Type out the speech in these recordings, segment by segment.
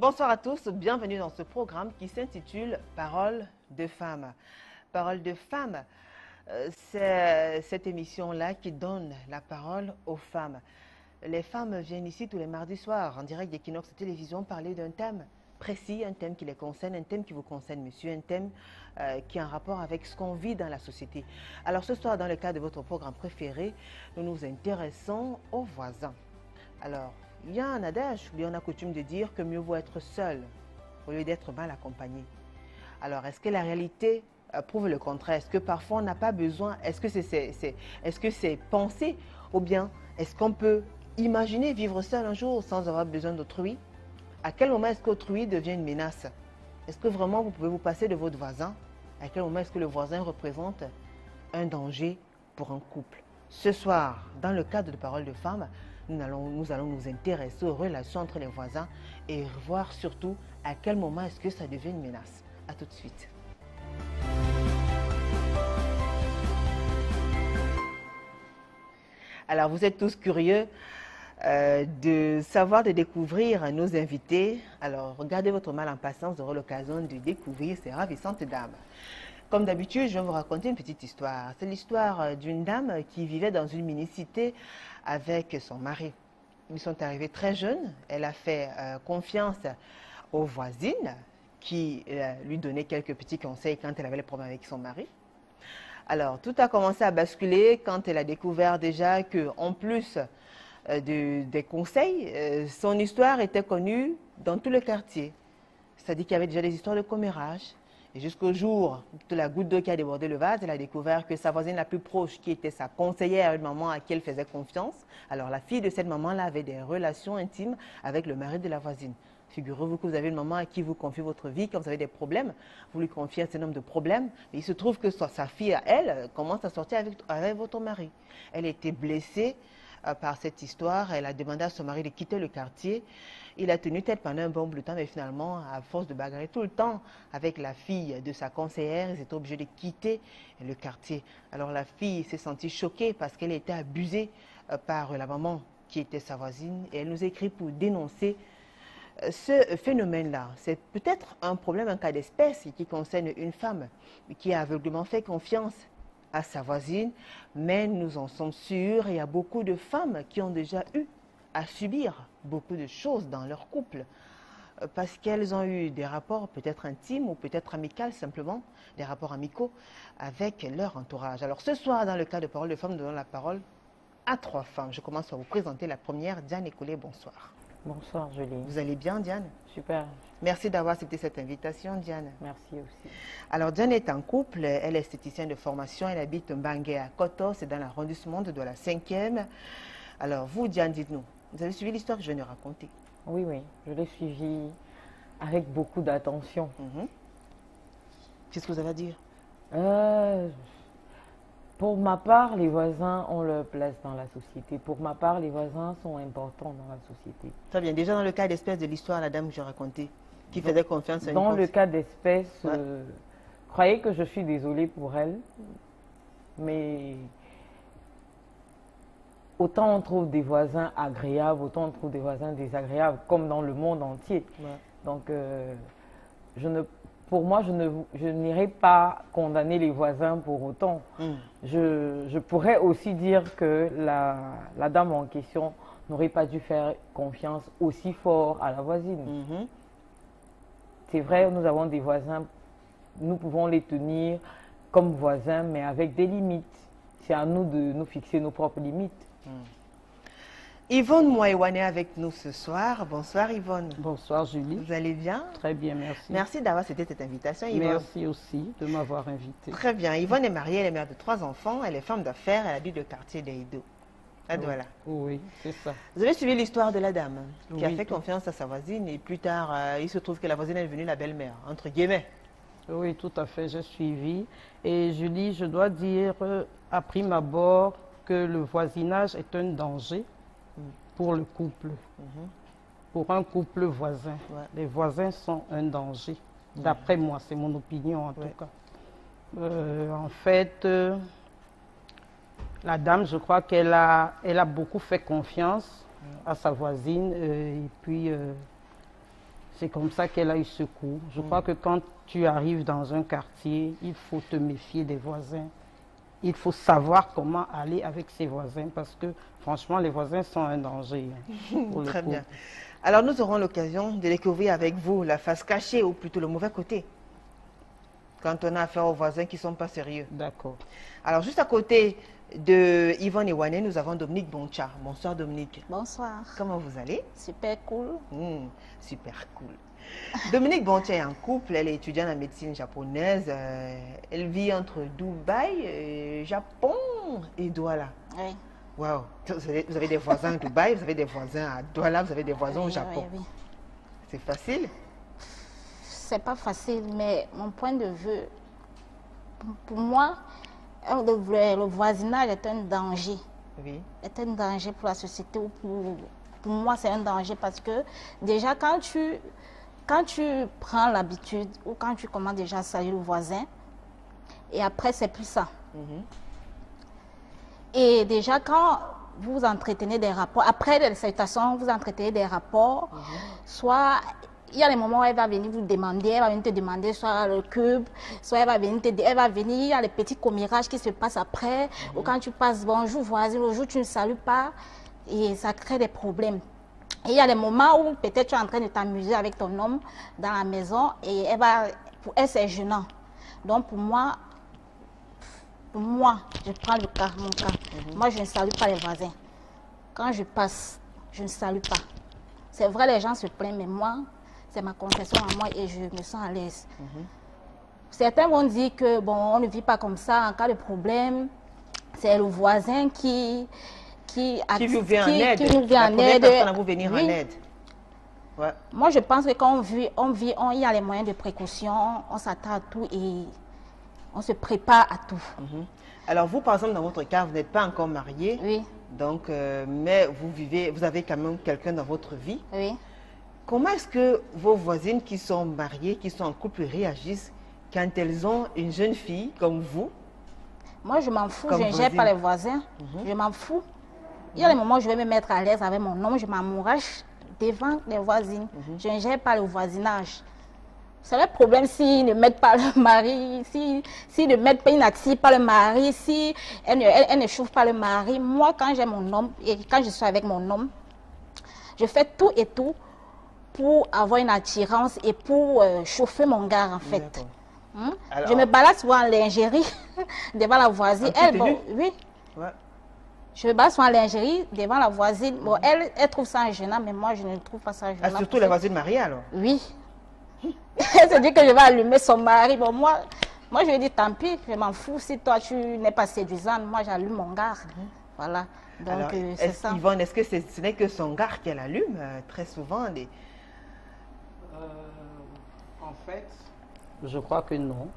Bonsoir à tous, bienvenue dans ce programme qui s'intitule Parole de femmes. Parole de femmes, c'est cette émission-là qui donne la parole aux femmes. Les femmes viennent ici tous les mardis soirs en direct d'Equinox Télévision parler d'un thème précis, un thème qui les concerne, un thème qui vous concerne, monsieur, un thème qui a un rapport avec ce qu'on vit dans la société. Alors ce soir, dans le cadre de votre programme préféré, nous nous intéressons aux voisins. Alors, il y a un adage où on a coutume de dire que mieux vaut être seul au lieu d'être mal accompagné. Alors, est-ce que la réalité prouve le contraire? Est-ce que parfois on n'a pas besoin? Est-ce que c'est pensé? Ou bien est-ce qu'on peut imaginer vivre seul un jour sans avoir besoin d'autrui? À quel moment est-ce qu'autrui devient une menace? Est-ce que vraiment vous pouvez vous passer de votre voisin? À quel moment est-ce que le voisin représente un danger pour un couple? Ce soir, dans le cadre de Paroles de femmes, nous allons nous intéresser aux relations entre les voisins et voir surtout à quel moment est-ce que ça devient une menace. A tout de suite. Alors, vous êtes tous curieux de savoir, de découvrir nos invités. Alors, regardez votre mal en passant, vous aurez l'occasion de découvrir ces ravissantes dames. Comme d'habitude, je vais vous raconter une petite histoire. C'est l'histoire d'une dame qui vivait dans une mini-cité avec son mari. Ils sont arrivés très jeunes. Elle a fait confiance aux voisines qui lui donnaient quelques petits conseils quand elle avait les problèmes avec son mari. Alors, tout a commencé à basculer quand elle a découvert déjà qu'en plus des conseils, son histoire était connue dans tout le quartier. C'est-à-dire qu'il y avait déjà des histoires de commérage. Et jusqu'au jour de la goutte d'eau qui a débordé le vase, elle a découvert que sa voisine la plus proche, qui était sa conseillère, une maman à qui elle faisait confiance, alors la fille de cette maman-là avait des relations intimes avec le mari de la voisine. Figurez-vous que vous avez une maman à qui vous confiez votre vie, quand vous avez des problèmes, vous lui confiez un certain nombre de problèmes, et il se trouve que sa fille, elle, commence à sortir avec votre mari. Elle était blessée par cette histoire, elle a demandé à son mari de quitter le quartier. Il a tenu tête pendant un bon bout de temps, mais finalement, à force de bagarrer tout le temps avec la fille de sa conseillère, ils étaient obligés de quitter le quartier. Alors la fille s'est sentie choquée parce qu'elle était abusée par la maman qui était sa voisine, et elle nous écrit pour dénoncer ce phénomène-là. C'est peut-être un problème, un cas d'espèce qui concerne une femme qui a aveuglément fait confiance à sa voisine, mais nous en sommes sûrs, il y a beaucoup de femmes qui ont déjà eu à subir beaucoup de choses dans leur couple parce qu'elles ont eu des rapports peut-être intimes ou peut-être amicaux simplement, des rapports amicaux avec leur entourage. Alors ce soir, dans le cas de Paroles de femmes, nous donnons la parole à 3 femmes. Je commence par vous présenter la première, Diane Ecolé, bonsoir. Bonsoir Julie. Vous allez bien, Diane? Super. Merci d'avoir accepté cette invitation, Diane. Merci aussi. Alors, Diane est en couple, elle est esthéticienne de formation, elle habite Mbangué à Koto, c'est dans l'arrondissement de la 5e. Alors, vous, Diane, dites-nous, vous avez suivi l'histoire que je viens de raconter? Oui, je l'ai suivi avec beaucoup d'attention. Qu'est-ce que vous avez à dire? Pour ma part, les voisins ont leur place dans la société. Pour ma part, les voisins sont importants dans la société. Très bien. Déjà dans le cas d'espèce de l'histoire, la dame que j'ai racontée, qui faisait confiance à une Dans le cas d'espèce, ouais. Croyez que je suis désolée pour elle, mais autant on trouve des voisins agréables, autant on trouve des voisins désagréables, comme dans le monde entier. Ouais. Donc, pour moi, je n'irai pas condamner les voisins pour autant. Je pourrais aussi dire que la dame en question n'aurait pas dû faire confiance aussi fort à la voisine. C'est vrai, nous avons des voisins, nous pouvons les tenir comme voisins, mais avec des limites. C'est à nous de nous fixer nos propres limites. Yvonne Moïwane est avec nous ce soir. Bonsoir Yvonne. Bonsoir Julie. Vous allez bien? Très bien, merci. Merci d'avoir accepté cette invitation, Yvonne. Merci aussi de m'avoir invitée. Très bien. Yvonne est mariée, elle est mère de 3 enfants, elle est femme d'affaires, elle habite le quartier d'Eïdo. Voilà. Oui, c'est ça. Vous avez suivi l'histoire de la dame qui a Oui, fait confiance à sa voisine et plus tard, il se trouve que la voisine est devenue la belle-mère, entre guillemets. Oui, tout à fait, j'ai suivi. Et Julie, je dois dire à prime abord que le voisinage est un danger pour le couple, pour un couple voisin. Ouais. Les voisins sont un danger, d'après moi, c'est mon opinion en tout cas. En fait, la dame, je crois qu'elle a beaucoup fait confiance à sa voisine et puis C'est comme ça qu'elle a eu secours. Je crois que quand tu arrives dans un quartier, il faut te méfier des voisins. Il faut savoir comment aller avec ses voisins parce que franchement, les voisins sont un danger. Pour Très bien. Alors, nous aurons l'occasion de découvrir avec vous la face cachée ou plutôt le mauvais côté quand on a affaire aux voisins qui ne sont pas sérieux. D'accord. Alors, juste à côté de Yvonne et Wané, nous avons Dominique Boncha. Bonsoir Dominique. Bonsoir. Comment vous allez? Super cool. Super cool. Dominique Boncha est en couple, elle est étudiante en médecine japonaise. Elle vit entre Dubaï, Japon et Douala. Oui. Waouh, vous avez des voisins à Dubaï, vous avez des voisins à Douala, vous avez des voisins au Japon. Oui, oui. C'est facile? C'est pas facile, mais mon point de vue, pour moi, le voisinage est un danger. Oui. Est un danger pour la société ou pour moi, c'est un danger parce que déjà, quand tu prends l'habitude ou quand tu commences déjà à saluer le voisin, et après, c'est plus ça. Et déjà, quand vous entretenez des rapports, après les salutations, vous entretenez des rapports, soit il y a des moments où elle va venir vous demander, elle va venir te demander soit le cube, soit elle va venir il y a les petits commérages qui se passent après, ou quand tu passes bonjour voisin, le jour tu ne salues pas, et ça crée des problèmes. Et il y a des moments où peut-être tu es en train de t'amuser avec ton homme dans la maison, et pour elle c'est gênant. Donc pour moi, je prends mon cas. Moi, je ne salue pas les voisins. Quand je passe, je ne salue pas. C'est vrai, les gens se plaignent, mais moi, c'est ma confession à moi et je me sens à l'aise. Certains vont dire que, bon, on ne vit pas comme ça. En cas de problème, c'est le voisin qui vous vient en aide. Qui nous vient en aide. Personne à vous venir en aide. Ouais. Moi, je pense que quand il y a les moyens de précaution, on s'attend à tout et on se prépare à tout. Alors vous, par exemple, dans votre cas, vous n'êtes pas encore marié. Oui. Donc, mais vous avez quand même quelqu'un dans votre vie. Oui. Comment est-ce que vos voisines qui sont mariées, qui sont en couple, réagissent quand elles ont une jeune fille comme vous? Moi, je m'en fous, je Comme ne gère pas les voisins. Je m'en fous. Il y a des moments où je vais me mettre à l'aise avec mon homme, je m'amourache devant les voisines. Je ne gère pas le voisinage. C'est le problème s'ils ne mettent pas le mari, s'ils ne mettent pas, ils n'attirent pas le mari, si elle ne chauffe pas le mari. Moi, quand j'ai mon homme et quand je suis avec mon homme, je fais tout et tout pour avoir une attirance et pour chauffer mon gars, en fait. Alors, je me balade souvent en lingerie devant la voisine. Elle, bon, oui. Ouais. Je me balade souvent en lingerie devant la voisine. Bon, elle trouve ça gênant, mais moi, je ne trouve pas ça gênant. Ah, surtout la voisine mariée, alors? Oui. Elle se dit que je vais allumer son mari. Bon, moi, je lui dis, tant pis, je m'en fous. Si toi, tu n'es pas séduisante, moi, j'allume mon gars. Voilà. Donc, c'est ça. Yvonne, est-ce que ce n'est que son gars qu'elle allume très souvent En fait, je crois que non.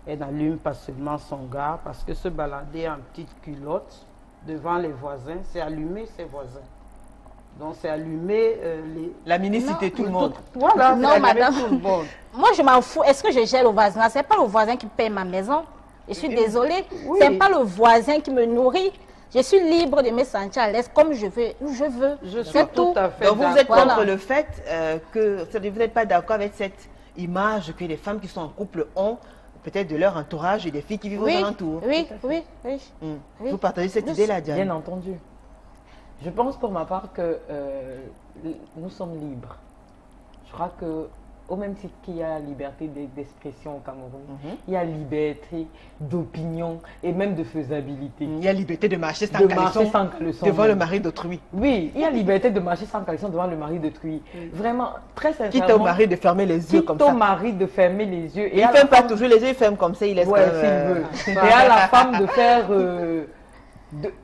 Elle n'allume pas seulement son gars parce que se balader en petite culotte devant les voisins, c'est allumer ses voisins. Donc, c'est allumer la minicité, tout le monde. Voilà, non, madame. Tout le monde. Moi, je m'en fous. Est-ce que je gère le voisin? Ce n'est pas le voisin qui paye ma maison. Je suis désolée. Oui. Ce n'est pas le voisin qui me nourrit. Je suis libre de me sentir à l'aise comme je veux, où je veux. Je suis tout à fait. Donc, vous êtes contre le fait que vous n'êtes pas d'accord avec cette image que les femmes qui sont en couple ont, peut-être de leur entourage et des filles qui vivent aux alentours. Oui. Vous partagez cette idée-là, Diane? Bien entendu. Je pense pour ma part que nous sommes libres. Je crois que, au même titre qu'il y a liberté d'expression au Cameroun, il y a liberté d'opinion et même de faisabilité. Il y a liberté de marcher sans caleçon devant le mari d'autrui. Oui, il y a liberté de marcher sans caleçon devant le mari d'autrui. Vraiment, très sincèrement. Quitte au mari de fermer les yeux comme ça. Quitte au mari de fermer les yeux. Il ne ferme pas toujours les yeux, il ferme comme ça, il laisse s'il veut. Et à la femme de faire...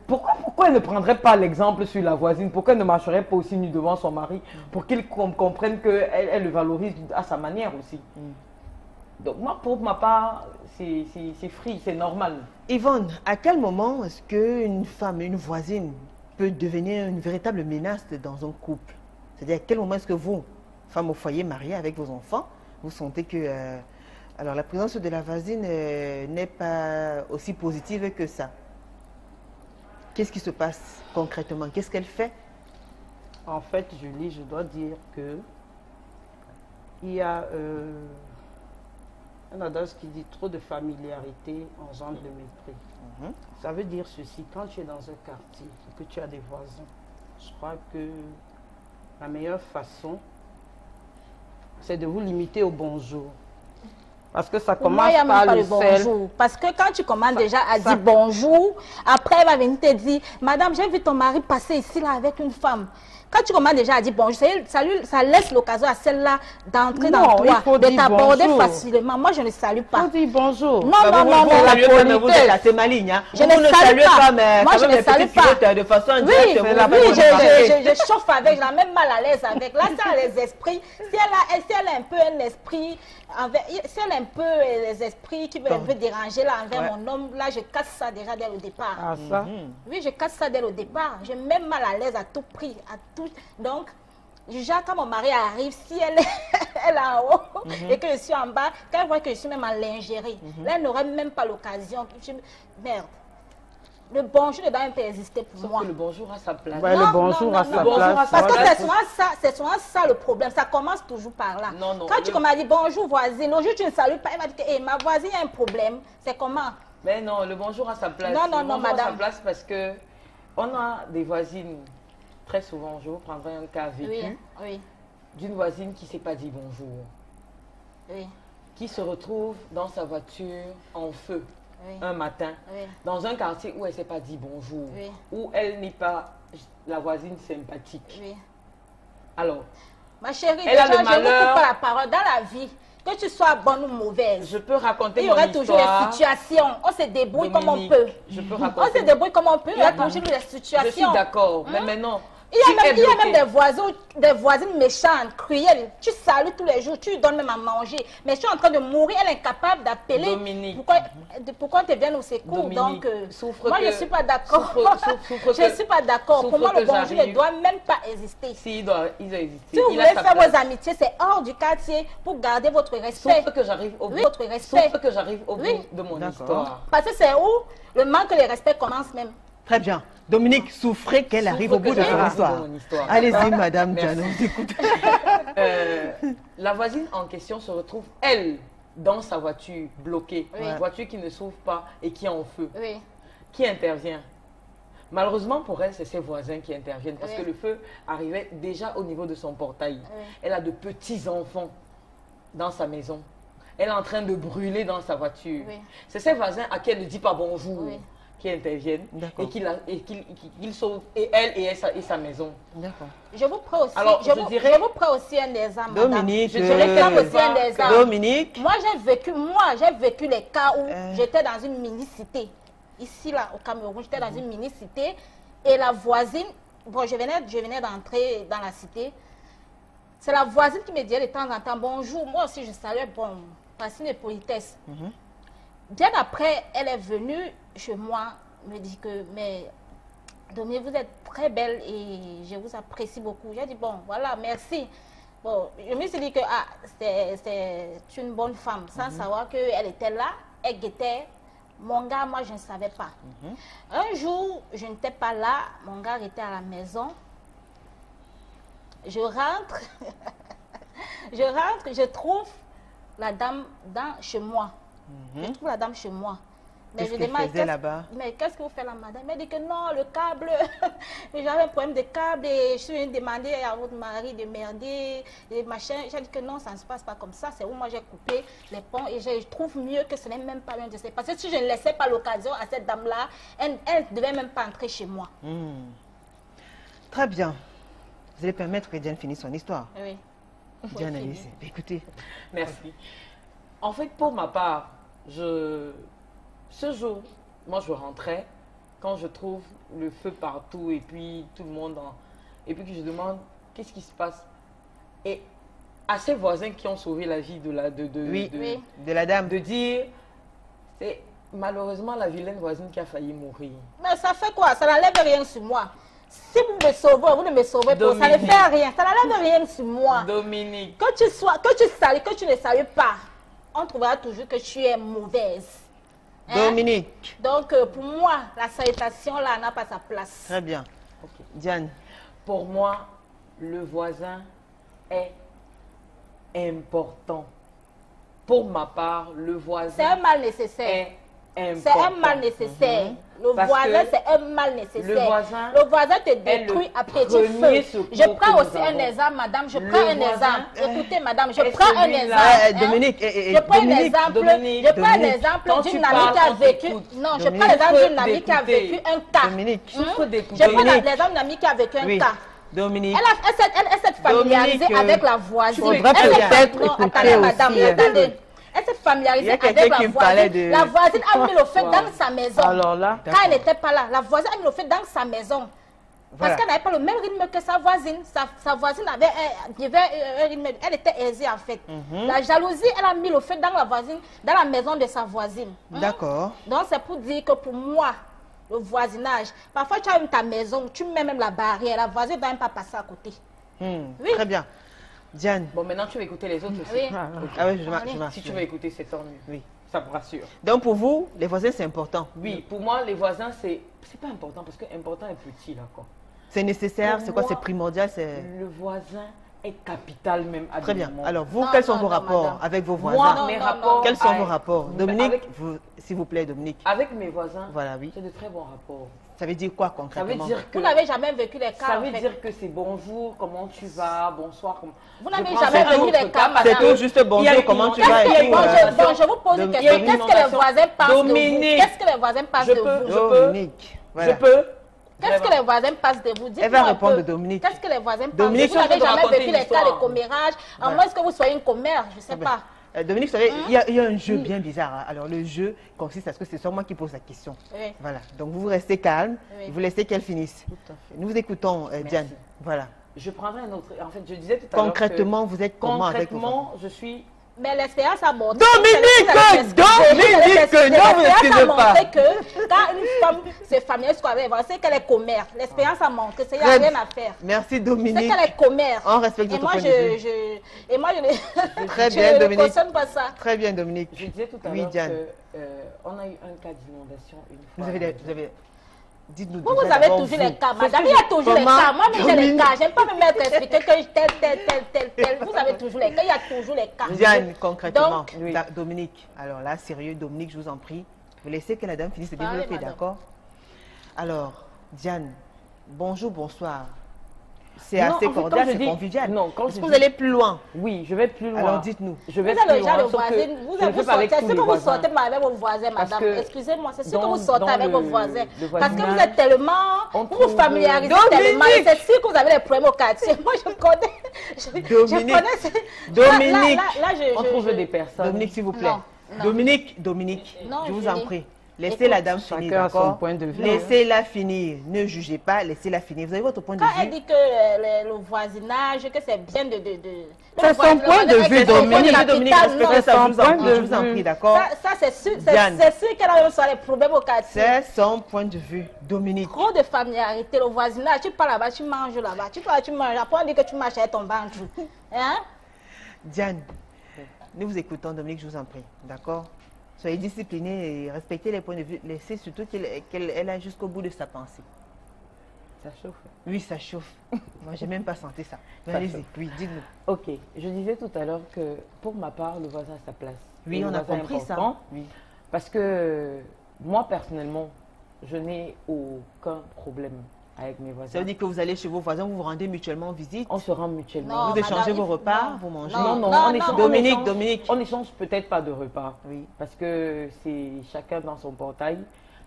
Pourquoi elle ne prendrait pas l'exemple sur la voisine? Pourquoi elle ne marcherait pas aussi nue devant son mari pour qu'il comprenne qu'elle le valorise à sa manière aussi? Donc moi, pour ma part, c'est free, c'est normal. Yvonne, à quel moment est-ce qu'une femme, une voisine peut devenir une véritable menace dans un couple? C'est-à-dire à quel moment est-ce que vous, femme au foyer mariée avec vos enfants, vous sentez que alors la présence de la voisine n'est pas aussi positive que ça? Qu'est-ce qui se passe concrètement? Qu'est-ce qu'elle fait? En fait, Julie, je dois dire que Il y a un adage qui dit trop de familiarité engendre le mépris. Ça veut dire ceci, quand tu es dans un quartier et que tu as des voisins, je crois que la meilleure façon, c'est de vous limiter au bonjour. Parce que ça Pour moi, commence il n'y a même par pas le le sel. bonjour. Parce que quand tu commandes déjà à dire bonjour, après elle va venir te dire, madame, j'ai vu ton mari passer ici là avec une femme. Quand tu commandes déjà à dire bonjour, ça laisse l'occasion à celle-là d'entrer dans toi, de t'aborder facilement. Moi, je ne salue pas. On dit bonjour. Non, non, non, non. La politesse, c'est ma ligne. Hein. Je ne salue pas. Moi, je ne salue pas. De façon Oui, indirecte, je chauffe avec, je la même mal à l'aise avec. Là, ça a les esprits. Si elle a un peu un esprit, si elle a un peu les esprits qui veulent un peu déranger là envers mon homme, là, je casse ça déjà dès le départ. Ah, ça? Oui, je casse ça dès le départ. Je mets mal à l'aise à tout prix, à tout. Donc, du genre, quand mon mari arrive, si elle est en haut et que je suis en bas, quand elle voit que je suis même en lingerie, là, elle n'aurait même pas l'occasion. Merde. Le bonjour ne doit même pas exister pour moi. Le bonjour a sa place. Ouais, Non, le bonjour non, à non, sa non. place. Parce que Voilà. c'est souvent ça le problème. Ça commence toujours par là. Non, non, Quand tu commences à dire bonjour voisine, au jour où tu ne salues pas, elle va dire que ma voisine a un problème. C'est comment? Mais non, le bonjour a sa place. Non, non, Le non, bonjour a sa madame. place parce que on a des voisines, très souvent, je vous prendrai un cas vécu, Oui, oui, d'une voisine qui ne s'est pas dit bonjour, oui, qui se retrouve dans sa voiture en feu oui. un matin, Oui. dans un quartier où elle ne s'est pas dit bonjour, Oui. où elle n'est pas la voisine sympathique. Oui. Alors, Ma chérie, Elle a déjà, le je ne vous malheur. coupe pas la parole. Dans la vie, que tu sois bonne ou mauvaise, je peux raconter il y mon aura toujours histoire. des situations. On se débrouille comme on Dominique, peut. je peux On se raconter. débrouille comme on peut. Il y aura Attends. toujours des Je suis situations. d'accord, mais maintenant, Il y a si même, elle il y a bloquée- même des voisines méchantes, cruelles. Tu salues tous les jours, tu lui donnes même à manger. Mais je suis en train de mourir, elle est incapable d'appeler. Dominique. Pourquoi on te vient au secours? Dominique, Donc, souffre moi, je que- ne suis pas d'accord. souffre Je que- ne suis pas d'accord. Pour souffre moi, le que bonjour ne j'arrive. doit même pas exister. Si, il doit exister. Si vous Il voulez a sa faire place. vos amitiés, c'est hors du quartier pour garder votre respect. Sauf que j'arrive au bout. Oui, votre respect. Sauf que j'arrive au Oui. bout de mon D'accord. histoire. Parce que c'est où le manque de respect commence même. Très bien. Dominique, souffrez qu'elle arrive au bout de que son j'arrive histoire. au bout de mon histoire. Allez-y, madame Merci. Diane, on t'écoute. La voisine en question se retrouve, elle, dans sa voiture bloquée. Oui. Une voiture qui ne s'ouvre pas et qui est en feu. Oui. Qui intervient? Malheureusement pour elle, c'est ses voisins qui interviennent parce Oui. que le feu arrivait déjà au niveau de son portail. Oui. Elle a de petits-enfants dans sa maison. Elle est en train de brûler dans sa voiture. Oui. C'est ses voisins à qui elle ne dit pas bonjour Oui. qui interviennent D'accord. et qu'ils sauvent et elle et sa maison. D'accord. Je vous prends aussi, Alors, je je dirais- vous prends aussi un exemple, madame. Dominique, Je réclame aussi un que- exemple. Dominique, Moi, j'ai vécu les cas où j'étais dans une mini-cité. Ici, là, au Cameroun, j'étais dans une mini-cité. Et la voisine, bon, je venais d'entrer dans la cité. C'est la voisine qui me disait de temps en temps, bonjour. Moi aussi, je saluais, bon, par signe de politesse. Bien après, elle est venue chez moi, me dit que, mais Dominique, vous êtes très belle et je vous apprécie beaucoup. J'ai dit, bon, voilà, merci. Bon, je me suis dit que c'est une bonne femme, sans savoir qu'elle était là, elle guettait. Mon gars, moi, je ne savais pas. Un jour, je n'étais pas là, mon gars était à la maison. Je rentre, je trouve la dame chez moi. Je trouve la dame chez moi. Mais Qu'est-ce je qu'elle demande, faisait là-bas? mais qu'est-ce que vous faites là, madame? Elle dit que non, le câble, j'avais un problème de câble et je suis venue demander à votre mari de merder, et machin. J'ai dit que non, ça ne se passe pas comme ça. C'est où moi j'ai coupé les ponts et je trouve mieux que ce n'est même pas loin de ça. Parce que si je ne laissais pas l'occasion à cette dame-là, elle ne devait même pas entrer chez moi. Très bien. Vous allez permettre que Diane finisse son histoire. Oui. Diane, Oui, allez-y. Écoutez. Merci. En fait, pour ma part, ce jour, moi je rentrais, quand je trouve le feu partout et puis tout le monde et puis que je demande qu'est-ce qui se passe. Et à ces voisins qui ont sauvé la vie de Oui, Oui. de la dame. de dire, c'est malheureusement la vilaine voisine qui a failli mourir. Mais ça fait quoi? Ça n'enlève rien sur moi. Si vous me sauvez, vous ne me sauvez pas. Ça ne Dominique. fait rien. Ça n'enlève rien sur moi. Dominique, Que tu salues, que tu ne salues pas, on trouvera toujours que tu es mauvaise. Hein? Dominique. Donc, pour moi, la salutation là n'a pas sa place. Très bien. Diane. pour moi, le voisin est important. Pour ma part, le voisin C'est un mal nécessaire. est C'est un important. mal nécessaire. Le Parce voisin, que c'est un mal nécessaire. le Le voisin te est détruit le à petit premier feu. secours Je prends que aussi nous un avons. exemple, madame. Je Le prends un voisin exemple. Écoutez, madame, je est prends un celui-là. exemple. hein. Dominique, Je prends un Dominique, exemple. Dominique, Je prends un Dominique. exemple Quand d'une tu amie parles, qui a on vécu. t'écoute. Non, je Dominique. prends l'exemple Je d'une peux amie qui a t'écouter. vécu un cas. Dominique. Souffre Je d'écouter. prends Dominique. l'exemple d'une amie qui a vécu un Oui. cas. Dominique. Elle s'est familiarisée Dominique, avec la voisine. faudrait Elle s'est- peut-être Non, écouter attendez, madame, aussi, attendez. Elle s'est Il y familiarisée a quelqu'un avec la qui me parlait voisine. de- La voisine a mis le feu dans sa maison. Alors là, Quand elle n'était pas là, la voisine a mis le feu dans sa maison. Voilà. Parce qu'elle n'avait pas le même rythme que sa voisine. Sa voisine avait un rythme, elle était aisée en fait. La jalousie, elle a mis le feu dans la voisine, dans la maison de sa voisine. D'accord. Donc c'est pour dire que pour moi, le voisinage, parfois tu as ta maison, tu mets même la barrière, la voisine ne doit même pas passer à côté. Oui. Très bien. Diane. Bon, maintenant tu vas écouter les autres aussi. Oui. Ah oui, je Allez. marche. Si tu veux écouter, c'est tant mieux. Oui. Ça me rassure. Donc pour vous, les voisins, c'est important. Oui, pour moi, les voisins, c'est pas important parce que important est petit là quoi. C'est nécessaire, Pour c'est quoi, moi, c'est primordial, c'est... Le voisin est capital même à Très des bien. moments. Alors vous, Non, quels sont non, vos non, rapports madame. avec vos Moi, voisins? mes non, rapports. non. Quels sont vos avec- rapports? mais Dominique, avec- s'il vous plaît, Dominique. Avec mes voisins, Voilà, oui. j'ai de très bons rapports. Ça veut dire quoi Ça concrètement? veut dire que Vous n'avez jamais vécu les cas. ça en veut fait. dire que c'est bonjour, comment tu vas, bonsoir. Vous Je n'avez prends jamais un vécu autre les cas, parce C'est que tout juste il y a bonjour, une comment tu inondation. vas Il y a et une tout. inondation. Je vous pose une Il y a question. une Qu'est-ce que les inondation. voisins pensent de vous? Dominique. Qu'est-ce que les voisins pensent Je de peux- vous? je peux- Dominique. Voilà. Je peux. Qu'est-ce que les voisins pensent de vous? Elle va Dites-moi un répondre, peu. Dominique. Qu'est-ce que les voisins pensent de Dominique, vous? Vous je suis en n'avez train de jamais raconter vécu une les cas de histoire. commérage, à Voilà. moins que vous soyez une commère, je ne sais pas. Dominique, vous savez, il y a un jeu bien bizarre. Hein. Alors, le jeu consiste à ce que c'est seulement moi qui pose la question. Oui. Voilà. Donc, vous restez calme. Oui. Vous laissez qu'elle finisse. Nous vous écoutons, Diane. Voilà. Je prendrai un autre. En fait, je disais tout à l'heure. Concrètement, vous êtes comment avec vos voisins? Concrètement, je suis. Mais l'expérience a montré. Dominique, non, vous n'excusez pas. Que quand une femme se familiarise avec les voisins, c'est qu'elle est commère. L'expérience a montré qu'il n'y a Très rien bien. à faire. Merci, C'est Dominique. qu'elle est commère. On respecte Et votre moi, point de vue. et moi, je ne Très je bien, ne Dominique. cautionne pas ça. Très bien, Dominique. Je disais tout à Oui, l'heure Diane. que on a eu un cas d'inondation une fois. Vous avez... Dites-nous. Vous déjà avez d'abord, toujours vous. les cas, madame. Il y a toujours les Comment cas. Moi, j'ai les Dominique- cas. J'aime pas me mettre à expliquer que tel. Vous avez toujours les cas. Il y a toujours les cas. Diane, concrètement. Donc, oui. Dominique, alors là, sérieux, Dominique, je vous en prie. Vous laissez que la dame finisse de Parlez, développer, madame. d'accord? Alors, Diane, bonjour, bonsoir. C'est Non, assez en fait, quand cordial, je c'est dis- convivial. non, quand Est-ce je que vous dis- allez plus loin? Oui, je vais plus loin. Alors, dites-nous. Je Vous vais êtes plus le genre loin. de sauf que voisine. je ne fais Vous pas avec sortez. tous C'est les que vous voisins. sortez avec vos voisins, Parce madame. que Excusez-moi, c'est sûr que dans- vous sortez dans avec vos le voisins. le Parce que vous voisinage, êtes tellement. on Vous vous trouve- familiarisez Dominique. tellement. Et c'est sûr que vous avez les problèmes au quartier. Moi, je connais. Je Dominique. connais. Dominique. Là, On trouve des personnes. Dominique, s'il vous plaît. Non, non. Dominique, Non, je vous Julie. en prie. Laissez Écoute, la dame finir, chacun a son d'accord? point de vue. Laissez-la finir. Ne jugez pas, laissez-la finir. Vous avez votre point de Quand elle vue? dit que le voisinage, que c'est bien de... C'est son point de vue, Dominique. Dominique, respectez ça, je vous en point prie, de je vous en vue. prie, d'accord? Ça, c'est sûr, Diane. c'est sûr qu'elle a sur les problèmes au quartier. C'est son point de vue, Dominique. Trop de familiarité, le voisinage, tu pars là-bas, tu manges là-bas, tu pars, tu manges, après on dit que tu marches avec ton banjo. Hein? Diane, nous vous écoutons, Dominique, je vous en prie, d'accord? Soyez disciplinés et respectez les points de vue. Laissez surtout qu'elle aille jusqu'au bout de sa pensée. Ça chauffe. Oui, ça chauffe. Moi, j'ai même pas senti ça. Ça Allez-y, chauffe. oui, dites-nous. Ok, je disais tout à l'heure que pour ma part, le voisin a sa place. Oui, Et on le a voisin est compris ça. important Oui. Parce que moi, personnellement, je n'ai aucun problème avec mes voisins. Ça veut dire que vous allez chez vos voisins, vous vous rendez mutuellement visite, On se rend mutuellement. Non, vous échangez madame, vos repas, non. vous mangez. Non, non, Non, on non. échange, Dominique, on échange- Dominique. On échange peut-être pas de repas. Oui. Parce que c'est chacun dans son portail.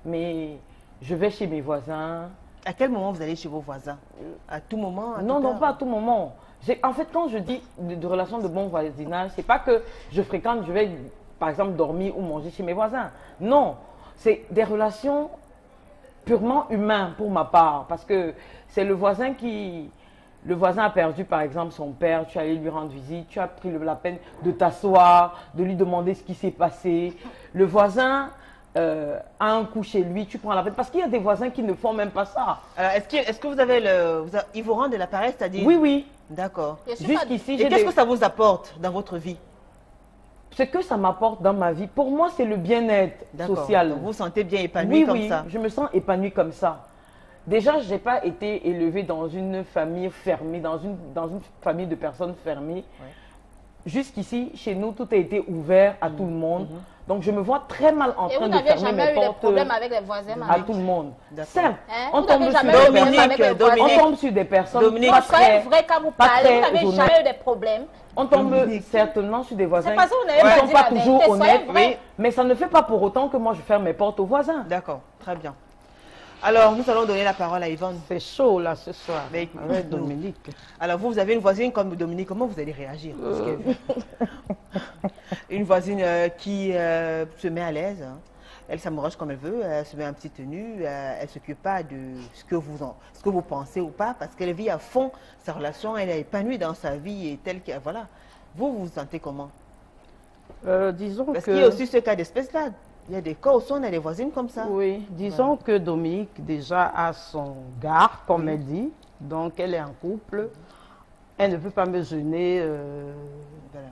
Mais je vais chez mes voisins. À quel moment vous allez chez vos voisins? À tout moment? Non, toute non, heure? pas à tout moment. En fait, quand je dis de relations de bon voisinage, c'est pas que je fréquente, je vais par exemple dormir ou manger chez mes voisins. Non, c'est des relations purement humaines pour ma part. Parce que c'est le voisin qui... Le voisin a perdu par exemple son père, tu es allé lui rendre visite, tu as pris la peine de t'asseoir, de lui demander ce qui s'est passé. Le voisin a un coup chez lui, tu prends la peine. Parce qu'il y a des voisins qui ne font même pas ça. Alors, est-ce que vous avez ils vous rendent de l'appareil, c'est-à-dire? Oui, oui. D'accord. Je suis pas- Jusqu'ici, Et j'ai qu'est-ce des... que ça vous apporte dans votre vie? Ce que ça m'apporte dans ma vie, pour moi, c'est le bien-être D'accord. social. Donc, vous vous sentez bien épanoui Oui, comme oui, ça? je me sens épanouie comme ça. Déjà, je n'ai pas été élevée dans une famille fermée, dans une famille de personnes fermées. jusqu'ici, chez nous, tout a été ouvert à tout le monde. Donc, je me vois très mal en Et train vous de n'avez fermer jamais mes eu de portes problème avec les voisins, à madame? tout le monde. D'accord. Certes, Hein? on Vous tombe n'avez sur jamais eu de problème Dominique, avec les voisins? on tombe sur des personnes Dominique. pas Non, soyez très, vrai quand vous pas parlez. Vous très n'avez honnêtes. jamais eu de problème. On tombe Dominique. certainement sur des voisins C'est parce que vous n'avez qui pas ne sont dit pas la toujours vérité, soyez honnêtes, vrai. mais ça ne fait pas pour autant que moi je ferme mes portes aux voisins. D'accord, très bien. Alors, nous allons donner la parole à Yvonne. C'est chaud là ce soir Mais avec nous. Dominique. Alors, vous avez une voisine comme Dominique, comment vous allez réagir? Parce que- Une voisine qui se met à l'aise, hein. Elle s'amourage comme elle veut, elle se met en petite tenue, elle ne s'occupe pas de ce que vous pensez ou pas, parce qu'elle vit à fond sa relation, elle est épanouie dans sa vie et telle qu'elle. Voilà. Vous vous sentez comment? Disons Parce que... qu'il y a aussi ce cas d'espèce-là. Il y a des cas où on a des voisines comme ça. Oui, disons que Dominique déjà a son gars, comme elle dit, donc elle est en couple. Elle ne peut pas me gêner, Voilà.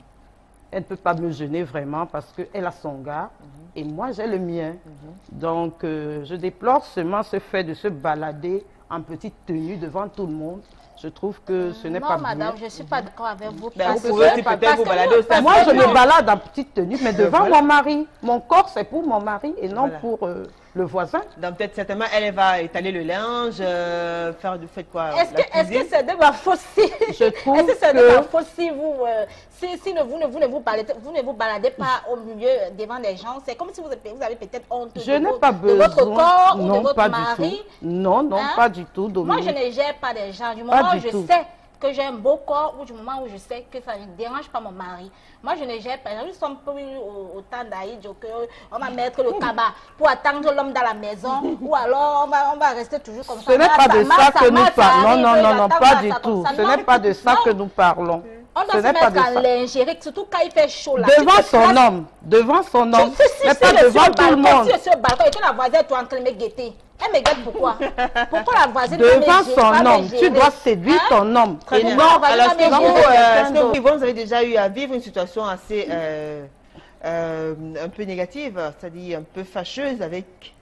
elle ne peut pas me gêner vraiment parce qu'elle a son gars et moi j'ai le mien. Donc je déplore seulement ce fait de se balader en petite tenue devant tout le monde. Je trouve que ce n'est pas Non, madame, bien. je ne suis pas d'accord avec vous. Ben, parce vous pouvez que- aussi peut-être parce vous que balader nous- au stade. Moi, je Non. me balade en petite tenue, mais devant voilà. mon mari. Mon corps, c'est pour mon mari et non Voilà. pour le voisin. Donc peut-être certainement elle va étaler le linge, faire du fait quoi? Est-ce la que c'est cuisine. de ma faute si... Je trouve Est-ce que c'est de que- ma faute si vous... si vous ne vous baladez pas au milieu devant les gens? C'est comme si vous avez peut-être honte Je n'ai pas de besoin. votre corps ou de Non, votre pas mari. du tout. Non, non, Hein? pas du tout, Moi, je Dominique. ne gère pas les gens. Du Pas moment où du je tout. sais que j'ai un beau corps ou du moment où je sais que ça ne dérange pas mon mari. Moi, je ne gère pas. Nous sommes plus au temps d'Aïd, on va mettre le cabas pour attendre l'homme dans la maison ou alors on va rester toujours comme ça. Ce n'est pas de ça que nous parlons. Non, non, non, non, pas du j'attends tout. ça. Ce Non, n'est pas de ça non. que nous parlons. On doit Ce se n'est pas mettre de en ça. lingerie, surtout quand il fait chaud là. Devant Tu te son places- homme, devant son homme, Si mais je pas suis devant sur tout le balcon, monde. si je suis au balcon et que la voisine est en train de me guetter, elle me guette pourquoi? Pourquoi la voisine va me Devant gérer, son va me homme, tu gérer? dois séduire Hein? ton homme. Très Et bien. non, on va Alors, pas est-ce que mélanger vous, quelqu'un est-ce que d'autre. vous, Yvonne, vous avez déjà eu à vivre une situation assez un peu négative, c'est-à-dire un peu fâcheuse avec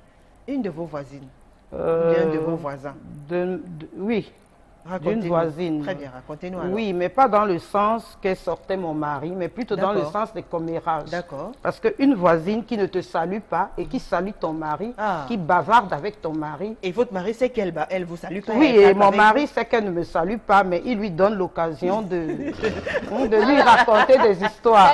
une de vos voisines, ou bien un de vos voisins? Oui, Racontez-nous. voisine. Très bien, racontez-nous alors. oui, mais pas dans le sens qu'elle sortait mon mari, mais plutôt dans le D'accord. sens des commérages. D'accord. Parce qu'une voisine qui ne te salue pas et qui salue ton mari, Ah. qui bavarde avec ton mari. Et votre mari sait elle vous salue pas? Oui, elle et parle mon avec mari vous? sait qu'elle ne me salue pas, mais il lui donne l'occasion de lui raconter des histoires.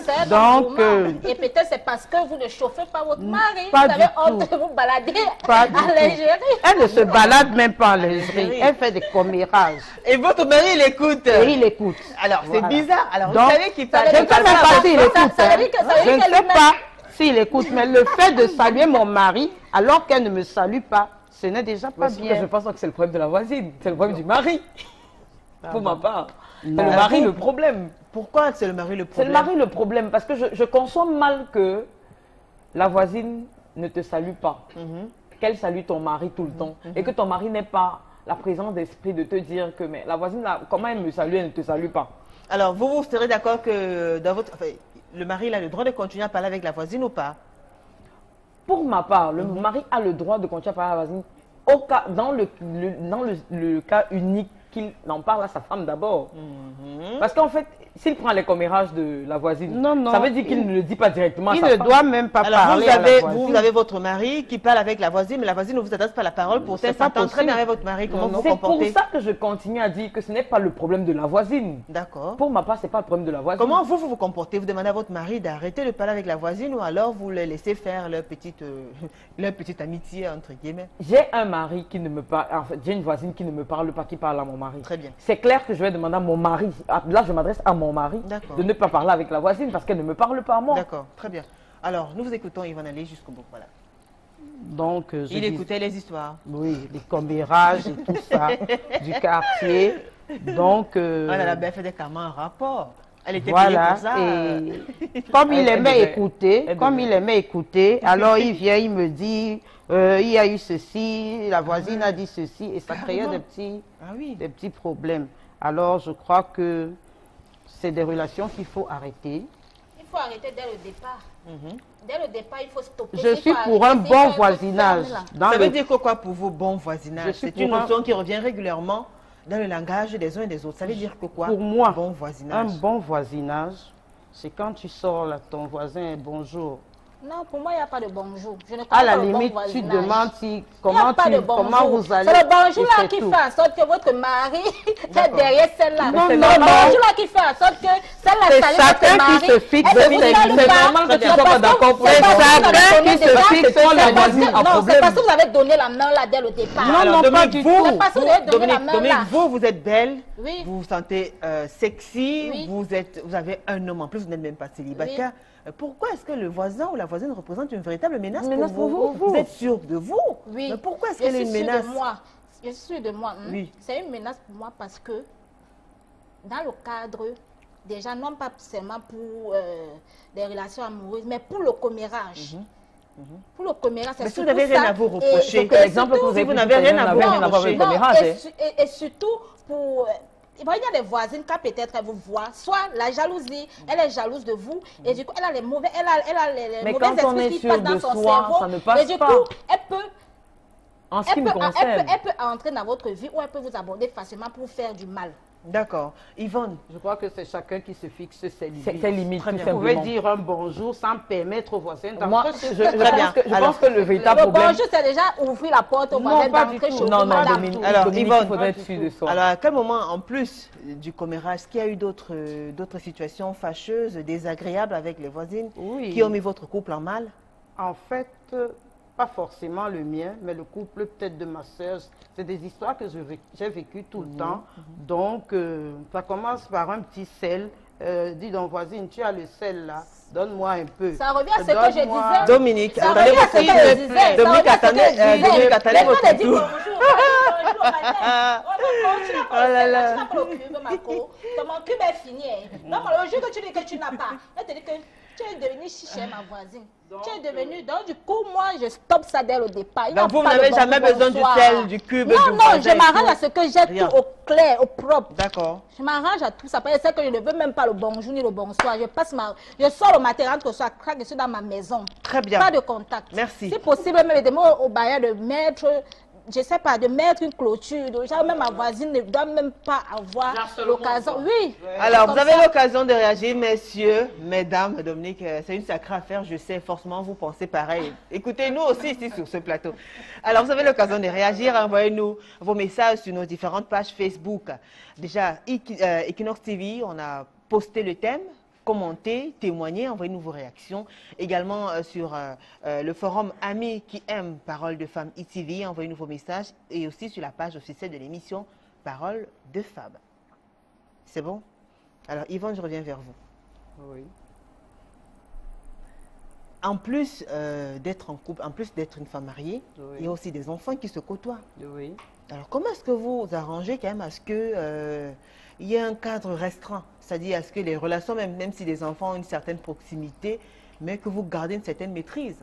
C'est un Donc, engouement. Et peut-être c'est parce que vous ne chauffez pas votre mari. pas Vous avez du honte tout. de vous balader Pas du à tout. lingerie. Elle ne se balade même pas en lingerie, Lingerie. elle fait des commérages. Et votre mari, il écoute. Et il écoute. Alors, c'est Voilà. bizarre. Alors, Donc, vous savez qu'il parle. Je ne sais même pas s'il écoute. ça veut hein. dire que- ça veut Je dire ne qu'elle sais lui-même- pas s'il écoute, mais le fait de saluer mon mari alors qu'elle ne me salue pas, ce n'est déjà pas Parce que je bien. pense que c'est le problème de la voisine, c'est le problème du mari. Pour ma part. C'est Non. le mari le problème. Pourquoi c'est le mari le C'est problème? le mari le problème parce que je conçois mal que la voisine ne te salue pas, qu'elle salue ton mari tout le temps et que ton mari n'ait pas la présence d'esprit de te dire que mais la voisine, là, comment elle me salue, elle ne te salue pas. Alors, vous serez d'accord que dans votre, enfin, le mari il a le droit de continuer à parler avec la voisine ou pas? Pour ma part, le mari a le droit de continuer à parler à la voisine au cas, dans le cas unique qu'il en parle à sa femme d'abord. Parce qu'en fait, s'il prend les commérages de la voisine, Non, non, ça veut dire qu'il il- ne le dit pas directement à Il sa ne femme. doit même pas Alors, parler à la voisine. vous avez votre mari qui parle avec la voisine, mais la voisine ne vous adresse pas la parole. Pourtant, C'est elle pas s'entend très possible. bien avec votre mari. Comment vous vous C'est pour comportez? ça que je continue à dire que ce n'est pas le problème de la voisine. D'accord. Pour ma part, ce n'est pas le problème de la voisine. Comment vous comportez? Vous demandez à votre mari d'arrêter de parler avec la voisine ou alors vous les laissez faire leur petite amitié, entre guillemets? J'ai un mari qui ne me parle, en fait, j'ai une voisine qui ne me parle pas, qui parle à mon mari. Très bien. C'est clair que je vais demander à mon mari, là je m'adresse à mon mari, D'accord. de ne pas parler avec la voisine parce qu'elle ne me parle pas à moi. D'accord, très bien. Alors, nous vous écoutons, Yvonne, aller jusqu'au bout. Voilà. Donc, je Il dis- écoutait les histoires. Oui, les commérages et tout ça, du quartier. Donc, Oh là là, ben, elle fait carrément un rapport. Elle était payée voilà. pour ça. Et comme il Elle aimait devait- écouter, elle comme devait. il aimait écouter, alors il vient, il me dit, il y a eu ceci, la voisine a dit ceci, et ça créait Carrément. des Ah oui. petits problèmes. Alors, je crois que c'est des relations qu'il faut arrêter. Il faut arrêter dès le départ. Dès le départ, il faut stopper. Je Il suis faut pour un arrêter, bon c'est voisinage. ferme, là. Dans Ça le- veut dire que quoi pour vous, bon voisinage? Je suis C'est une pour un- notion qui revient régulièrement dans le langage des uns et des autres. Ça veut dire que quoi? Pour moi, bon un voisinage. bon voisinage, c'est quand tu sors là, ton voisin, bonjour. Non, pour moi, il n'y a pas de bonjour. Je ne À connais la pas le bon limite, tu voisinage. demandes si, Il n'y a comment, pas de bonjour. comment vous allez. C'est le bonjour et là qui tout. fait en sorte que votre mari est derrière celle-là. Non, C'est non, le non. bonjour là qui fait en sorte que celle-là C'est salue chacun votre mari. qui se fixe. Elle ne vous C'est salue pas. normal que tu C'est sois pas parce que- d'accord pour c'est ça. parce que vous Chacun avez donné qui se déjà- fixe c'est sur la parce que- voisine a Non, c'est problème. parce que vous avez donné la main là dès le départ. Non, Alors, non, pas Dominique, du vous, tout. C'est parce que vous avez donné la main Dominique, là. vous, vous êtes belle, Oui. vous vous sentez sexy, Oui. vous avez un homme en plus, vous n'êtes même pas célibataire. Pourquoi est-ce que le voisin ou la voisine représente une véritable menace, Menace pour pour vous? Vous êtes sûr de vous? Oui. Mais pourquoi est-ce Je qu'elle est suis une sûre menace? de moi. Je suis sûre de moi. Oui. C'est une menace pour moi parce que dans le cadre, déjà, non pas seulement pour des relations amoureuses, mais pour le commérage. Pour le commérage, c'est Mais si vous surtout n'avez rien ça. à vous Et reprocher, surtout- Quel exemple que vous si avez vous pris n'avez tout à rien l'heure à n'avait vous rien à voir avec le reprocher. Non, commérage, hein. et surtout pour... il y a des voisines quand peut-être elles vous voient, soit la jalousie, elle est jalouse de vous, et du coup elle a les mauvais, elle a les Mais mauvais quand on esprits est qui sûr passent dans de son soi, cerveau. ça ne passe et du pas. coup, elle peut En ce qui me concerne, elle peut entrer dans votre vie ou elle peut vous aborder facilement pour vous faire du mal. D'accord. Yvonne, Je crois que c'est chacun qui se fixe ses limites. c'est limite, Très tout bien. Vous pouvez simplement. dire un bonjour sans permettre aux voisins Moi, d'entrer je chez eux. pense que le véritable Le problème... bonjour, c'est déjà ouvrir la porte au Non, voisin pas du d'entrer tout. chez vous, Non, non, madame. Dominique, Alors, Dominique, Yvonne. il faudrait être sûr de soi. alors à quel moment, en plus du commérage, est-ce qu'il y a eu d'autres situations fâcheuses, désagréables avec les voisines Oui. qui ont mis votre couple en mal? En fait, pas forcément le mien, mais le couple peut-être de ma sœur. C'est des histoires que j'ai vécues tout le temps. Donc, ça commence par un petit sel. Dis donc, voisine, tu as le sel là, donne-moi un peu. Ça revient à ce que je Donne-moi. disais. Dominique, Ça attendez revient à votre ce que je disais. Dominique, Ça revient à ce que je disais. Dominique, attendez Les gens votre disent tour. bonjour, bonjour, madame. Tu n'as Oh pas là le là. sel, tu n'as pas le cube, ma co. Ton cube est fini. Non, mais le jour que tu dis que tu n'as pas, elle te dit que tu es devenue chichée, ma voisine. Tu es devenue. Donc, du coup, moi, je stoppe ça dès le départ. Il n'y a Donc vous pas de n'avez bonjour, jamais besoin du bonsoir. sel, du cube, Non, du non, voisin je et m'arrange tout. à ce que j'ai Rien. tout au clair, au propre. D'accord. Je m'arrange à tout ça. C'est que je ne veux même pas le bonjour ni le bonsoir. Je sors le matin, rentre au soir, craque, je suis dans ma maison. Très bien. Pas de contact. Merci. Si possible, même demander au bailleur de mettre, je sais pas, de mettre une clôture. Déjà, même ma voisine ne doit même pas avoir l'occasion. Oui. Alors, vous Comme avez ça. l'occasion de réagir, messieurs, mesdames. Dominique, c'est une sacrée affaire, je sais, forcément, vous pensez pareil. Écoutez-nous aussi ici sur ce plateau. Alors, vous avez l'occasion de réagir, envoyez-nous vos messages sur nos différentes pages Facebook. Déjà, Equinox TV, on a posté le thème. Commentez, témoignez, envoyez-nous vos réactions. Également sur le forum Amis qui aiment Parole de Femmes ITV, envoyez-nous vos messages. Et aussi sur la page officielle de l'émission Parole de Femmes. C'est bon? Alors Yvonne, je reviens vers vous. Oui. En plus d'être en couple, en plus d'être une femme mariée, Oui. il y a aussi des enfants qui se côtoient. Oui. Alors comment est-ce que vous arrangez quand même à ce que il y ait un cadre restreint? C'est-à-dire à ce que les relations, même si les enfants ont une certaine proximité, mais que vous gardez une certaine maîtrise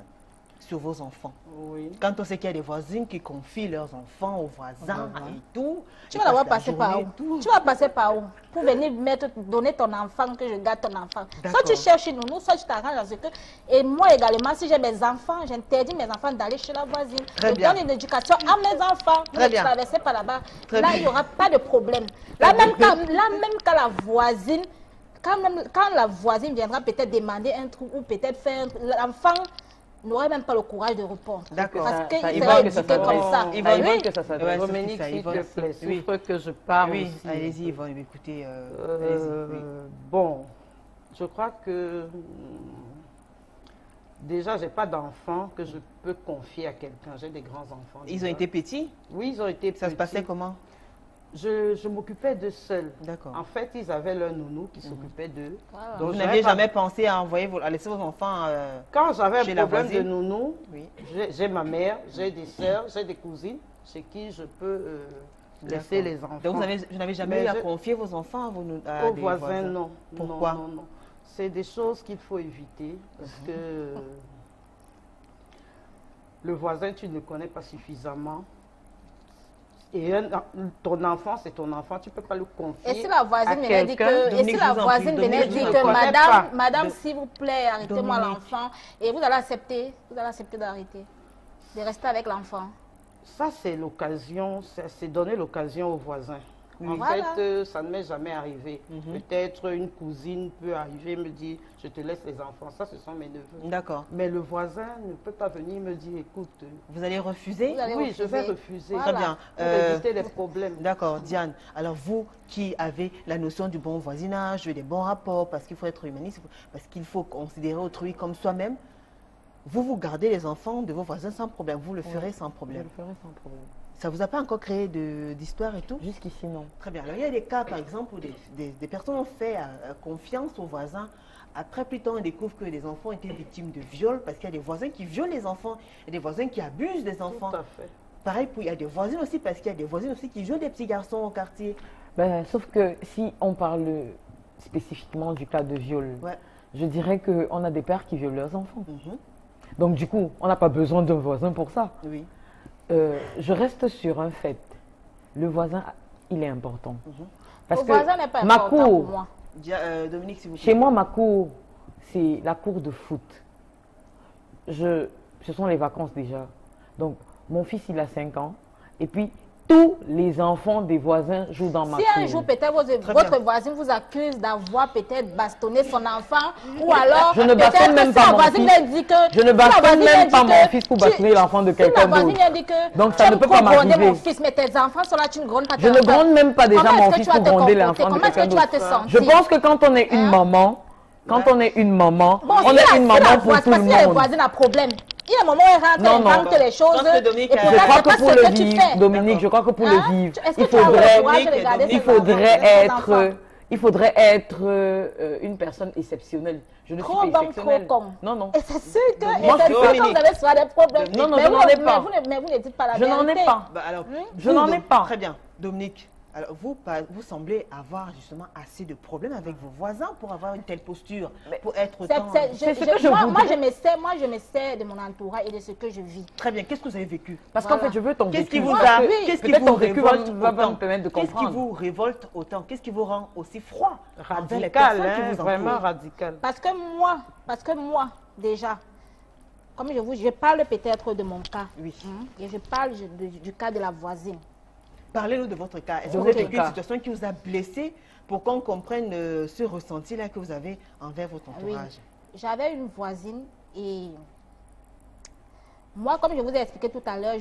sur vos enfants. Oui. Quand on sait qu'il y a des voisines qui confient leurs enfants aux voisins et tout. Tu ils vas l'avoir passent passé la par journée où? et tout. Tu vas passer par où? Pour venir donner ton enfant, que je garde ton enfant. Soit D'accord. tu cherches une nounou, soit tu t'arranges à ce que... Et moi également, si j'ai mes enfants, j'interdis mes enfants d'aller chez la voisine. Très je bien. donne une éducation à mes enfants. Vous Très ne bien. traversez pas là-bas. Très Là, bien. il n'y aura pas de problème. Là, même quand la voisine... Quand la voisine viendra peut-être demander un truc ou peut-être faire un truc, l'enfant n'aurait même pas le courage de répondre. D'accord. Parce Ça, qu'il Yvonne, sera que ça éduqué comme s'adresse. ça. Yvonne, Oui. que ça s'adresse. Ouais, c'est Dominique, ça, s'il Yvonne. te plaît, Oui. souffre que je parle Oui, aussi. allez-y Yvonne, écoutez. Bon, je crois que déjà, je n'ai pas d'enfants que je peux confier à quelqu'un. J'ai des grands-enfants. Ils ont déjà. été petits? Oui, ils ont été Ça se passait petits. comment? Je m'occupais d'eux seuls. D'accord. En fait, ils avaient leur nounou qui s'occupait d'eux. Voilà. Donc, Vous j'avais n'aviez pas- jamais pensé à à laisser vos enfants Quand j'avais chez un la problème de voisine? nounou, Oui. j'ai ma mère, j'ai des sœurs, j'ai des cousines chez qui je peux laisser les enfants. Donc vous n'avez jamais Mais eu à je- confier vos enfants à Aux des voisins, non. Pourquoi? Non, non, non. C'est des choses qu'il faut éviter parce que le voisin, tu ne le connais pas suffisamment. Et ton enfant, c'est ton enfant, tu ne peux pas le confier. Et si la voisine à venait dire quelqu'un, que, et Dominique, si la je vous en voisine prie, venait Dominique, dire je que ne connais madame, pas. madame, s'il vous plaît, arrêtez-moi Dominique. l'enfant, et vous allez accepter d'arrêter, de rester avec l'enfant. ça c'est l'occasion, c'est donner l'occasion aux voisins. En Voilà. fait, ça ne m'est jamais arrivé. Peut-être une cousine peut arriver et me dire, je te laisse les enfants. Ça, ce sont mes neveux. D'accord. Mais le voisin ne peut pas venir me dire, écoute, Vous allez refuser? Vous allez oui, je vais refuser. refuser. Voilà. Très bien. Pour éviter les problèmes. D'accord, Diane. Alors vous qui avez la notion du bon voisinage, des bons rapports, parce qu'il faut être humaniste, parce qu'il faut considérer autrui comme soi-même, vous gardez les enfants de vos voisins sans problème. Vous le ferez sans Je problème. le ferai sans problème. Ça vous a pas encore créé d'histoire et tout? Jusqu'ici, non. Très bien. Alors, il y a des cas, par exemple, où des personnes ont fait confiance aux voisins. Après, plus tard, on découvre que les enfants étaient victimes de viol parce qu'il y a des voisins qui violent les enfants et des voisins qui abusent des enfants. Tout à fait. Pareil, il y a des voisines aussi parce qu'il y a des voisines aussi qui jouent des petits garçons au quartier. Ben, sauf que si on parle spécifiquement du cas de viol, Ouais. je dirais qu'on a des pères qui violent leurs enfants. Mhm. Donc du coup, on n'a pas besoin d'un voisin pour ça. Oui. Je reste sur un fait. Le voisin, il est important. Parce Le que voisin n'est pas ma important cour, pour moi. Dominique, s'il vous plaît. chez moi, ma cour, c'est la cour de foot. Ce sont les vacances déjà. Donc, mon fils, il a 5 ans. Et puis, tous les enfants des voisins jouent dans ma Si cour. un jour, peut-être, Très votre bien. voisin vous accuse d'avoir peut-être bastonné son enfant, ou alors, Je ne bastonne peut-être même si pas la mon voisine fils. lui dit que... Je ne si la bastonne voisine même lui pas dit mon que fils pour tu- bastonner l'enfant de Si la quelqu'un voisine d'autre. lui dit que Donc, tu ça ne aimes peut trop pas gronder m'arriver. mon fils, mais tes enfants sont là, tu ne grondes pas tes Je ne enfants. gronde même pas déjà Comment mon est-ce que fils tu vas pour te gronder comporter? l'enfant de Comment est-ce quelqu'un que tu vas d'autre. te sentir? Je pense que quand on est une Hein? maman, quand on est une maman, Bon, on si est une maman la pour voisine, tout parce le qu'il y a les monde. voisins à problème. Il y a un moment où elle rentre, Non, elle non. invente les choses. Je pense que Dominique Et a- pourtant, Je crois c'est que pas pour ce le que tu vivre, fais. Dominique, je crois que pour Hein? le vivre, Est-ce que il tu as le faudrait, courage de regarder Dominique, ses enfants, il faudrait être une personne exceptionnelle. Je ne suis Trop pas bon, exceptionnelle. trop con. Non, non. Et c'est sûr que, Moi, et c'est sûr que Dominique. vous allez se faire des problèmes. Non, non, Mais je vous- n'en ai pas. Mais vous ne dites pas la Je vérité. n'en ai pas. Bah, alors, Je n'en ai pas. Très bien. Dominique, alors vous semblez avoir justement assez de problèmes avec vos voisins pour avoir une telle posture, pour être C'est- autant... C'est ce que je moi, voudrais. moi, je me sers de mon entourage et de ce que je vis. Très bien. Qu'est-ce que vous avez vécu? Parce qu'en Voilà. fait, je veux ton Qu'est-ce vécu. qui vous Parce a... que Qu'est-ce qui peut-être vous ton vécu va révolte va autant? me permettre de Qu'est-ce qui comprendre. vous révolte autant? Qu'est-ce qui vous rend aussi froid envers les Radical, personnes qui hein, vous vraiment entourent? radical. Parce que moi, déjà, comme je parle peut-être de mon cas. Oui. Et je parle du cas de la voisine. Parlez-nous de votre cas. Est-ce que De vous avez votre vécu une cas. situation qui vous a blessé pour qu'on comprenne ce ressenti-là que vous avez envers votre Oui. entourage? J'avais une voisine et moi, comme je vous ai expliqué tout à l'heure,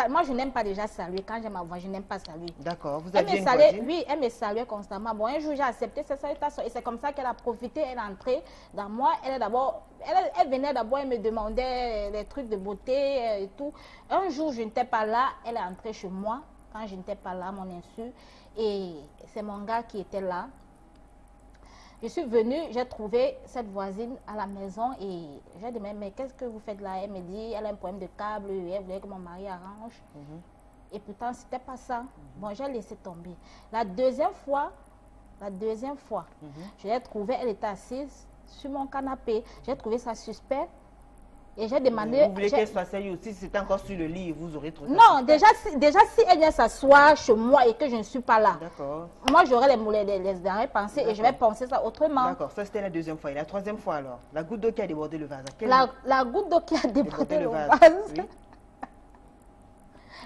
moi, je n'aime pas déjà saluer. Quand j'ai ma voix, je n'aime pas saluer. D'accord. Vous Elle aviez me une saluait, voisine? oui, elle me saluait constamment. Bon, un jour, j'ai accepté cette salutation et c'est comme ça qu'elle a profité, elle est entrée dans moi. Elle venait d'abord, elle me demandait des trucs de beauté et tout. Un jour, je n'étais pas là, elle est entrée chez moi quand je n'étais pas là, à mon insu. Et c'est mon gars qui était là. Je suis venue, j'ai trouvé cette voisine à la maison et j'ai dit, mais qu'est-ce que vous faites là? Elle me dit, elle a un problème de câble, elle voulait que mon mari arrange. Et pourtant, c'était pas ça. Bon, j'ai laissé tomber. La deuxième fois, je l'ai trouvée, elle était assise sur mon canapé. J'ai trouvé ça suspect. Et j'ai demandé... Vous voulez qu'elle s'asseye aussi? Si c'était encore sur le lit, vous aurez trouvé ça Non, suspect. déjà, si elle vient s'asseoir chez moi et que je ne suis pas là, D'accord. moi, j'aurais les arrêts pensés et je vais penser ça autrement. D'accord. Ça, c'était la deuxième fois. Et la troisième fois, alors? La goutte d'eau qui a débordé le vase. À quel La goutte d'eau qui a débordé le vase. Oui.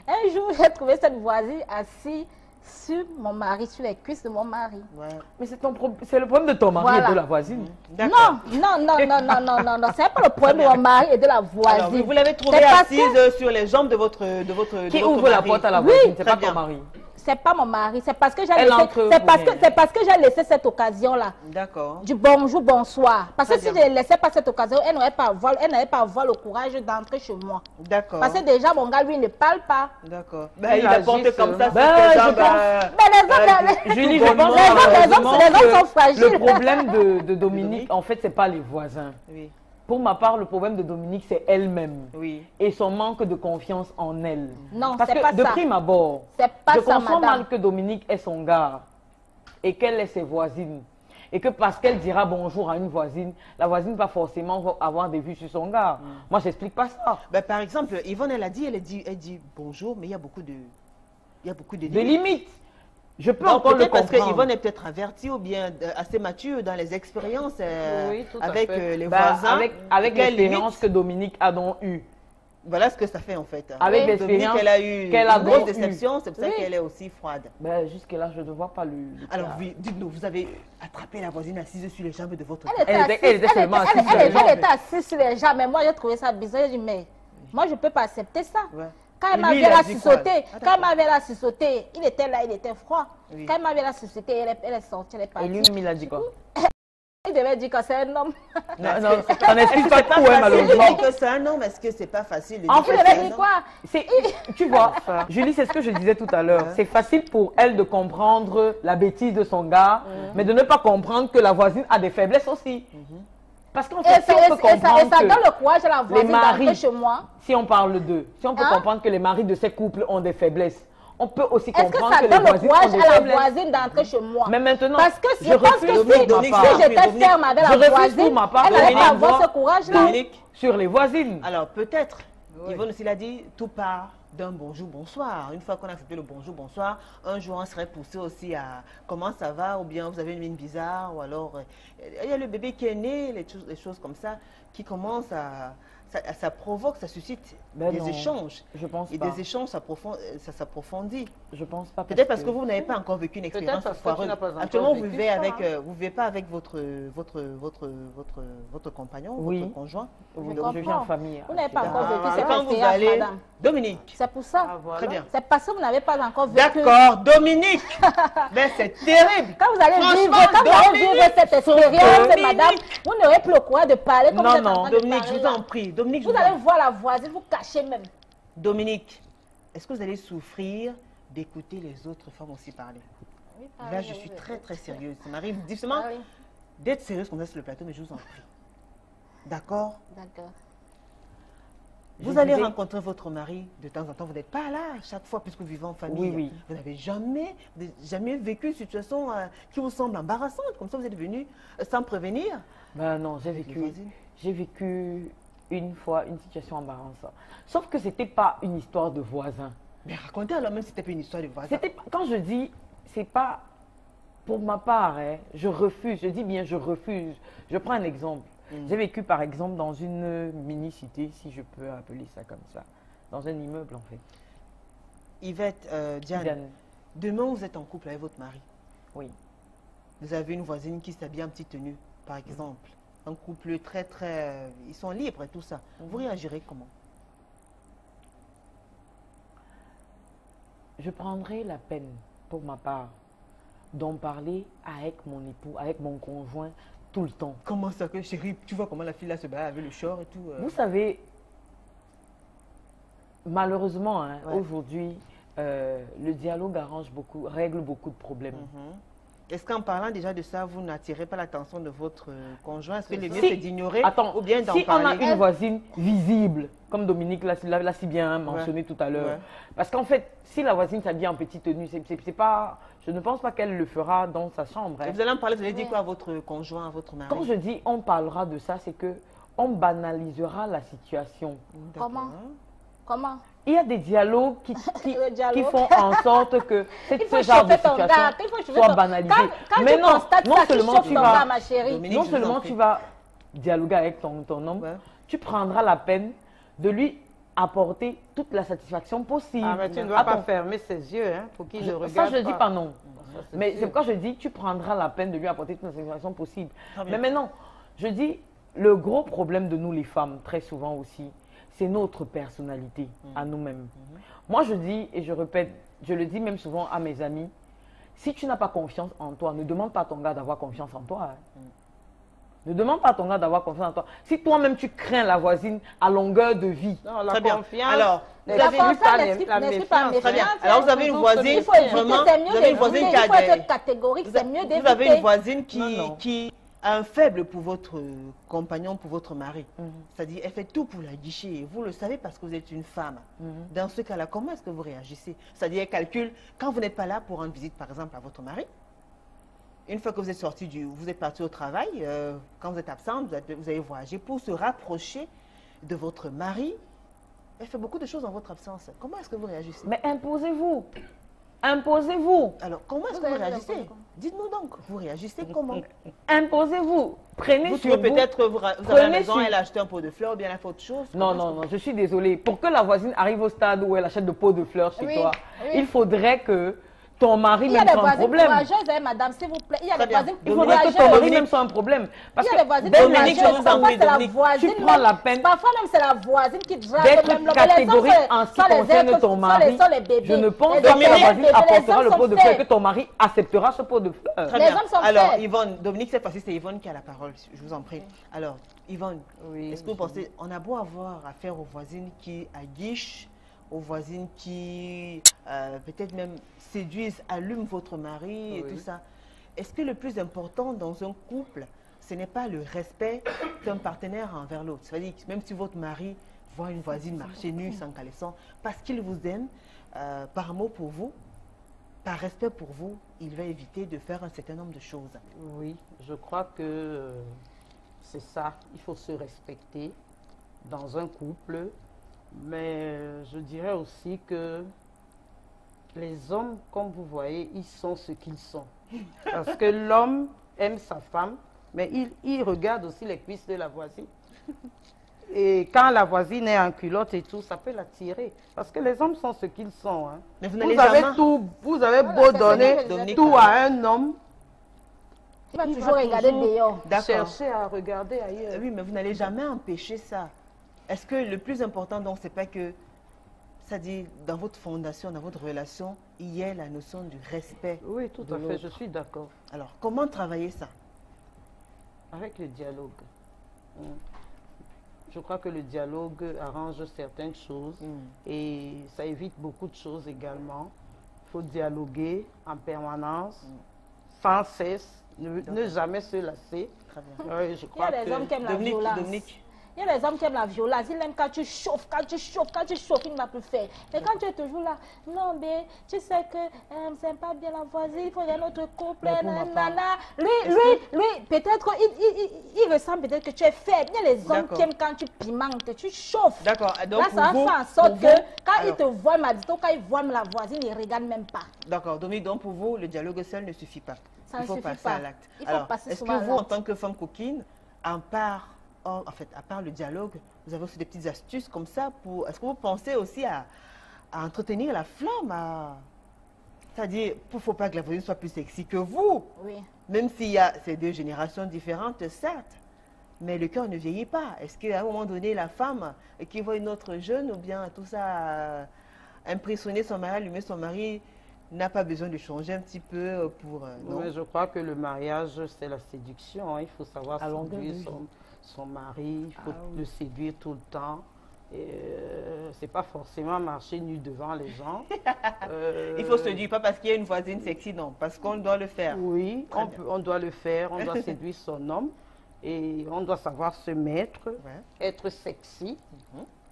Un jour, j'ai trouvé cette voisine assise sur mon mari, sur les cuisses de mon mari. Ouais. Mais c'est le problème de ton mari Voilà. et de la voisine. D'accord. Non, c'est pas le problème de mon mari et de la voisine. Alors, vous l'avez trouvée C'est parce assise sur les jambes de votre Qui de votre ouvre la mari. porte à la Oui, voisine? C'est très pas bien. ton mari. C'est pas mon mari, c'est parce que j'ai Elle laissé, entre c'est parce que j'ai laissé cette occasion-là. D'accord. Du bonjour, bonsoir. Parce que Très si bien. je ne laissais pas cette occasion, elle n'avait pas avoir le courage d'entrer chez moi. D'accord. Parce que déjà, mon gars, lui, ne parle pas. D'accord. Il Ben, il apporte agit comme ça. seulement. sur Ben, ses je jambes, pense- Mais les hommes, Julie, je Tout pense bonnement, malheureusement les hommes sont que fragiles. le problème de Dominique, Dominique. en fait, c'est pas les voisins. Oui. Pour ma part, le problème de Dominique, c'est elle-même. Oui. Et son manque de confiance en elle. Non, Parce c'est que pas de ça. prime abord, C'est pas je ça, conçois madame. mal que Dominique est son gars et qu'elle est ses voisines. Et que parce qu'elle dira bonjour à une voisine, la voisine va forcément avoir des vues sur son gars. Moi, je n'explique pas ça. Ben, par exemple, Yvonne, elle dit bonjour, mais il y a beaucoup de Des limites. Je peux Donc, encore le peut-être parce que comprendre. Yvonne est peut-être avertie ou bien assez mature dans les expériences Oui, tout à avec fait. les Bah, voisins. avec Quelle l'expérience limite? que Dominique a donc eue. Voilà ce que ça fait en fait. Avec Dominique, l'expérience elle a eu qu'elle a une grosse eu. déception, c'est pour ça Oui. qu'elle est aussi froide. Ben, jusque-là, je ne vois pas le Alors, cas. dites-nous, vous avez attrapé la voisine assise sur les jambes de votre Elle femme. était seulement assise sur les jambes. elle était assise sur les jambes, mais moi j'ai trouvé ça bizarre. J'ai dit, mais moi je ne peux pas accepter ça. Ouais. Quand Et elle lui, m'avait il a là dit quoi? sursauté, Ah, quand elle m'avait là sursauté, il était là, il était froid. Oui. Quand elle m'avait là sursauté, elle est sortie, elle est Et partie. lui-même, il a dit quoi? Il devait dire que c'est un homme. Non, non, ça n'explique pas tout, hein, Il malheureusement. dit que c'est un homme, est-ce que c'est pas facile de En dire fait, que Il c'est devait un dire homme? quoi? Tu vois, Julie, c'est ce que je disais tout à l'heure. C'est facile pour elle de comprendre la bêtise de son gars, mais de ne pas comprendre que la voisine a des faiblesses aussi. Parce qu'en Et fait, si ça, on peut comprendre et ça donne que le courage à la voisine maris- d'entrer chez moi. si on parle d'eux, si on peut Hein? comprendre que les maris de ces couples ont des faiblesses, on peut aussi Est-ce que comprendre ça que les donne le voisines ont courage des à la faiblesses. voisine d'entrer chez moi? Mais maintenant, Parce que je je pense refuse que pour si, ma part. si j'étais ferme avec Je la refuse voisine, pour ma part elle de n'allait pas venir avoir voir ce courage-là. Dominique, sur les voisines. alors peut-être, Yvonne aussi l'a dit, tout part d'un bonjour, bonsoir. Une fois qu'on a accepté le bonjour, bonsoir, un jour on serait poussé aussi à comment ça va, ou bien vous avez une mine bizarre, ou alors il y a le bébé qui est né, les choses comme ça, qui commencent ça provoque, ça suscite Ben des non, échanges. Je pense Et pas. des échanges, ça s'approfondit. Je pense pas. Peut-être parce que vous n'avez pas encore vécu une expérience parce que tu foireuse. n'as pas encore Actuellement, vous vécu vivez ça, avec, hein. vous vivez pas avec votre compagnon, Oui. votre conjoint. Oui, Je donc je vis en comprends. famille. Vous n'avez pas encore vécu C'est cette quand vous expérience, allez, madame. Dominique. C'est pour ça. Ah, voilà. Très bien. C'est parce que vous n'avez pas encore vécu. D'accord, Dominique. Mais c'est terrible. Quand vous allez vivre, Franchement, quand vous allez Dominique, vivre cette expérience, Dominique. madame, vous n'aurez plus le courage de parler comme Non, vous êtes non, en train de Dominique, parler je vous là. en prie. Dominique, je Vous vous en allez prie. voir la voisine, vous cachez même. Dominique, est-ce que vous allez souffrir d'écouter les autres femmes aussi parler? Là, je suis très, très sérieuse. Ça m'arrive difficilement Ah oui, d'être sérieuse comme ça sur le plateau, mais je vous en prie. D'accord? d'accord. Vous Je allez disais- rencontrer votre mari de temps en temps. Vous n'êtes pas là chaque fois puisque vous vivez en famille. Oui, oui. Vous n'avez jamais vécu une situation qui vous semble embarrassante. Comme ça, vous êtes venu sans prévenir. Ben non, Les voisines. j'ai vécu une fois une situation embarrassante. Sauf que c'était pas une histoire de voisin. Mais racontez alors, même si c'était pas une histoire de voisin. Quand je dis, c'est pas pour ma part, hein, je refuse, je dis bien je refuse. Je prends un exemple. J'ai vécu par exemple dans une mini-cité, si je peux appeler ça comme ça, dans un immeuble en fait. Yvette, Diane, Diane. demain vous êtes en couple avec votre mari. Oui. Vous avez une voisine qui s'habille en petite tenue, par exemple. Un couple très, très... ils sont libres et tout ça. Vous réagirez comment? Je prendrai la peine, pour ma part, d'en parler avec mon époux, avec mon conjoint, tout le temps. Comment ça que, chérie, tu vois comment la fille là se bat avec le short et tout Vous savez, malheureusement, hein, Ouais. aujourd'hui, le dialogue règle beaucoup de problèmes. Mhm. Est-ce qu'en parlant déjà de ça, vous n'attirez pas l'attention de votre conjoint? Est-ce que le mieux Si- c'est d'ignorer Attends, ou bien d'en si on a parler? une voisine visible, comme Dominique l'a si bien mentionné tout à l'heure, Ouais. parce qu'en fait, si la voisine s'habille en petite tenue, c'est pas, je ne pense pas qu'elle le fera dans sa chambre. hein. Et vous allez en parler, vous allez dire quoi à votre conjoint, à votre mari? Quand je dis on parlera de ça, c'est que on banalisera la situation. D'accord. Comment? Il y a des dialogues qui Le dialogue. qui font en sorte que Il faut ce genre de chauffer ton situation gars. Il faut chauffer soit ton- banalisé. Quand Mais tu non, constates non ça, tu seulement chauffes tu ton vas- gars, ma chérie. Dominique, non je vous en seulement prie. tu vas dialoguer avec ton homme, Ouais. tu prendras la peine de lui apporter toute la satisfaction possible. Ah, mais tu ne dois pas Attends, fermer ses yeux hein, pour qu'il ne ça regarde je ne dis pas non. c'est Mais sûr. c'est pourquoi je dis tu prendras la peine de lui apporter toute la satisfaction possible. Très bien. Mais maintenant, je dis le gros problème de nous les femmes, très souvent aussi, c'est notre personnalité à nous-mêmes. Moi je dis et je répète, je le dis même souvent à mes amis, si tu n'as pas confiance en toi, ne demande pas à ton gars d'avoir confiance en toi. hein. Ne demande pas à ton gars d'avoir confiance en toi. Si toi-même tu crains la voisine à longueur de vie, Non, la Très bien. confiance. Alors, n'est vous La avez plus vu confiance pas n'explique la pas méfiance. Très bien. méfiance. Alors, vous avez une voisine, Il faut éviter, vraiment, c'est mieux vous avez une voisine d'éviter. qui a Il faut des... être catégorique, c'est mieux Vous avez une d'éviter. voisine qui, Non, non. qui a un faible pour votre compagnon, pour votre mari. Mhm. C'est-à-dire, elle fait tout pour la guicher. Vous le savez parce que vous êtes une femme. Dans ce cas-là, comment est-ce que vous réagissez? C'est-à-dire, elle calcule, quand vous n'êtes pas là pour rendre visite, par exemple, à votre mari, une fois que vous êtes sorti vous êtes parti au travail, quand vous êtes absente, vous avez voyagé pour se rapprocher de votre mari. Elle fait beaucoup de choses en votre absence. Comment est-ce que vous réagissez? mais imposez-vous. Imposez-vous. Alors, comment est-ce que vous réagissez? Dites-nous donc, vous réagissez comment? Imposez-vous. Prenez Vous sur trouvez vous. peut-être vous avez à la maison, elle a acheté un pot de fleurs ou bien elle a fait autre chose? Non, non, non, je suis désolée. Pour que la voisine arrive au stade où elle achète de pots de fleurs chez Oui, toi, oui. il faudrait que ton mari Il y a même des soit un voisines problème. courageuses, hein, madame, s'il vous plaît. Il y a Très des bien. voisines Il faudrait que ton mari courageuses. même soit un problème. Parce Il y a des que voisines dès Dominique, je courageuses. vous en Parfois, prie, c'est la Dominique. voisine. Tu prends la peine Parfois même, c'est la voisine qui drague. d'être même le- catégorique les hommes, en ce qui concerne ton mari, sont les bébés. je ne pense Les pas que hommes la sont voisine les bébés, apportera les le hommes pot de sont fleurs, que faibles. ton mari acceptera ce pot de fleurs. Très Les bien. hommes sont Alors, faibles. Yvonne, Dominique, cette fois-ci, c'est Yvonne qui a la parole, je vous en prie. Alors, Yvonne, Oui, est-ce que vous pensez, on a beau avoir affaire aux voisines qui aguichent, aux voisines qui peut-être même séduisent, allument votre mari et Oui. tout ça. Est-ce que le plus important dans un couple, ce n'est pas le respect d'un partenaire envers l'autre? C'est-à-dire que même si votre mari voit une voisine marcher nue sans caleçon, parce qu'il vous aime, par amour pour vous, par respect pour vous, il va éviter de faire un certain nombre de choses. Oui, je crois que c'est ça. Il faut se respecter dans un couple. Mais je dirais aussi que les hommes, comme vous voyez, ils sont ce qu'ils sont. Parce que l'homme aime sa femme, mais il regarde aussi les cuisses de la voisine. Et quand la voisine est en culotte et tout, ça peut l'attirer. Parce que les hommes sont ce qu'ils sont. Hein. Mais vous Vous n'allez avez jamais... tout, vous avez Voilà, beau c'est donner ce que Dominique tout à un homme, Il va il toujours va regarder toujours dehors. D'accord. chercher à regarder ailleurs. Oui, mais vous n'allez jamais empêcher ça. Est-ce que le plus important, donc, c'est pas que, c'est-à-dire, dans votre fondation, dans votre relation, il y ait la notion du respect Oui, tout de à fait, l'autre. je suis d'accord. Alors, comment travailler ça? Avec le dialogue. Mm. Je crois que le dialogue arrange certaines choses et ça évite beaucoup de choses également. Il faut dialoguer en permanence, sans cesse, ne jamais se lasser. Très bien. Oui, je Il y crois a des hommes qui aiment la Dominique, violence. Dominique. Il y a des hommes qui aiment la violence. Ils aiment quand tu chauffes, il ne va plus faire. Mais quand tu es toujours là, non, mais tu sais que c'est pas bien la voisine, il faut y avoir notre couple, Mais pour ma part, nanana. Lui, peut-être, il ressent peut-être que tu es faible. Il y a les hommes D'accord. qui aiment quand tu pimentes, tu chauffes. D'accord. Donc, Là, pour ça vous, fait en sorte pour que vous- quand alors, il te voit, Madito, quand il voit la voisine, il ne regarde même pas. D'accord. Dominique, donc, pour vous, le dialogue seul ne suffit pas. Ça il ne faut suffit passer pas. à l'acte. Il faut Alors, passer est-ce souvent que à vous, en l'acte. tant que femme coquine, à part le dialogue, vous avez aussi des petites astuces comme ça pour... Est-ce que vous pensez aussi à entretenir la flamme C'est-à-dire, il ne faut pas que la voisine soit plus sexy que vous. Oui. Même s'il y a ces deux générations différentes, certes. Mais le cœur ne vieillit pas. Est-ce qu'à un moment donné, la femme qui voit une autre jeune ou bien tout ça, impressionner son mari, allumer son mari, n'a pas besoin de changer un petit peu pour... non. Mais je crois que le mariage, c'est la séduction. Hein. Il faut savoir À longueur de séduire vie. son mari, il faut le séduire tout le temps. C'est pas forcément marcher nu devant les gens. Il faut se dire, pas parce qu'il y a une voisine sexy, non, parce qu'on doit le faire. Oui, Très bien. on doit le faire, on doit séduire son homme et on doit savoir se mettre, Ouais. être sexy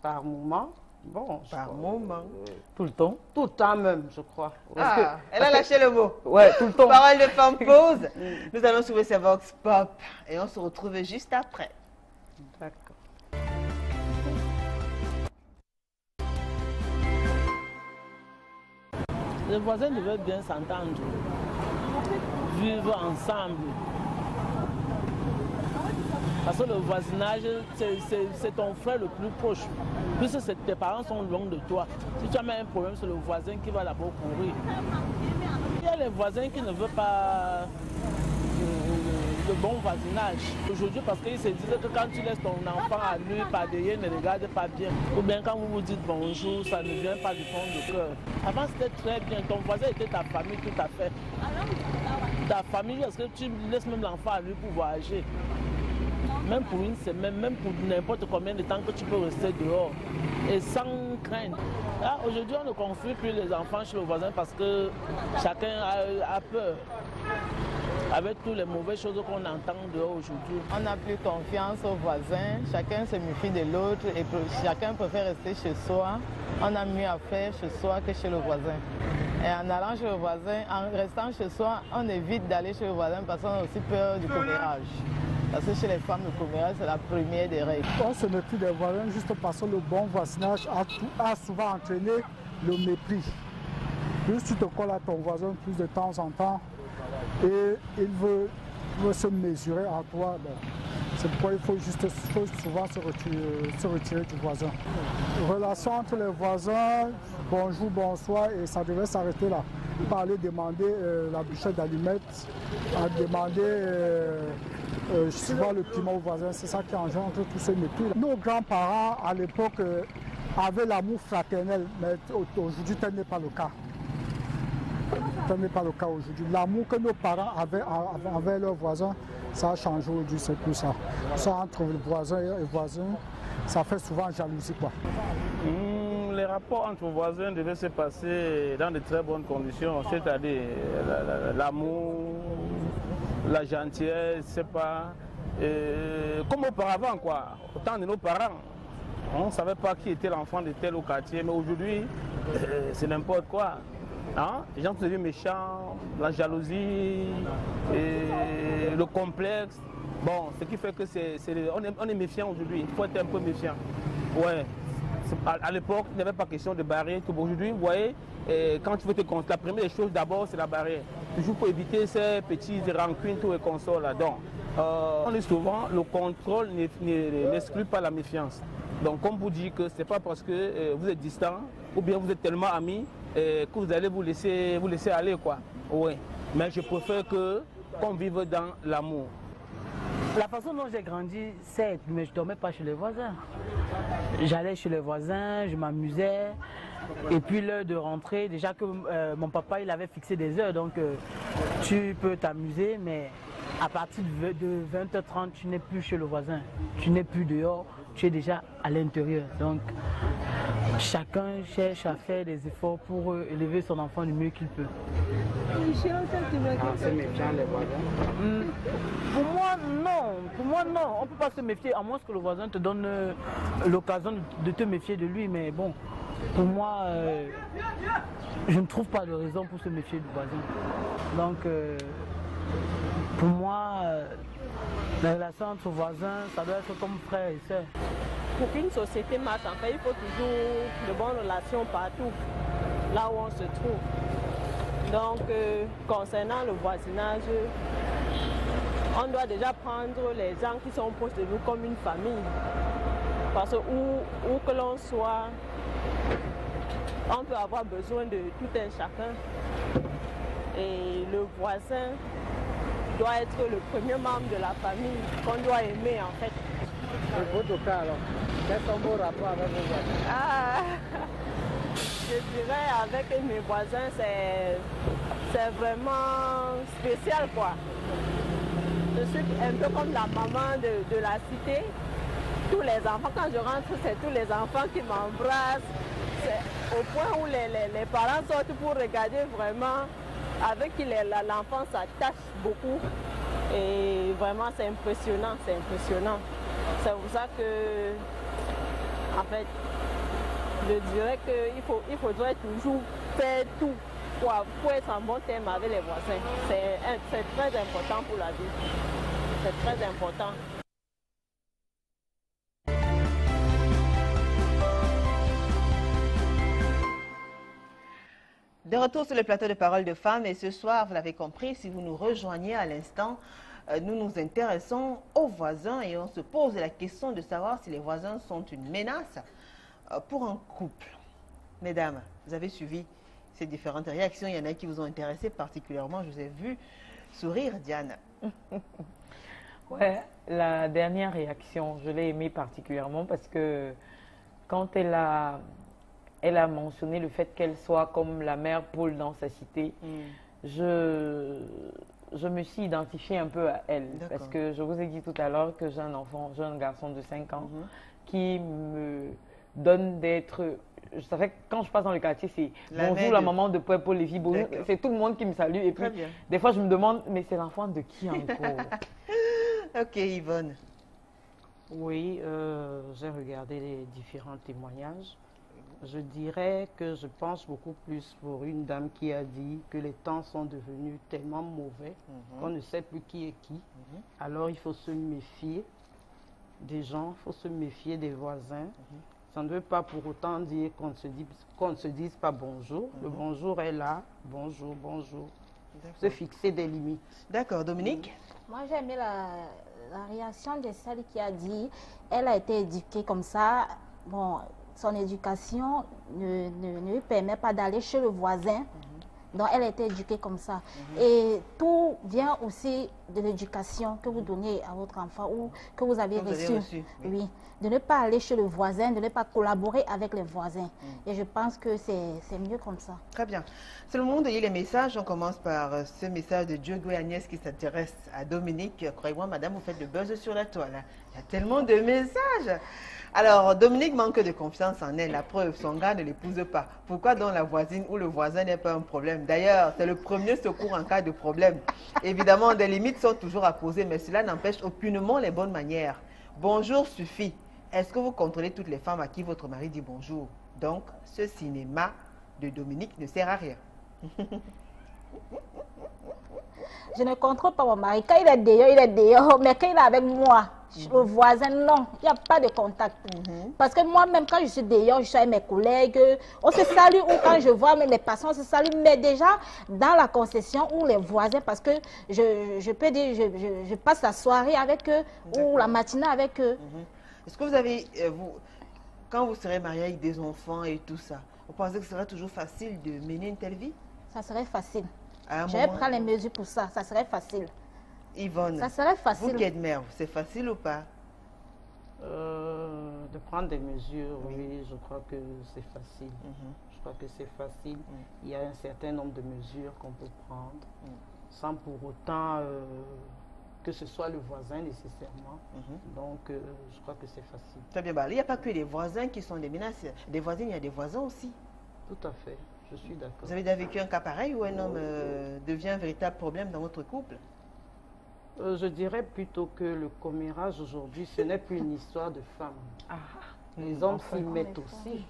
par moment. Bon, je Par crois, moment. Tout le temps. tout le temps même, je crois. Ah, elle a lâché le mot. Ouais, tout le temps. Parole de femme pause. Nous allons trouver ce Vox Pop et on se retrouve juste après. D'accord. Les voisins devaient bien s'entendre, vivre ensemble. Parce que le voisinage, c'est ton frère le plus proche. Puisque tes parents sont loin de toi. Si tu as même un problème, c'est le voisin qui va d'abord courir. Il y a les voisins qui ne veulent pas le bon voisinage. Aujourd'hui, parce qu'ils se disent que quand tu laisses ton enfant à lui, par derrière, ne regarde pas bien. Ou bien quand vous vous dites bonjour, ça ne vient pas du fond du cœur. Avant, c'était très bien. Ton voisin était ta famille tout à fait. Ta famille, est-ce que tu laisses même l'enfant à lui pour voyager? Même pour une semaine, même pour n'importe combien de temps que tu peux rester dehors. Et sans crainte. Là, aujourd'hui, on ne confie plus les enfants chez le voisin parce que chacun a peur. Avec toutes les mauvaises choses qu'on entend dehors aujourd'hui. On n'a plus confiance aux voisins, chacun se méfie de l'autre et chacun préfère rester chez soi. On a mieux à faire chez soi que chez le voisin. Et en allant chez le voisin, en restant chez soi, on évite d'aller chez le voisin parce qu'on a aussi peur du commérage. Parce que chez les femmes, le commérage, c'est la première des règles. On se méfie des voisins juste parce que le bon voisinage a souvent entraîné le mépris. Plus tu te colles à ton voisin plus de temps en temps et il veut se mesurer à toi. Bon, c'est pourquoi il faut souvent se retirer du voisin. Relation entre les voisins, bonjour, bonsoir, et ça devait s'arrêter là. Pas aller demander la bûchette d'allumettes, à demander souvent le piment au voisin, c'est ça qui engendre tous ces mépris. Nos grands-parents à l'époque avaient l'amour fraternel, mais aujourd'hui tel n'est pas le cas. Ce n'est pas le cas aujourd'hui. L'amour que nos parents avaient envers leurs voisins, ça a changé aujourd'hui, c'est plus ça. Ça, entre voisins et voisins, ça fait souvent jalousie, quoi. Les rapports entre voisins devaient se passer dans de très bonnes conditions, c'est-à-dire l'amour, la gentillesse, c'est pas... comme auparavant, quoi. Au temps de nos parents, on ne savait pas qui était l'enfant de tel ou quartier, mais aujourd'hui, c'est n'importe quoi. Hein? Les gens sont devenus méchants, la jalousie, le complexe. Bon, ce qui fait que on est méfiant aujourd'hui. Il faut être un peu méfiant. Ouais. À l'époque, il n'y avait pas question de barrière. Aujourd'hui, vous voyez, quand tu veux te construire, la première des choses d'abord, c'est la barrière. Toujours pour éviter ces petites rancunes, tout et consorts là-dedans. On est souvent, le contrôle n'exclut pas la méfiance. Donc, comme vous dites que ce n'est pas parce que vous êtes distant ou bien vous êtes tellement amis que vous allez vous laisser aller, quoi. Oui. Mais je préfère qu'on vive dans l'amour. La façon dont j'ai grandi, c'est, mais je ne dormais pas chez les voisins. J'allais chez les voisins, je m'amusais. Et puis l'heure de rentrer, déjà que mon papa il avait fixé des heures, donc tu peux t'amuser, mais à partir de 20h30, tu n'es plus chez le voisin. Tu n'es plus dehors, tu es déjà à l'intérieur. Donc chacun cherche à faire des efforts pour élever son enfant du mieux qu'il peut. C'est méfiant les voisins. Pour moi non, on ne peut pas se méfier à moins que le voisin te donne l'occasion de te méfier de lui, mais bon, pour moi, je ne trouve pas de raison pour se méfier du voisin. Donc, pour moi, la relation entre voisins, ça doit être comme frère et soeur. Pour qu'une société marche, en fait, il faut toujours de bonnes relations partout, là où on se trouve. Donc, concernant le voisinage, on doit déjà prendre les gens qui sont proches de nous comme une famille. Parce que où que l'on soit, on peut avoir besoin de tout un chacun. Et le voisin doit être le premier membre de la famille qu'on doit aimer, en fait. Pour votre cas, alors, quels sont vos rapports avec vos voisins? Je dirais avec mes voisins, c'est vraiment spécial, quoi. Je suis un peu comme la maman de la cité. Tous les enfants, quand je rentre, c'est tous les enfants qui m'embrassent. C'est au point où les parents sortent pour regarder vraiment avec qui l'enfant s'attache beaucoup. Et vraiment, c'est impressionnant, c'est impressionnant. C'est pour ça que, en fait, je dirais qu'il faudrait toujours faire tout pour être en bon terme avec les voisins. C'est très important pour la vie. C'est très important. De retour sur le plateau de Parole de Femmes, et ce soir, vous l'avez compris, si vous nous rejoignez à l'instant, nous nous intéressons aux voisins et on se pose la question de savoir si les voisins sont une menace pour un couple. Mesdames, vous avez suivi ces différentes réactions. Il y en a qui vous ont intéressé particulièrement. Je vous ai vu sourire, Diane. Ouais, la dernière réaction, je l'ai aimée particulièrement parce que quand elle a mentionné le fait qu'elle soit comme la mère Paul dans sa cité, je me suis identifiée un peu à elle. Parce que je vous ai dit tout à l'heure que j'ai un enfant, j'ai un garçon de 5 ans qui me donne d'être... Je savais que quand je passe dans le quartier, c'est bonjour la maman de Paul Lévy, c'est tout le monde qui me salue. Et puis, des fois, je me demande, mais c'est l'enfant de qui encore? Ok, Yvonne. Oui, j'ai regardé les différents témoignages. Je dirais que je pense beaucoup plus pour une dame qui a dit que les temps sont devenus tellement mauvais qu'on ne sait plus qui est qui. Alors il faut se méfier des gens, il faut se méfier des voisins. Ça ne veut pas pour autant dire qu'on ne se dise pas bonjour. Le bonjour est là. Bonjour, bonjour. Se fixer des limites. D'accord, Dominique? Moi, j'ai aimé la réaction de celle qui a dit, elle a été éduquée comme ça. Bon, son éducation ne lui permet pas d'aller chez le voisin. Donc, elle a été éduquée comme ça. Et tout vient aussi de l'éducation que vous donnez à votre enfant ou que vous avez reçu. Oui. De ne pas aller chez le voisin, de ne pas collaborer avec les voisins. Et je pense que c'est mieux comme ça. Très bien. C'est le moment de lire les messages. On commence par ce message de Diogo et Agnès qui s'intéresse à Dominique. Croyez-moi, madame, vous faites le buzz sur la toile. Il y a tellement de messages. Alors, Dominique manque de confiance en elle. La preuve, son gars ne l'épouse pas. Pourquoi donc la voisine ou le voisin n'est pas un problème? D'ailleurs, c'est le premier secours en cas de problème. Évidemment, des limites sont toujours à poser, mais cela n'empêche aucunement les bonnes manières. Bonjour suffit. Est-ce que vous contrôlez toutes les femmes à qui votre mari dit bonjour? Donc, ce cinéma de Dominique ne sert à rien. Je ne contrôle pas mon mari. Quand il est dehors, il est dehors. Mais quand il est avec moi, le voisin, non, il n'y a pas de contact. Parce que moi-même, quand je suis dehors, je suis avec mes collègues, on se salue, ou quand je vois les patients, on se salue. Mais déjà, dans la concession, ou les voisins, parce que je peux dire, je passe la soirée avec eux, ou la matinée avec eux. Est-ce que vous avez, quand vous serez marié avec des enfants et tout ça, vous pensez que ce sera toujours facile de mener une telle vie? Ça serait facile. Je vais prendre les mesures pour ça. Ça serait facile. Yvonne, ça serait facile. Vous qui êtes mère, c'est facile ou pas? De prendre des mesures, oui, je crois que c'est facile. Je crois que c'est facile. Il y a un certain nombre de mesures qu'on peut prendre, sans pour autant que ce soit le voisin nécessairement. Donc, je crois que c'est facile. Très bien. Il n'y a pas que des voisins qui sont des menaces. Des voisines, il y a des voisins aussi. Tout à fait. Je suis d'accord. Vous avez déjà vécu un cas pareil où un homme devient un véritable problème dans votre couple? Je dirais plutôt que le commérage aujourd'hui, ce n'est plus une histoire de femmes. Les hommes s'y mettent aussi.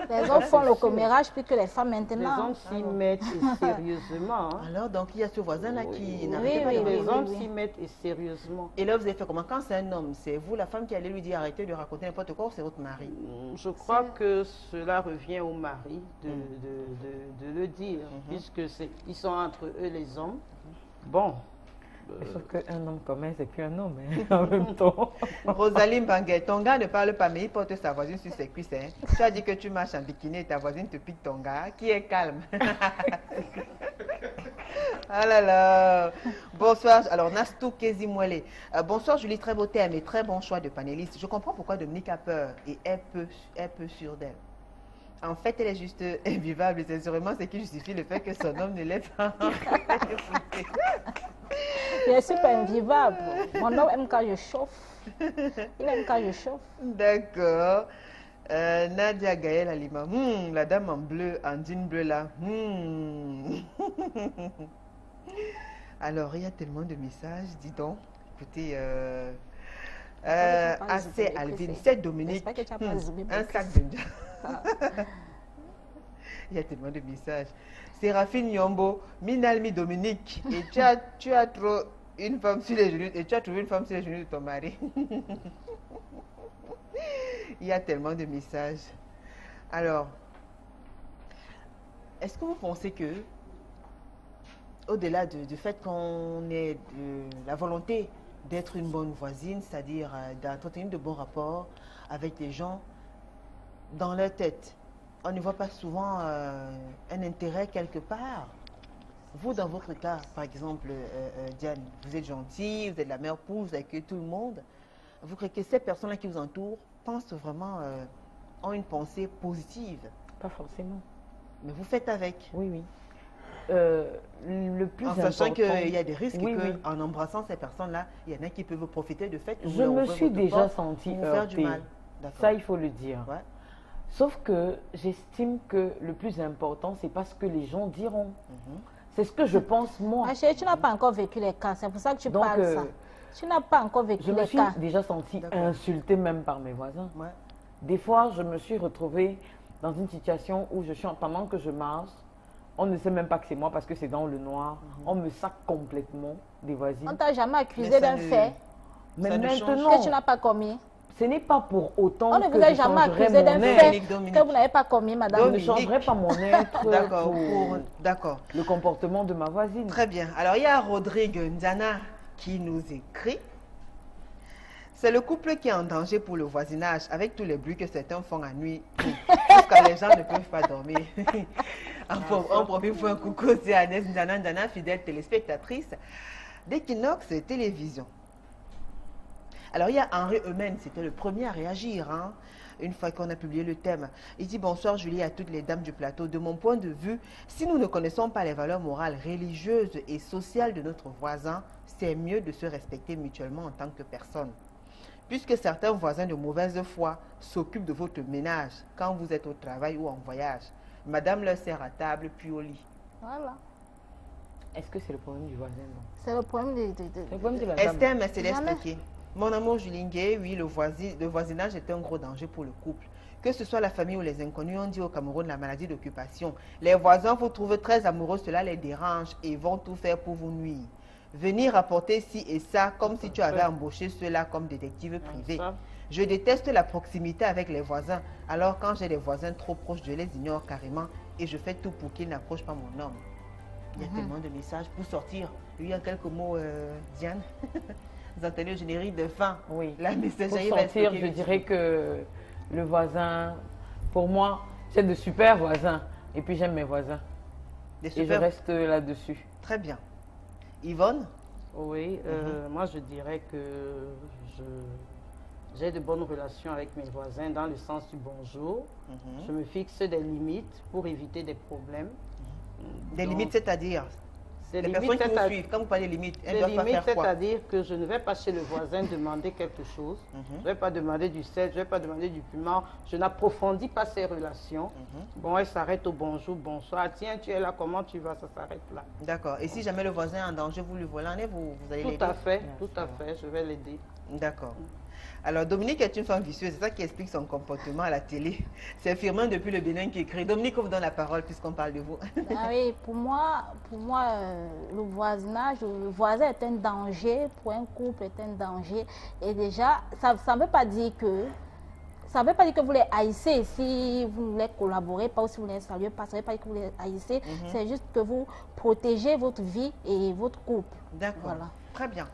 Les hommes font le commérage plus que les femmes maintenant. Les hommes s'y mettent sérieusement. Alors, donc, il y a ce voisin-là qui n'arrête pas. Les hommes s'y mettent sérieusement. Et là, vous avez fait comment? Quand c'est un homme, c'est vous, la femme, qui allez lui dire arrêtez de raconter n'importe quoi, ou c'est votre mari? Je crois que cela revient au mari de le dire, puisque ils sont entre eux les hommes. Bon. Sauf qu'un homme commun, c'est plus un homme, en même temps. Rosaline Banguet, ton gars ne parle pas, mais il porte sa voisine sur ses cuisses. Tu as dit que tu marches en bikini et ta voisine te pique ton gars, qui est calme. Ah là là. Bonsoir. Alors, Nastou Kezimwele. Bonsoir, Julie, très beau thème et très bon choix de panéliste. Je comprends pourquoi Dominique a peur et est peu sûre d'elle. En fait, elle est juste invivable et c'est sûrement ce qui justifie le fait que son homme ne l'est pas. Il est super invivable. Mon homme aime quand je chauffe. Il aime quand je chauffe. D'accord. Nadia Gaël Alima. La dame en bleu, en jean bleu là. Alors, il y a tellement de messages, dis donc. Écoutez, assez Alvin, c'est Dominique. Un sac de... Il y a tellement de messages. Séraphine Yombo, Minalmi Dominique. Et tu as trop une femme sur les genoux. Et tu as trouvé une femme sur les genoux de ton mari. Il y a tellement de messages. Alors, est-ce que vous pensez que, au-delà du fait qu'on ait la volonté d'être une bonne voisine, c'est-à-dire d'entretenir de bons rapports avec les gens, dans leur tête, on ne voit pas souvent un intérêt quelque part? Vous, dans votre cas, par exemple, Diane, vous êtes gentille, vous êtes la mère pour, vous accueillez tout le monde. Vous croyez que ces personnes-là qui vous entourent pensent vraiment, ont une pensée positive? Pas forcément. Mais vous faites avec? Oui, oui. Le plus important... En sachant qu'il y a des risques qu'en embrassant ces personnes-là, il y en a qui peuvent profiter du fait que je me suis déjà sentie heurtée. Ça, il faut le dire. Ouais. Sauf que j'estime que le plus important, c'est pas ce que les gens diront. C'est ce que je pense moi. Ma chérie, tu n'as pas encore vécu les cas, c'est pour ça que tu parles ça. Tu n'as pas encore vécu les cas. Je me suis déjà sentie insultée même par mes voisins. Ouais. Des fois, je me suis retrouvée dans une situation où je suis, pendant que je marche, on ne sait même pas que c'est moi parce que c'est dans le noir. On me sac complètement des voisines. On t'a jamais accusé d'un fait. Mais maintenant, que tu n'as pas commis. ce n'est pas pour autant On ne que vous a je jamais changerais accusé d'un mon fait être. que vous n'avez pas commis, madame. Je ne changerai pas mon être D'accord, pour d'accord. le comportement de ma voisine. Très bien. Alors, il y a Rodrigue Ndiana qui nous écrit. C'est le couple qui est en danger pour le voisinage, avec tous les bruits que certains font à nuit, jusqu'à les gens ne peuvent pas dormir. On profite pour un coucou aussi à Agnès Ndiana, fidèle téléspectatrice d'Equinox Télévision. Alors, il y a Henri Eumen, c'était le premier à réagir, hein, une fois qu'on a publié le thème. Il dit: bonsoir Julie, à toutes les dames du plateau. De mon point de vue, si nous ne connaissons pas les valeurs morales, religieuses et sociales de notre voisin, c'est mieux de se respecter mutuellement en tant que personne. Puisque certains voisins de mauvaise foi s'occupent de votre ménage quand vous êtes au travail ou en voyage. Madame leur sert à table puis au lit. Voilà. Est-ce que c'est le problème du voisin? C'est le problème Le problème de la dame. Esther Mercedes Jamais. Péquet. Mon amour Julingue, oui, le voisinage est un gros danger pour le couple. Que ce soit la famille ou les inconnus, on dit au Cameroun la maladie d'occupation. Les voisins vous trouvent très amoureux, cela les dérange et vont tout faire pour vous nuire. Venir rapporter ci et ça comme si tu avais embauché ceux-là comme détective privé. Je déteste la proximité avec les voisins. Alors quand j'ai des voisins trop proches, je les ignore carrément et je fais tout pour qu'ils n'approchent pas mon homme. Il y a tellement de messages pour sortir. Il y a quelques mots, Diane. Vous entendez le générique de fin. Oui. La Pour messagerie va sortir, expliquer. je dirais que le voisin, pour moi, c'est de super voisins. Et puis j'aime mes voisins. Des Et je super- reste là-dessus. Très bien. Yvonne? Oui, moi je dirais que j'ai de bonnes relations avec mes voisins dans le sens du bonjour. Je me fixe des limites pour éviter des problèmes. Des Donc, limites, c'est-à-dire des les limites, personnes qui vous c'est-à- suivent, quand vous parlez de limites, elles Les doivent pas limites, faire quoi? c'est-à-dire que je ne vais pas chez le voisin demander quelque chose. Je ne vais pas demander du sel, je ne vais pas demander du piment. Je n'approfondis pas ces relations. Bon, elle s'arrête au bonjour, bonsoir. Tiens, tu es là, comment tu vas? Ça s'arrête là. D'accord. Et si jamais le voisin est en danger, vous lui volez en nez, vous allez l'aider? Tout à fait, je vais l'aider. D'accord. Alors, Dominique est une femme vicieuse, c'est ça qui explique son comportement à la télé. C'est Firmin depuis le Bénin qui écrit. Dominique, on vous donne la parole puisqu'on parle de vous. Ah oui, pour moi le voisinage, le voisin est un danger, pour un couple est un danger. Et déjà, ça ne veut pas dire que vous les haïssez si vous ne les collaborez pas ou si vous ne les saluez pas. Ça ne veut pas dire que vous les haïssez. C'est juste que vous protégez votre vie et votre couple. D'accord. Voilà. Très bien.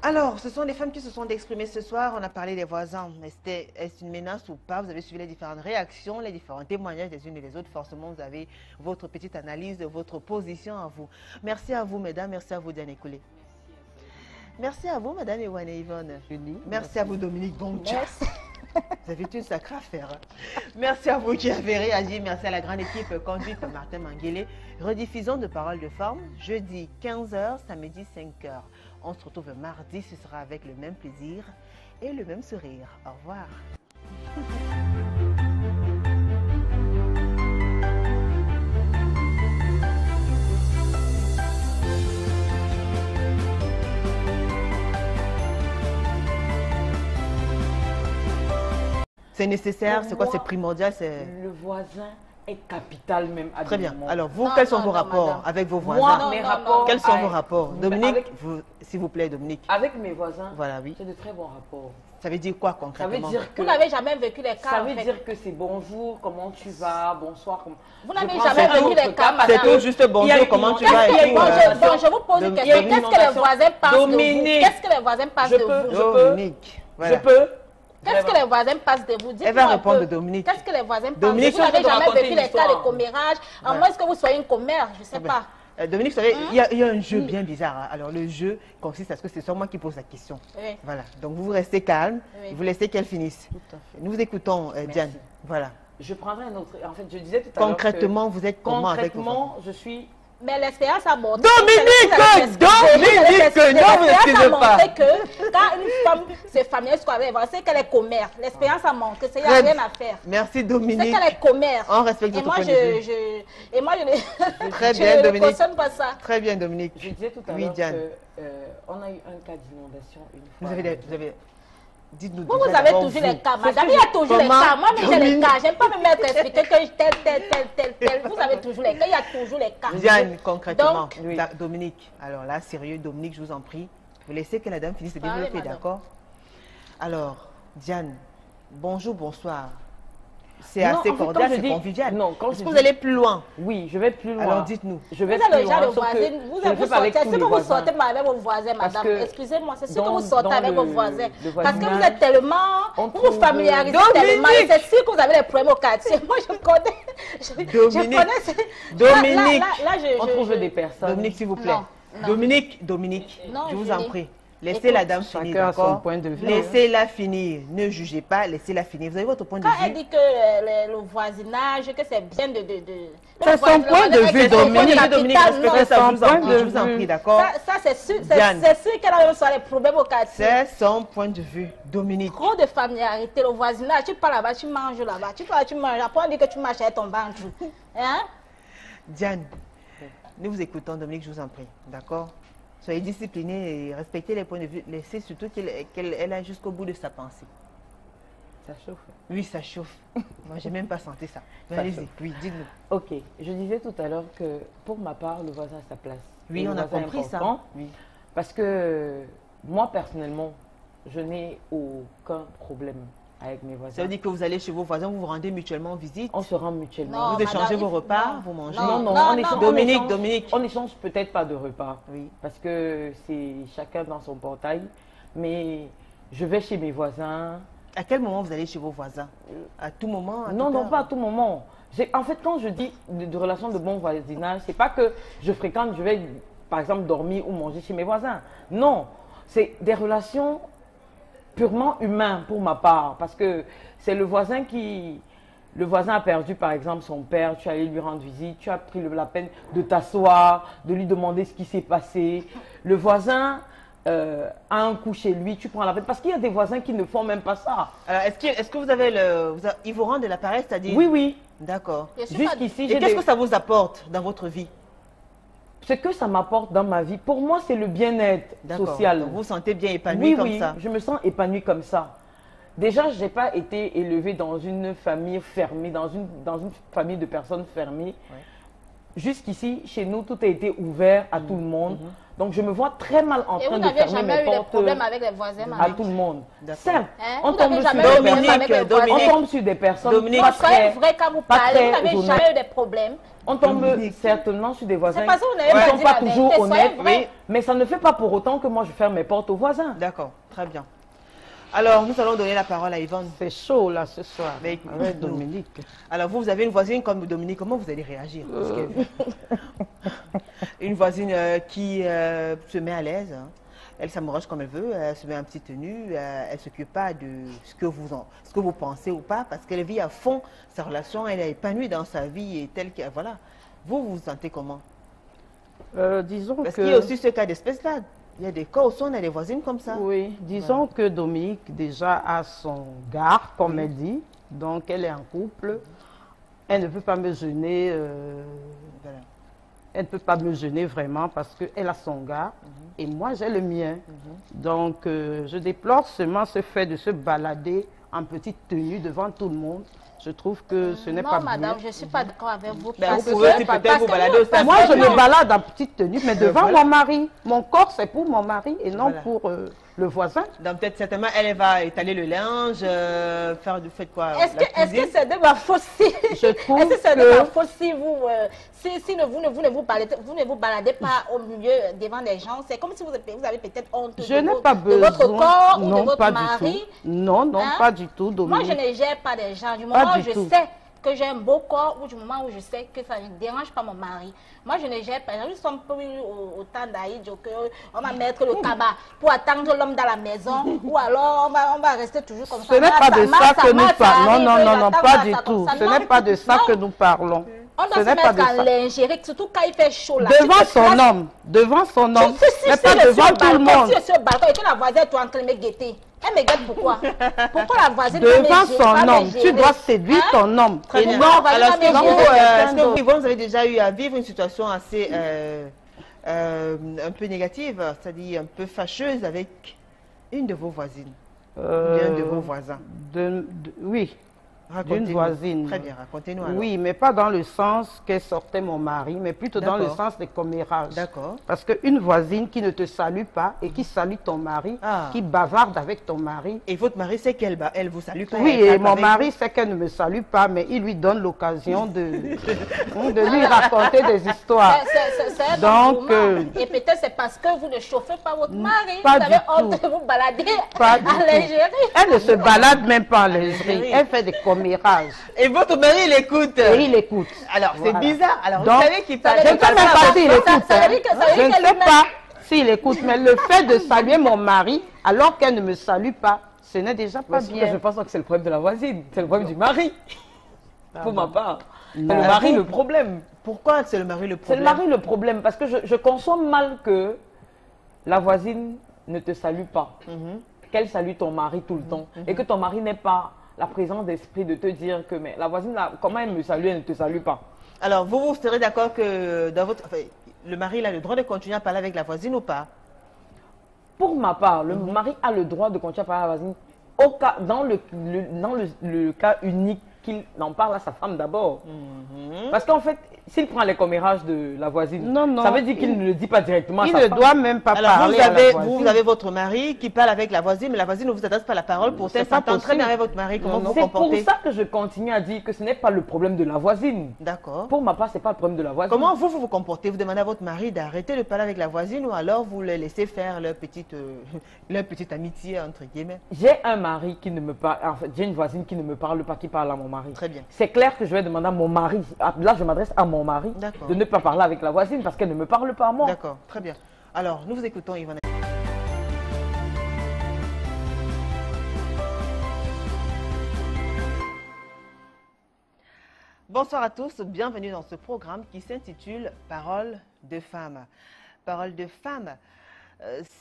Alors, ce sont les femmes qui se sont exprimées ce soir. On a parlé des voisins. Est-ce une menace ou pas? Vous avez suivi les différentes réactions, les différents témoignages des unes et des autres. Forcément, vous avez votre petite analyse, votre position à vous. Merci à vous, mesdames. Merci à vous, Diane Koulé. Merci à vous, madame Ewane Yvonne. Merci à vous, Dominique Boncha. Vous avez une sacrée affaire. Merci à vous qui avez réagi. Merci à la grande équipe conduite par Martin Manguélé. Rediffusion de Paroles de Forme, jeudi 15h, samedi 5h. On se retrouve mardi, ce sera avec le même plaisir et le même sourire. Au revoir. C'est nécessaire, c'est quoi? C'est primordial, c'est... Le voisin est capital même. Très bien. habillement. Alors, vous, Non, quels sont non, vos non, rapports madame. avec vos Moi, voisins? mes non, rapports. Quels sont vos avec- rapports? mais Dominique, avec- s'il vous plaît, Dominique. Avec mes voisins, Voilà, oui. j'ai de très bons rapports. Ça veut dire quoi Ça veut concrètement? dire que Vous n'avez jamais vécu les cas. ça en veut fait. dire que c'est bonjour, comment tu vas, bonsoir. Comment... Vous n'avez Je prends jamais un vécu autre les cas, parce C'est que tout juste bonjour, il y a une comment tu inondation. vas et Il y a tout, une Bon, inondation. je vous pose une Il y a question. une Qu'est-ce que les inondation. voisins pensent de vous? Dominique. Qu'est-ce que les voisins pensent Je de peux- vous? je peux- Dominique, voilà. Je peux. Qu'est-ce que les voisins pensent de vous? Elle Dites-moi va un répondre, peu. Dominique. Qu'est-ce que les voisins pensent de Dominique, vous? Vous je suis en n'avez train de jamais raconter vécu une les cas de histoire. commérage, à Ouais. moins que vous soyez une commère, je ne sais pas. Dominique, vous savez, il y a un jeu bien bizarre. Hein. Alors, le jeu consiste à ce que c'est seulement moi qui pose la question. Oui. Voilà. Donc, vous restez calme. Oui. Vous laissez qu'elle finisse. Nous vous écoutons, Diane. Voilà. Je prendrai un autre. En fait, je disais tout à l'heure. Concrètement, vous êtes comment avec vos Concrètement, je suis. Mais l'expérience a montré... Dominique, non, vous n'excusez pas. que quand une femme se familiarise avec les voisins, c'est qu'elle est commère. L'expérience a montré qu'il n'y a Très rien bien. à faire. Merci, C'est Dominique. qu'elle est commère. On respecte Et votre moi, point de vue. et moi, je ne Très je bien, ne Dominique. cautionne pas ça. Très bien, Dominique. Je disais tout à Oui, l'heure Diane. qu'on a eu un cas d'inondation une fois. Vous avez... Dites-nous Vous, déjà vous avez d'abord, toujours vous. les cas, madame. Il y a toujours les Comment cas. Moi, j'ai les Dominique- cas. J'aime pas me mettre à expliquer que tel. Vous avez toujours les cas. Il y a toujours les cas. Diane, concrètement. Donc, oui. Dominique, alors là, sérieux, Dominique, je vous en prie. Vous laissez que la dame finisse de Parlez, développer, madame. d'accord? Alors, Diane, bonjour, bonsoir. C'est Non, assez en fait, cordial, quand je c'est dis- convivial. non, quand Est-ce je que vous dis- allez plus loin? Oui, je vais plus loin. Alors dites-nous. Je vais Vous plus avez loin. déjà le sauf que voisin, je vous le fais vous pas avec sortez, tous c'est les que vous voisins. sortez pas avec vos voisins, Parce madame. que Excusez-moi, c'est sûr que dans- vous sortez dans avec vos le- voisins. le Parce que vous voisinage, êtes tellement, on vous vous trouve- familiarisez Dominique! tellement. Et c'est sûr que vous avez des problèmes au quartier. Moi, je connais. Je Dominique. connais. Dominique. Là, On trouve des personnes. Dominique, s'il vous plaît. Non, non. Dominique, Non, je vous Julie. en prie. Laissez Écoute, la dame finir, chacun a son d'accord? point de vue. Laissez-la finir. Ne jugez pas, laissez-la finir. Vous avez votre point de Quand vue. elle dit que le voisinage, que c'est bien de... C'est son point de vue, Dominique. Dominique, respectez ça, je vous en prie, d'accord? Ça, c'est sûr, Diane. c'est sûr qu'elle a sur les problèmes au quartier. C'est son point de vue. Dominique. Trop de familiarité, le voisinage, tu pars là-bas, tu manges là-bas, tu manges, après on dit que tu marches avec ton banjo. Hein? Diane, nous vous écoutons, Dominique, je vous en prie, d'accord? Soyez disciplinés et respectez les points de vue. Laissez surtout qu'elle aille jusqu'au bout de sa pensée. Ça chauffe. Oui, ça chauffe. Moi, j'ai même pas senti ça. Ça Allez-y, chauffe. oui, dites-nous. Ok, je disais tout à l'heure que pour ma part, le voisin a sa place. Oui, Et on le a voisin est compris ça. important Oui. Parce que moi, personnellement, je n'ai aucun problème avec mes voisins. Ça veut dire que vous allez chez vos voisins, vous vous rendez mutuellement visite, On se rend mutuellement. Non, vous échangez madame, vos repas, non. vous mangez. Non, non, Non, on non. échange, Dominique, on échange- Dominique. On échange peut-être pas de repas. Oui. Parce que c'est chacun dans son portail. Mais je vais chez mes voisins. À quel moment vous allez chez vos voisins? À tout moment? Non, toute non, heure? pas à tout moment. En fait, quand je dis de relations de bon voisinage, c'est pas que je fréquente, je vais par exemple dormir ou manger chez mes voisins. Non, c'est des relations purement humaines pour ma part. Parce que c'est le voisin qui... Le voisin a perdu par exemple son père, tu es allé lui rendre visite, tu as pris la peine de t'asseoir, de lui demander ce qui s'est passé. Le voisin a un coup chez lui, tu prends la peine. Parce qu'il y a des voisins qui ne font même pas ça. Alors, est-ce que vous avez ils vous rendent de l'appareil, c'est-à-dire? Oui, oui. D'accord. Je suis pas- Jusqu'ici, Et j'ai qu'est-ce des- que ça vous apporte dans votre vie? Ce que ça m'apporte dans ma vie, pour moi, c'est le bien-être D'accord. social. Donc, vous vous sentez bien épanoui Oui, comme oui, ça? je me sens épanouie comme ça. Déjà, je n'ai pas été élevée dans une famille fermée, dans une famille de personnes fermées. Ouais. Jusqu'ici, chez nous, tout a été ouvert à tout le monde. Donc, je me vois très mal en Et train vous de n'avez fermer jamais mes eu des portes problèmes avec les voisins, à madame? tout le monde. D'accord. Certes, Hein? on Vous n'avez tombe sur jamais eu des des problèmes avec les personnes, voisins? Dominique. on tombe sur des personnes Dominique. pas Non, soyez très, vrai quand vous pas parlez, très vous n'avez honnêtes. jamais eu des problèmes. On tombe Dominique. certainement sur des voisins C'est parce que vous n'avez qui pas ne sont dit pas la toujours vérité, soyez honnêtes, vrai. mais ça ne fait pas pour autant que moi je ferme mes portes aux voisins. D'accord, très bien. Alors, nous allons donner la parole à Yvonne. C'est chaud là ce soir Mais avec écoute-nous. Dominique. Alors, vous avez une voisine comme Dominique, comment vous allez réagir? Parce que- Une voisine qui se met à l'aise, hein. Elle s'amourage comme elle veut, elle se met en petite tenue, elle ne s'occupe pas de ce que vous pensez ou pas, parce qu'elle vit à fond sa relation, elle est épanouie dans sa vie et telle qu'elle. Voilà. Vous vous sentez comment? Disons Parce que... qu'il y a aussi ce cas d'espèce-là. Il y a des cas où on a des voisines comme ça. Oui, disons que Dominique déjà a son gars, comme elle dit, donc elle est en couple. Elle ne peut pas me gêner, Voilà. elle ne peut pas me gêner vraiment parce qu'elle a son gars et moi j'ai le mien. Donc je déplore seulement ce fait de se balader en petite tenue devant tout le monde. Je trouve que ce n'est Non, pas madame, bien. je ne suis pas d'accord avec vous. Ben, parce vous pouvez que- aussi peut-être parce vous que balader nous- au sein. Moi, je Non. me balade en petite tenue, mais devant voilà. mon mari. Mon corps, c'est pour mon mari et non Voilà. pour le voisin. Donc peut-être certainement elle va étaler le linge, faire du fait quoi? Est-ce la que c'est cuisine. de ma faute si... Je trouve Est-ce que c'est de que- ma faute si vous... si vous ne vous baladez pas au milieu devant des gens? C'est comme si vous avez peut-être honte Je de, n'ai votre- pas de besoin. votre corps ou de Non, votre pas mari. du tout. Non, non, Hein? pas du tout, Moi, je Dominique. ne gère pas des gens. Du Pas moment où du je tout. sais que j'ai un beau corps ou du moment où je sais que ça ne dérange pas mon mari. Moi, je ne gère pas. Nous sommes plus au temps d'Aïd, on va mettre le cabas pour attendre l'homme dans la maison ou alors on va rester toujours comme ça. Ce n'est pas de ça que nous parlons. Non, non, non, non, pas du j'attends tout. ça. Ce Non, n'est pas de ça non. que nous parlons. On doit Ce se n'est pas mettre de en ça. lingerie, surtout quand il fait chaud là. Devant Tu te son places- homme, devant son homme, Si mais c'est pas le devant sur tout le balcon, monde. si sur le balcon et que la voisine est en train de me guetter. Elle me guette pourquoi? Pourquoi la voisine va me Devant gérer, son va me homme, tu gérer? dois séduire Hein? ton homme. Très Et bien. non, Alors, est-ce que mais vous, j'ai est-ce que d'autre. vous, Yvonne, vous avez déjà eu à vivre une situation assez un peu négative, c'est-à-dire un peu fâcheuse avec une de vos voisines, ou bien un de vos voisins? Oui. d'une voisine. Très bien, racontez-nous alors. Oui, mais pas dans le sens qu'elle sortait mon mari, mais plutôt dans le sens des commérages. D'accord. Parce qu'une voisine qui ne te salue pas et qui salue ton mari, qui bavarde avec ton mari. Et votre mari sait qu'elle vous salue pas? Oui, et mon mari sait qu'elle ne me salue pas, mais il lui donne l'occasion de lui raconter des histoires. C'est Donc, et peut-être c'est parce que vous ne chauffez pas votre mari. Pas vous du avez tout. honte de vous balader Pas à du tout. l'ingérie. Elle ne se balade même pas en lingerie. Elle fait des commérages. Et votre mari, il écoute. Et il écoute. Alors, c'est Voilà. bizarre. Alors, Donc, vous savez qu'il parle. je ne sais même pas s'il écoute. ça veut dire que- ça veut Je dire ne qu'elle sais lui met- pas s'il écoute, mais le fait de saluer mon mari alors qu'elle ne me salue pas, ce n'est déjà pas Je bien. pense que c'est le problème de la voisine. C'est le problème du mari. Pour ma part. C'est le Non. mari le problème. Pourquoi c'est le mari le C'est le problème? mari le problème. Parce que je conçois mal que la voisine ne te salue pas. Qu'elle salue ton mari tout le temps. Et que ton mari n'ait pas la présence d'esprit de te dire que mais la voisine, là, comment elle me salue, elle ne te salue pas. Alors, vous serez d'accord que dans votre, enfin, le mari il a le droit de continuer à parler avec la voisine ou pas? Pour ma part, le mari a le droit de continuer à parler à la voisine dans le cas unique qu'il en parle à sa femme d'abord. Parce qu'en fait, s'il prend les commérages de la voisine, Non, ça veut dire qu'il ne le dit pas directement à Il sa ne femme. doit même pas Alors, parler à la voisine. vous avez votre mari qui parle avec la voisine, mais la voisine ne vous adresse pas la parole. Pour C'est ça, pas s'entend très bien possible. avec votre mari. Comment vous C'est pour comportez? ça que je continue à dire que ce n'est pas le problème de la voisine. D'accord. Pour ma part, ce n'est pas le problème de la voisine. Comment vous comportez? Vous demandez à votre mari d'arrêter de parler avec la voisine ou alors vous le laissez faire leur petite amitié, entre guillemets? J'ai un mari qui ne me parle, en fait, j'ai une voisine qui ne me parle pas, qui parle à mon mari. Très bien. C'est clair que je vais demander à mon mari, là je m'adresse à mon mari, D'accord. de ne pas parler avec la voisine parce qu'elle ne me parle pas à moi. D'accord, très bien. Alors, nous vous écoutons, Yvonne. Bonsoir à tous, bienvenue dans ce programme qui s'intitule Parole de femmes. Parole de femmes,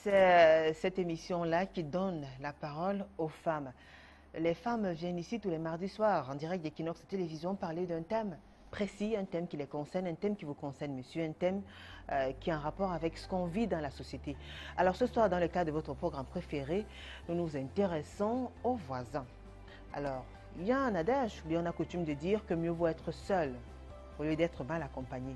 c'est cette émission-là qui donne la parole aux femmes. Les femmes viennent ici tous les mardis soirs en direct d'Equinox Télévision parler d'un thème précis, un thème qui les concerne, un thème qui vous concerne, monsieur, un thème qui a un rapport avec ce qu'on vit dans la société. Alors ce soir, dans le cadre de votre programme préféré, nous nous intéressons aux voisins. Alors, il y a un adage où on a coutume de dire que mieux vaut être seul au lieu d'être mal accompagné.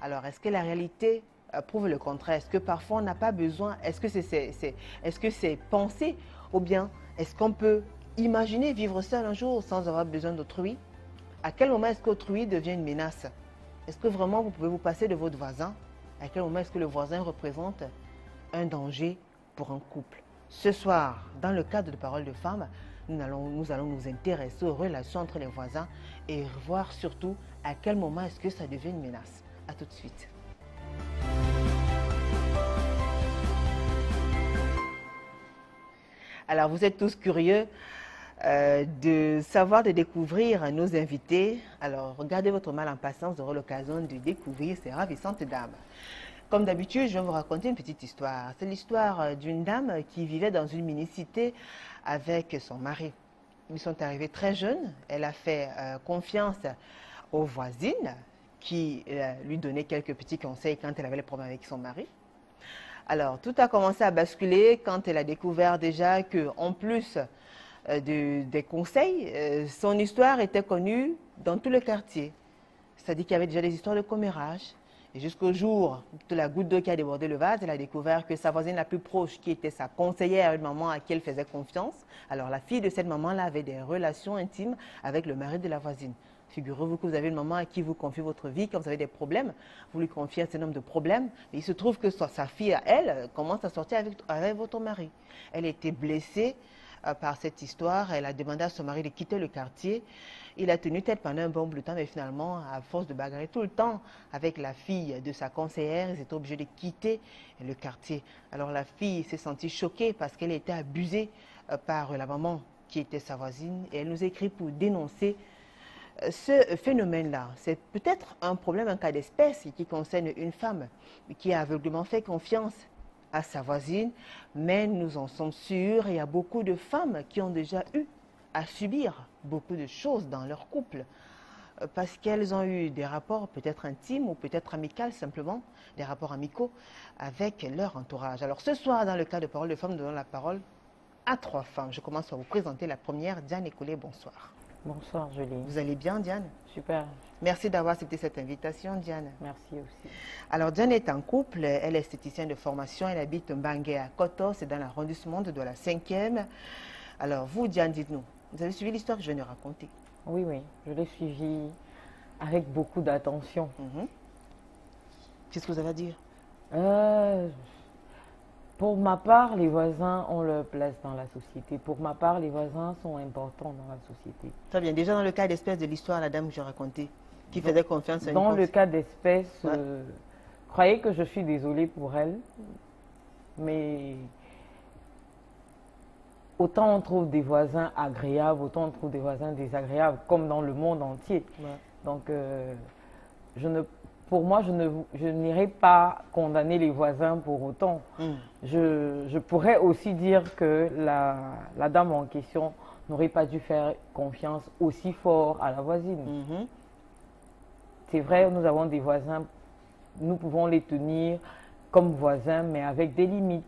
Alors, est-ce que la réalité prouve le contraire? Est-ce que parfois on n'a pas besoin? Est-ce que c'est pensé? Ou bien est-ce qu'on peut imaginer vivre seul un jour sans avoir besoin d'autrui? À quel moment est-ce qu'autrui devient une menace? Est-ce que vraiment vous pouvez vous passer de votre voisin? À quel moment est-ce que le voisin représente un danger pour un couple? Ce soir, dans le cadre de Paroles de femmes, nous allons nous intéresser aux relations entre les voisins et voir surtout à quel moment est-ce que ça devient une menace. A tout de suite. Alors, vous êtes tous curieux de savoir, de découvrir nos invités. Alors, regardez votre mal en patience, vous aurez l'occasion de découvrir ces ravissantes dames. Comme d'habitude, je vais vous raconter une petite histoire. C'est l'histoire d'une dame qui vivait dans une mini-cité avec son mari. Ils sont arrivés très jeunes. Elle a fait confiance aux voisines qui lui donnaient quelques petits conseils quand elle avait les problèmes avec son mari. Alors, tout a commencé à basculer quand elle a découvert déjà qu'en plus des conseils, son histoire était connue dans tout le quartier. C'est-à-dire qu'il y avait déjà des histoires de commérage. Et jusqu'au jour de la goutte d'eau qui a débordé le vase, elle a découvert que sa voisine la plus proche, qui était sa conseillère, une maman à qui elle faisait confiance, alors la fille de cette maman-là avait des relations intimes avec le mari de la voisine. Figurez-vous que vous avez une maman à qui vous confiez votre vie, quand vous avez des problèmes, vous lui confiez un certain nombre de problèmes, et il se trouve que sa fille, elle, commence à sortir avec votre mari. Elle était blessée par cette histoire, elle a demandé à son mari de quitter le quartier. Il a tenu tête pendant un bon bout de temps, mais finalement, à force de bagarrer tout le temps avec la fille de sa conseillère, ils étaient obligés de quitter le quartier. Alors la fille s'est sentie choquée parce qu'elle était abusée par la maman qui était sa voisine, et elle nous écrit pour dénoncer ce phénomène-là. C'est peut-être un problème, un cas d'espèce qui concerne une femme qui a aveuglément fait confiance à sa voisine, mais nous en sommes sûrs, il y a beaucoup de femmes qui ont déjà eu à subir beaucoup de choses dans leur couple parce qu'elles ont eu des rapports peut-être intimes ou peut-être amicaux simplement, des rapports amicaux avec leur entourage. Alors ce soir, dans le cas de Paroles de femmes, nous donnons la parole à 3 femmes. Je commence par vous présenter la première, Diane Ecolé, bonsoir. Bonsoir, Julie. Vous allez bien, Diane? Super. Merci d'avoir accepté cette invitation, Diane. Merci aussi. Alors, Diane est en couple, elle est esthéticienne de formation, elle habite Mbangué à Koto, c'est dans l'arrondissement de la 5e. Alors, vous, Diane, dites-nous, vous avez suivi l'histoire que je viens de raconter? Oui, oui, je l'ai suivi avec beaucoup d'attention. Qu'est-ce que vous avez à dire? Pour ma part, les voisins ont leur place dans la société. Pour ma part, les voisins sont importants dans la société. Très bien. Déjà dans le cas d'espèce de l'histoire, la dame que j'ai racontée, qui faisait confiance à une Dans pote. le cas d'espèce, croyez que je suis désolée pour elle, mais autant on trouve des voisins agréables, autant on trouve des voisins désagréables, comme dans le monde entier. Donc, pour moi, je n'irai pas condamner les voisins pour autant. Je pourrais aussi dire que la dame en question n'aurait pas dû faire confiance aussi fort à la voisine. C'est vrai, nous avons des voisins, nous pouvons les tenir comme voisins, mais avec des limites.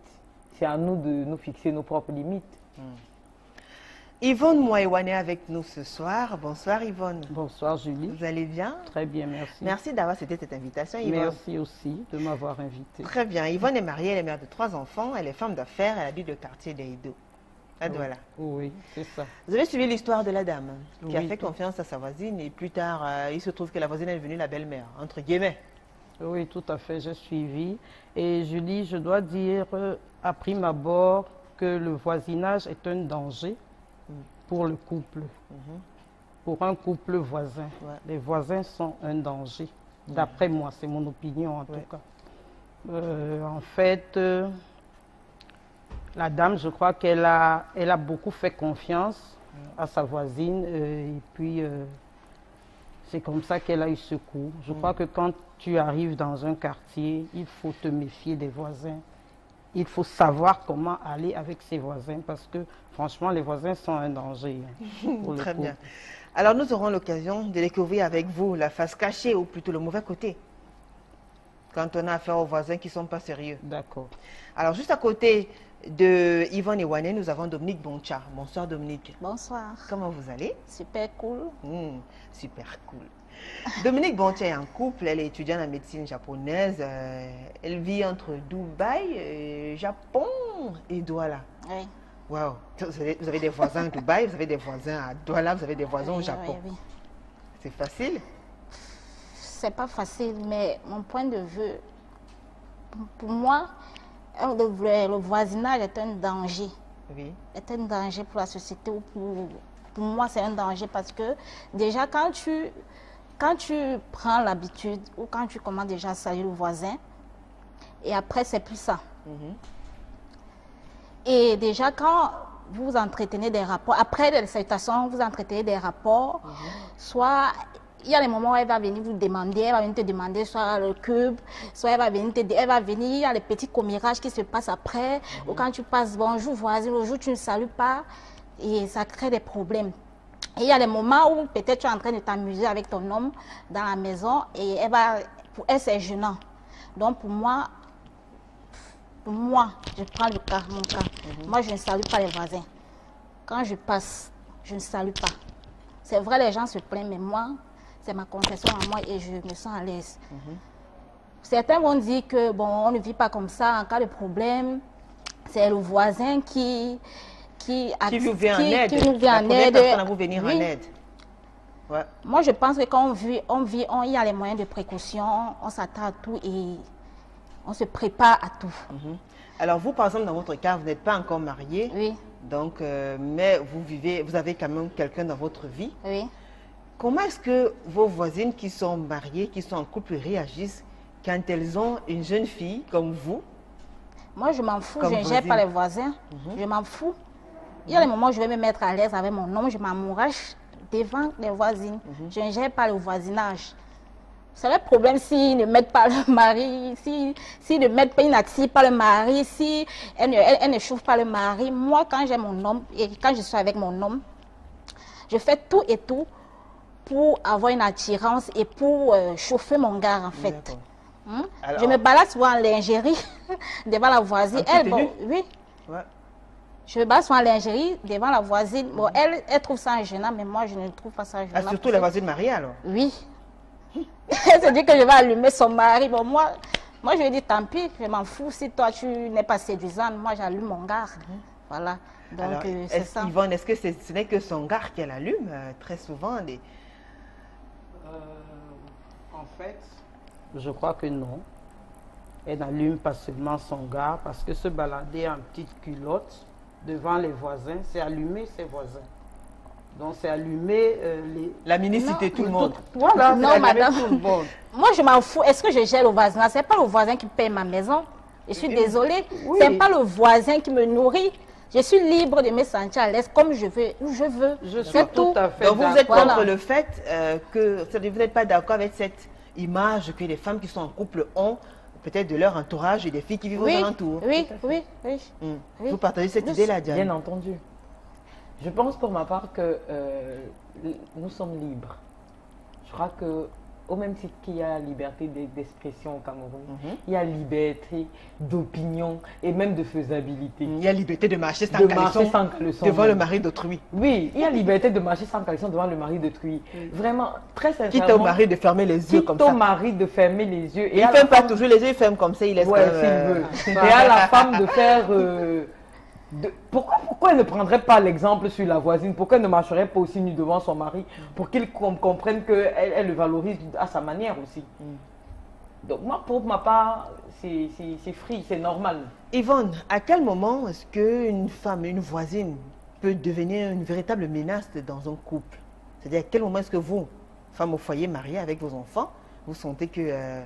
C'est à nous de nous fixer nos propres limites. Yvonne Moïwane est avec nous ce soir. Bonsoir Yvonne. Bonsoir Julie. Vous allez bien? Très bien, merci. Merci d'avoir accepté cette invitation, Yvonne. Merci aussi de m'avoir invitée. Très bien. Yvonne est mariée, elle est mère de 3 enfants, elle est femme d'affaires, elle habite le quartier d'Eïdo. Voilà. Oui, c'est ça. Vous avez suivi l'histoire de la dame qui a Oui, fait confiance à sa voisine et plus tard, il se trouve que la voisine est devenue la belle-mère, entre guillemets. Oui, tout à fait, j'ai suivi. Et Julie, je dois dire à prime abord que le voisinage est un danger pour le couple, pour un couple voisin. Les voisins sont un danger, d'après moi, c'est mon opinion en tout cas. En fait, la dame, je crois qu'elle a beaucoup fait confiance à sa voisine et puis c'est comme ça qu'elle a eu secours. Je crois que quand tu arrives dans un quartier, il faut te méfier des voisins. Il faut savoir comment aller avec ses voisins parce que franchement, les voisins sont un danger. Pour Très bien. Alors nous aurons l'occasion de découvrir avec vous la face cachée ou plutôt le mauvais côté quand on a affaire aux voisins qui ne sont pas sérieux. D'accord. Alors juste à côté de Yvonne Moïwane, nous avons Dominique Boncha. Bonsoir Dominique. Bonsoir. Comment vous allez? Super cool. Super cool. Dominique Boncha est en couple, elle est étudiante en médecine japonaise. Elle vit entre Dubaï, Japon et Douala. Oui. Waouh. Vous avez des voisins à Dubaï, vous avez des voisins à Douala, vous avez des voisins au Japon. Oui. C'est facile? C'est pas facile, mais mon point de vue, pour moi, le voisinage est un danger. Oui. Est un danger pour la société ou pour moi, c'est un danger parce que déjà quand tu prends l'habitude ou quand tu commences déjà à saluer le voisin et après c'est plus ça. Et déjà quand vous entretenez des rapports, après les salutations, vous entretenez des rapports, soit il y a des moments où elle va venir vous demander, elle va venir te demander soit le cube, soit elle va venir, il y a les petits commérages qui se passent après, ou quand tu passes bonjour voisin, le jour tu ne salues pas, et ça crée des problèmes. Et il y a des moments où peut-être tu es en train de t'amuser avec ton homme dans la maison, et pour elle c'est gênant. Donc pour moi, je prends mon cas. Moi je ne salue pas les voisins. Quand je passe, je ne salue pas. C'est vrai, les gens se plaignent, mais moi, c'est ma conception à moi et je me sens à l'aise. Certains vont dire que bon, on ne vit pas comme ça en cas de problème. C'est le voisin qui vous vient en aide. Qui nous vient en aide. Personne à vous venir en aide. Ouais. Moi, je pense que quand il y a les moyens de précaution, on s'attend à tout et on se prépare à tout. Alors vous, par exemple, dans votre cas, vous n'êtes pas encore marié. Oui. Donc, mais vous avez quand même quelqu'un dans votre vie. Oui. Comment est-ce que vos voisines qui sont mariées, qui sont en couple, réagissent quand elles ont une jeune fille comme vous? Moi, je m'en fous, je ne gère pas les voisins. Je m'en fous. Il y a des moments où je vais me mettre à l'aise avec mon homme, je m'amourache devant les voisines. Je ne gère pas le voisinage. C'est le problème s'ils ne mettent pas le mari, s'ils ne mettent pas, ils n'attirent pas le mari, si elle ne chauffe pas le mari. Moi, quand j'ai mon homme et quand je suis avec mon homme, je fais tout et tout pour avoir une attirance et pour chauffer mon gars, en fait. Alors, je me balade souvent en lingerie devant la voisine. Elle, bon, oui. Ouais. Je bats son lingerie devant la voisine. Bon, elle trouve ça gênant, mais moi, je ne trouve pas ça gênant. Ah, surtout la voisine mariée, alors? Oui. Elle se dit que je vais allumer son mari. Bon, moi je lui ai dit, tant pis, je m'en fous. Si toi, tu n'es pas séduisante, moi, j'allume mon gars. Voilà. Donc, c'est ça. Yvonne, est-ce que ce n'est que son gars qu'elle allume très souvent En fait, je crois que non. Elle n'allume pas seulement son gars, parce que se balader en petite culotte devant les voisins, c'est allumer ses voisins. Donc, c'est allumer la minicité, tout le monde. Voilà, non, madame. tout le monde. Moi, je m'en fous. Est-ce que je gère le voisin? Ce n'est pas le voisin qui paye ma maison. Je suis désolée. Oui. Ce n'est pas le voisin qui me nourrit. Je suis libre de me sentir à l'aise comme je veux, où je veux. Je suis tout à fait Donc, vous êtes Voilà. contre le fait que vous n'êtes pas d'accord avec cette image que les femmes qui sont en couple ont, peut-être de leur entourage et des filles qui vivent aux alentours. Oui. Vous partagez cette idée-là, Diane? Bien entendu. Je pense pour ma part que nous sommes libres. Je crois que au même titre qu'il y a liberté d'expression au Cameroun, il y a liberté d'opinion et même de faisabilité. Il y a liberté de marcher sans caleçon devant le mari d'autrui. Oui, il y a liberté de marcher sans caleçon devant le mari d'autrui. Vraiment, très sincèrement. Quitte au mari de fermer les yeux comme ça. Quitte au mari de fermer les yeux. Il ne ferme pas toujours les yeux, il ferme comme ça, il laisse ouais, s'il veut. Et à la femme de faire... Pourquoi elle ne prendrait pas l'exemple sur la voisine? Pourquoi elle ne marcherait pas aussi nue devant son mari? Pour qu'il comprenne qu'elle le valorise à sa manière aussi. Donc moi, pour ma part, c'est free, c'est normal. Yvonne, à quel moment est-ce qu'une femme, une voisine, peut devenir une véritable menace dans un couple? C'est-à-dire à quel moment est-ce que vous, femme au foyer mariée avec vos enfants, vous sentez que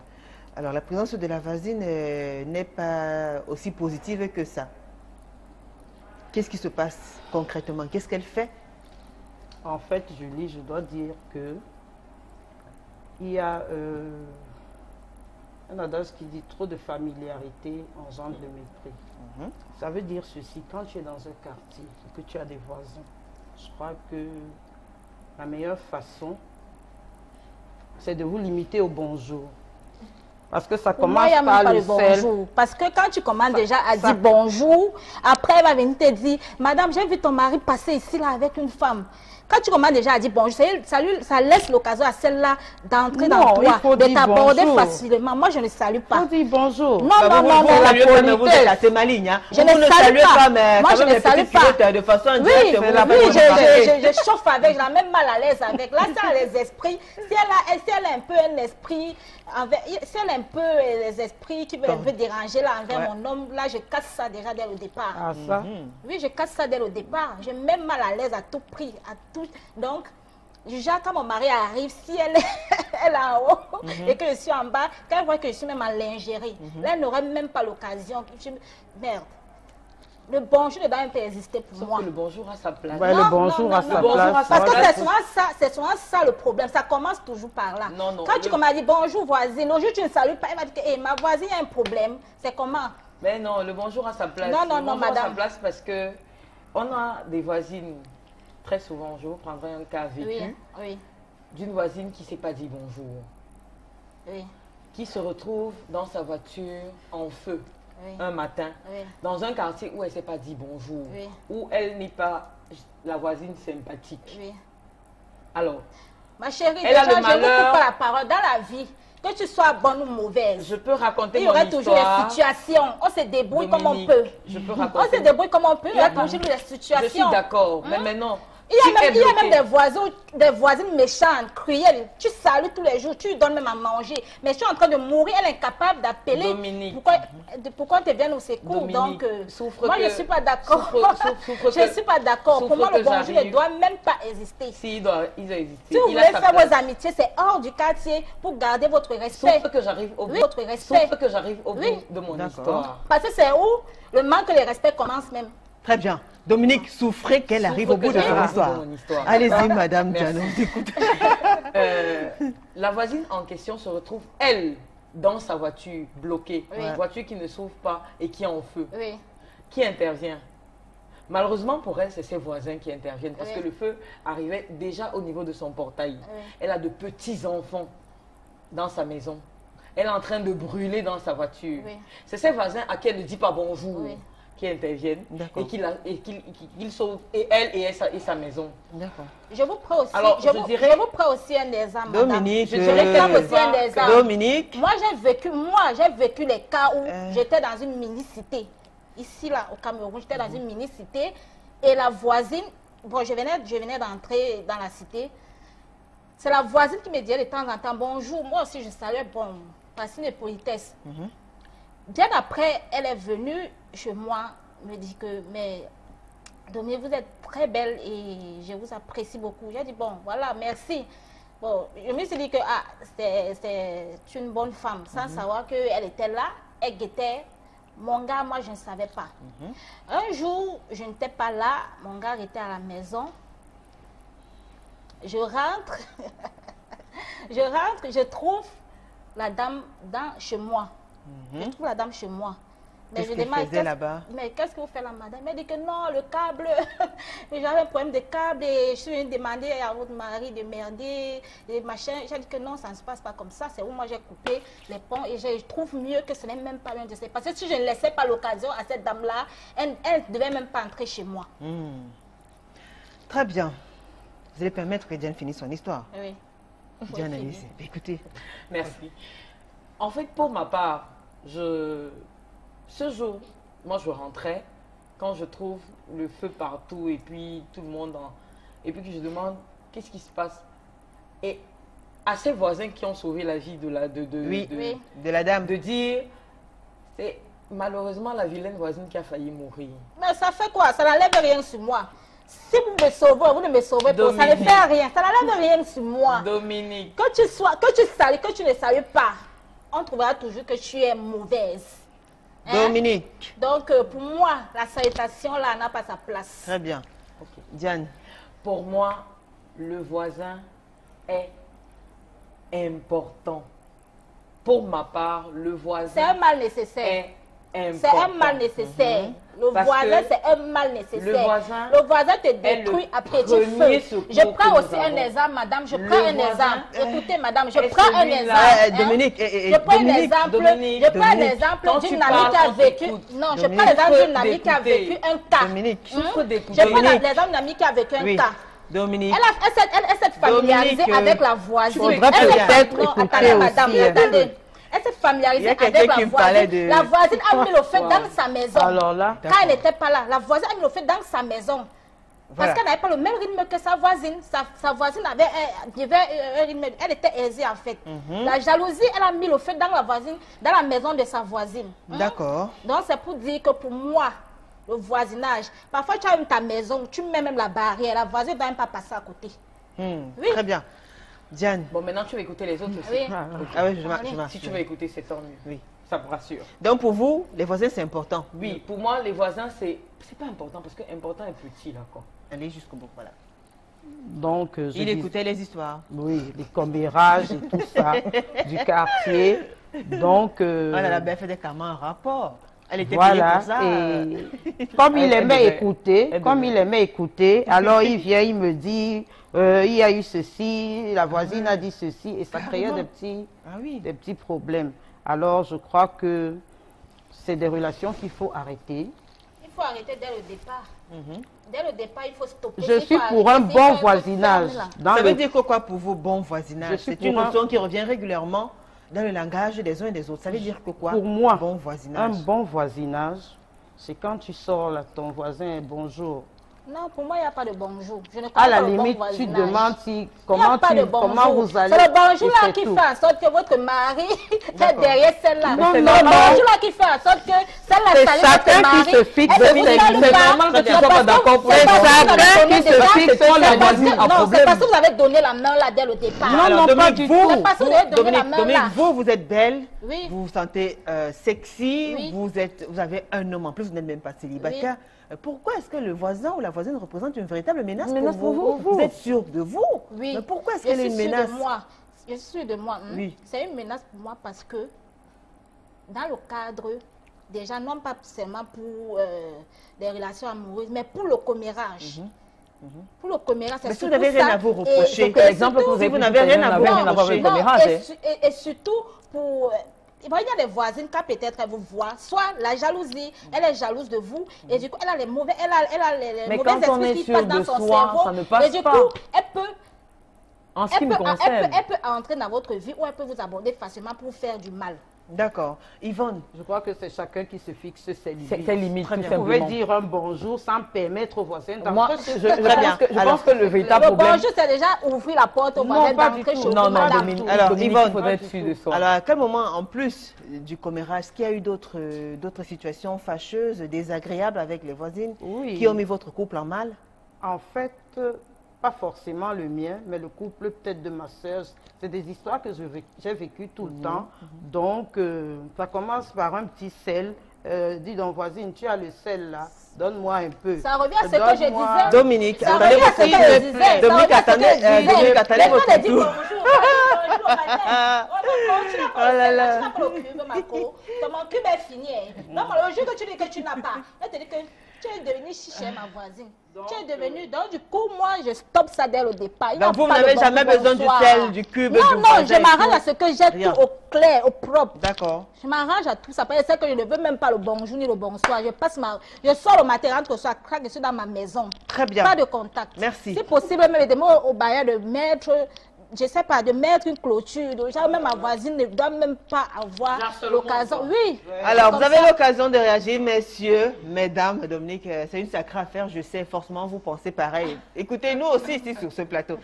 alors la présence de la voisine n'est pas aussi positive que ça? Qu'est-ce qui se passe concrètement? Qu'est-ce qu'elle fait? En fait, Julie, je dois dire que il y a un adage qui dit trop de familiarité engendre le mépris. Ça veut dire ceci, quand tu es dans un quartier et que tu as des voisins, je crois que la meilleure façon, c'est de vous limiter au bonjour. Parce que ça commence par le bonjour. Parce que quand tu commandes déjà à dire bonjour, après elle va venir te dire, madame, j'ai vu ton mari passer ici là avec une femme. Quand tu commences déjà à dire bonjour, ça laisse l'occasion à celle-là d'entrer dans toi, de t'aborder facilement. Moi, je ne salue pas. On dit bonjour. Non, non, non, non, la politesse. Vous êtes assez maligne, hein? Je ne salue pas. Moi, je ne salue pas. De façon oui, je chauffe avec, j'ai même mal à l'aise avec. Là, ça a les esprits. Si elle a un peu un esprit, si elle a un peu les esprits qui veulent un peu déranger là envers mon homme, là, je casse ça déjà dès le départ. Ah, ça? Oui, je casse ça dès le départ. J'ai même mal à l'aise à tout prix, à tout. Donc, déjà, quand mon mari arrive, si elle est en haut et que je suis en bas, quand elle voit que je suis même en lingerie, là, elle n'aurait même pas l'occasion. Merde. Le bonjour ne doit même pas exister pour moi. Que le bonjour a sa place. Ouais, le bonjour a sa place. Parce que c'est souvent ça le problème. Ça commence toujours par là. Non, non, quand tu commences à dire bonjour voisine, aujourd'hui tu ne salues pas, elle m'a dit que hey, ma voisine a un problème. C'est comment? Mais non, le bonjour a sa place. Non, non, non, madame. A sa place parce que on a des voisines, très souvent, je vous prendrai un cas vécu, d'une voisine qui ne s'est pas dit bonjour. Oui. Qui se retrouve dans sa voiture en feu. Un matin, dans un quartier où elle ne s'est pas dit bonjour, où elle n'est pas la voisine sympathique. Alors, ma chérie, elle a le malheur, je ne vous coupe pas la parole. Dans la vie, que tu sois bonne ou mauvaise, je peux raconter il y aurait toujours des situations. On se débrouille comme on peut. Je peux raconter. On se débrouille comme on peut. Il y a toujours des situations. Je suis d'accord, mais maintenant... Il y a même des voisines méchantes, cruelles. Tu salues tous les jours, tu lui donnes même à manger. Mais je suis en train de mourir, elle est incapable d'appeler. Pourquoi on te vient au secours? Donc, moi, je ne suis pas d'accord. Je ne suis pas d'accord. Pour moi, le bonjour ne doit même pas exister. Si, il doit exister. Si vous voulez faire vos amitiés, c'est hors du quartier pour garder votre respect. Sauf que j'arrive au bout, de mon histoire. Parce que c'est où le manque de respect commence même. Très bien. Dominique, souffrez qu'elle arrive au bout de son histoire. Allez-y, madame Diane, on t'écoute. La voisine en question se retrouve, elle, dans sa voiture bloquée. Une voiture qui ne s'ouvre pas et qui est en feu. Qui intervient? Malheureusement pour elle, c'est ses voisins qui interviennent parce que le feu arrivait déjà au niveau de son portail. Elle a de petits-enfants dans sa maison. Elle est en train de brûler dans sa voiture. C'est ses voisins à qui elle ne dit pas bonjour. qui intervienne D'accord. et qu'il sauve et elle et sa maison. D'accord. Je vous prends aussi, Alors, je vous prends aussi un exemple, madame. Dominique, Je réclame aussi un exemple. Dominique. Moi, j'ai vécu les cas où j'étais dans une mini-cité. Ici, là, au Cameroun, j'étais dans une mini-cité. Et la voisine, bon, je venais d'entrer dans la cité. C'est la voisine qui me disait de temps en temps, bonjour. Moi aussi, je saluais, bon, par signe de politesse. Bien après, elle est venue chez moi, me dit que, mais Dominique, vous êtes très belle et je vous apprécie beaucoup. J'ai dit, bon, voilà, merci. Bon, je me suis dit que c'est une bonne femme, sans savoir qu'elle était là, elle guettait. Mon gars, moi, je ne savais pas. Un jour, je n'étais pas là, mon gars était à la maison. Je rentre, je trouve la dame chez moi. Je trouve la dame chez moi. Mais je demande, mais qu'est-ce que vous faites là, madame? Elle m'a dit que non, le câble, j'avais un problème de câble et je suis venue demander à votre mari de merder, et machin. J'ai dit que non, ça ne se passe pas comme ça. C'est où moi j'ai coupé les ponts et je trouve mieux que ce n'est même pas bien de se passer. Si je ne laissais pas l'occasion à cette dame-là, elle ne devait même pas entrer chez moi. Très bien. Vous allez permettre que Diane finisse son histoire. Oui. Diane, allez-y. Écoutez. Merci. En fait, pour ma part, ce jour, moi je rentrais, quand je trouve le feu partout et puis tout le monde et puis que je demande qu'est-ce qui se passe. Et à ces voisins qui ont sauvé la vie de la dame, de dire c'est malheureusement la vilaine voisine qui a failli mourir. Mais ça fait quoi? Ça n'enlève rien sur moi. Si vous me sauvez, vous ne me sauvez pas, ça ne fait rien. Ça n'enlève rien sur moi. Dominique. Que tu salues, que tu ne salues pas, on trouvera toujours que tu es mauvaise. Dominique. Donc, pour moi, la salutation, là, n'a pas sa place. Très bien. Okay. Diane. Pour moi, le voisin est important. Pour ma part, le voisin c'est un mal nécessaire. C'est un mal nécessaire. Le voisin, c'est un mal nécessaire. Le voisin te détruit à petit feu. Je prends aussi un exemple, madame. Je prends un exemple. Écoutez, madame, je prends un exemple. Dominique, je prends un exemple d'une amie qui a vécu. Non, je prends l'exemple d'une amie qui a vécu un cas. Dominique, je prends l'exemple d'une amie qui a vécu un cas. Dominique. Elle s'est familiarisée avec la voisine. Attendez, madame, attendez. Elle s'est familiarisée avec la voisine. La voisine a mis le feu dans sa maison. Alors là, quand elle n'était pas là, la voisine a mis le feu dans sa maison. Parce qu'elle n'avait pas le même rythme que sa voisine. Sa voisine avait un rythme, elle était aisée en fait. La jalousie, elle a mis le feu dans la voisine, dans la maison de sa voisine. D'accord. Donc c'est pour dire que pour moi, le voisinage, parfois tu as ta maison, tu mets même la barrière, la voisine ne va même pas passer à côté. Oui. Très bien. Diane. Bon, maintenant tu vas écouter les autres aussi. Oui. Ah oui, je m'assure. Si tu veux écouter, c'est tant mieux. Oui. Ça me rassure. Donc pour vous, les voisins, c'est important? Oui, pour moi, les voisins, c'est pas important parce que important est petit là, quoi. Allez jusqu'au bout, voilà. Donc, il écoutait les histoires. Oui, les commérages et tout ça, du quartier. Donc... elle a bien fait des carrément un rapport. Elle était voilà, pour ça. Et comme il aimait écouter, alors il vient, il me dit, il y a eu ceci, la voisine a dit ceci, et ça créait des petits problèmes. Alors je crois que c'est des relations qu'il faut arrêter. Il faut arrêter dès le départ. Dès le départ, il faut stopper. Je suis pour un bon voisinage. Ça veut dire quoi pour vous, bon voisinage? C'est une notion qui revient régulièrement dans le langage des uns et des autres. Ça veut dire que quoi? Pour moi, bon voisinage. Un bon voisinage, c'est quand tu sors là, ton voisin, bonjour. Non, pour moi, il n'y a pas de bonjour. Je ne à la limite, tu demandes comment vous allez. C'est le bonjour là qui fait en sorte que votre mari est derrière celle-là. Non, c'est le bonjour là qui fait en sorte que celle-là salue votre mari. C'est chacun qui se fixe. C'est normal que tu ne sois pas d'accord pour les chacun qui se fixe sur la voisine en problème. Non, c'est parce que vous avez donné la main là dès le départ. Non, pas du tout. C'est parce que vous avez donné la main là. Vous êtes belle. Oui. Vous vous sentez sexy. Vous avez un homme en plus. Vous n'êtes même pas célibataire. Pourquoi est-ce que le voisin ou la voisine représente une véritable menace pour vous? Vous êtes sûr de vous? Oui. Mais pourquoi est-ce qu'elle est une menace? Je suis sûre de moi. Oui. C'est une menace pour moi parce que dans le cadre, déjà non pas seulement pour des relations amoureuses, mais pour le commérage. Pour le commérage, c'est surtout ça. Mais si vous n'avez rien à vous reprocher, l'exemple que vous avez, vous n'avez rien à vous reprocher. Et surtout pour... il y a des voisines quand peut-être elle vous voit, soit la jalousie, elle est jalouse de vous, et du coup, elle a les mauvais, Mais mauvais quand on est esprits qui sûr passent dans de son soi, cerveau. ça ne passe Et du pas. coup, elle peut En ce qui me concerne. elle peut entrer dans votre vie ou elle peut vous aborder facilement pour vous faire du mal. D'accord. Yvonne. Je crois que c'est chacun qui se fixe ses limites. Ses limites, tout Vous simplement. pouvez dire un bonjour sans permettre aux voisins d'entrer. Moi, je pense que le véritable Le problème... bonjour, c'est déjà ouvrir la porte au voisin d'entrer chez vous, Non, madame. Dominique, Alors, Dominique, Yvonne, il faudrait être sûr de soi. Alors, à quel moment, en plus du commérage, est-ce qu'il y a eu d'autres situations fâcheuses, désagréables avec les voisines qui ont mis votre couple en mal? En fait, pas forcément le mien, mais le couple peut-être de ma sœur. C'est des histoires que j'ai vécues tout le temps. Donc, ça commence par un petit sel. Dis donc, voisine, tu as le sel là, donne-moi un peu. Ça revient à ce que je disais. Dominique, Ça attendez revient à ce votre que je disais. Dominique, attendez votre Elle dit tour. bonjour, madame. Oh là là. Tu n'as pas le cube, Marco. Ton cube est fini. Non, mais le jour que tu dis que tu n'as pas, elle te dit que tu es devenu chiché, ma voisine. Tu es devenu. Donc, du coup, moi, je stoppe ça dès le départ. Donc, vous n'avez jamais besoin du sel, du cube, du Non, voisin je m'arrange à ce que j'ai tout au clair, au propre. D'accord. Je m'arrange à tout ça. C'est que je ne veux même pas le bonjour ni le bonsoir. Je sors le matin, rentre au soir, craque, je suis dans ma maison. Très bien. Pas de contact. Merci. Si possible, même des mots au bailleur de mettre, je ne sais pas, de mettre une clôture. Même ma voisine ne doit même pas avoir l'occasion. Oui. Alors, vous avez l'occasion de réagir, messieurs, mesdames, Dominique, c'est une sacrée affaire, je sais, forcément, vous pensez pareil. Écoutez-nous aussi ici sur ce plateau.